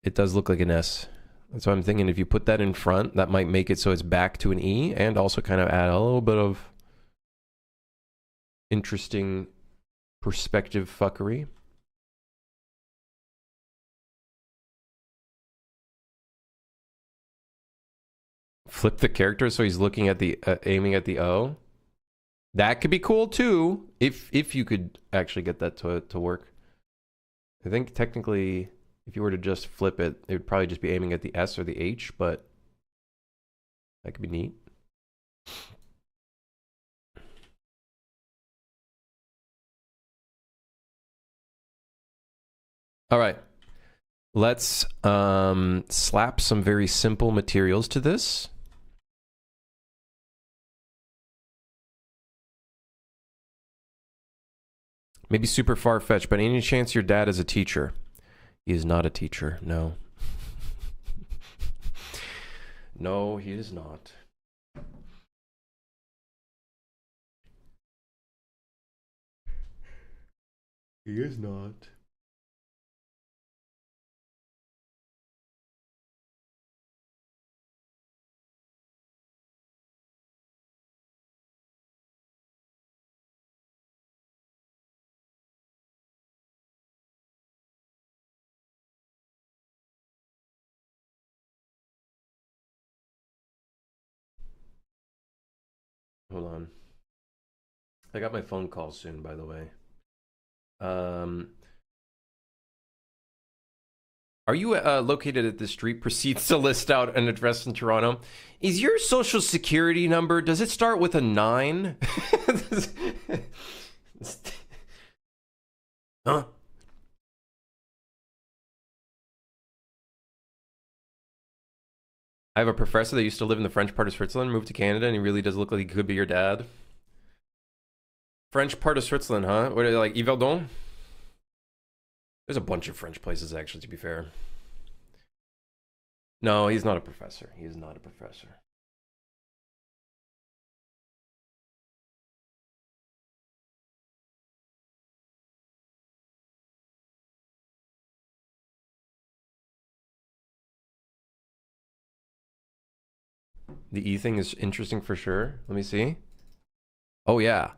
It does look like an S. That's why I'm thinking if you put that in front, that might make it so it's back to an E and also kind of add a little bit of interesting perspective fuckery. Flip the character so he's looking at the aiming at the O. That could be cool too, if you could actually get that to work. I think technically, if you were to just flip it, it would probably just be aiming at the S or the H, but that could be neat. All right, let's slap some very simple materials to this. Maybe super far-fetched, but any chance your dad is a teacher? He is not a teacher, no. No, he is not. He is not. Hold on. I got my phone call soon, by the way. Are you located at the street? Proceeds to list out an address in Toronto. Is your social security number, does it start with a 9? Huh? I have a professor that used to live in the French part of Switzerland, moved to Canada, and he really does look like he could be your dad. French part of Switzerland, huh? What are they, like Yverdon? There's a bunch of French places, actually, to be fair. No, he's not a professor. He is not a professor. The E thing is interesting for sure. Let me see. Oh, yeah.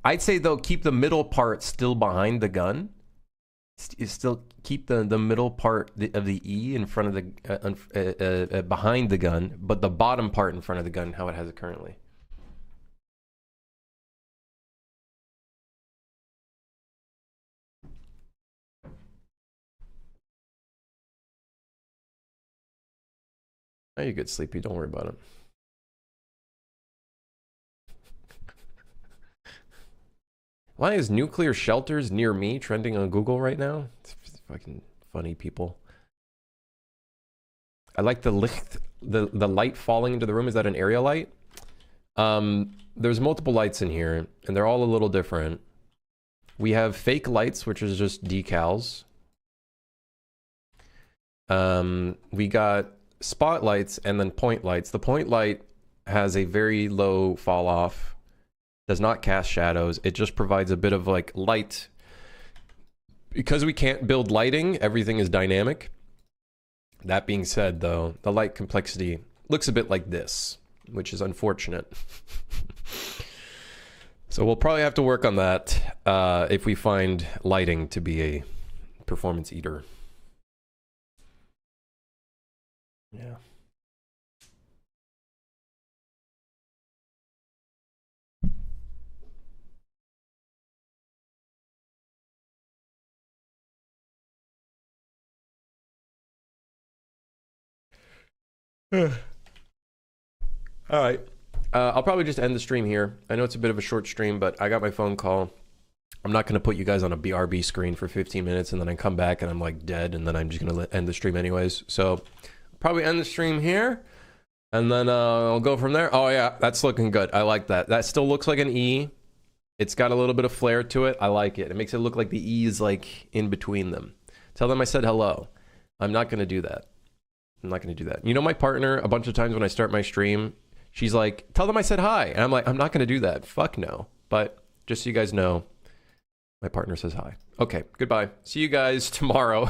I'd say, though, keep the middle part still behind the gun. Still keep the middle part of the E in front of the behind the gun, but the bottom part in front of the gun, how it has it currently. Oh, you get sleepy. Don't worry about it. Why is nuclear shelters near me trending on Google right now? It's fucking funny, people. I like the light falling into the room. Is that an area light? There's multiple lights in here, and they're all a little different. We have fake lights, which is just decals. We got spotlights and then point lights. The point light has a very low fall off. does not cast shadows. It just provides a bit of like light. Because we can't build lighting, everything is dynamic. That being said, though, the light complexity looks a bit like this, which is unfortunate. So we'll probably have to work on that if we find lighting to be a performance eater. Yeah. All right. I'll probably just end the stream here. I know it's a bit of a short stream, but I got my phone call. I'm not going to put you guys on a BRB screen for 15 minutes and then I come back and I'm like dead and then I'm just going to end the stream anyways. So probably end the stream here and then I'll go from there. Oh yeah, that's looking good. I like that. That still looks like an E. It's got a little bit of flair to it. I like it. It makes it look like the E is like in between them. Tell them I said hello. I'm not going to do that. I'm not going to do that. You know, my partner, a bunch of times when I start my stream, she's like, tell them I said hi. And I'm like, I'm not going to do that. Fuck no. But just so you guys know, my partner says hi. Okay, goodbye. See you guys tomorrow.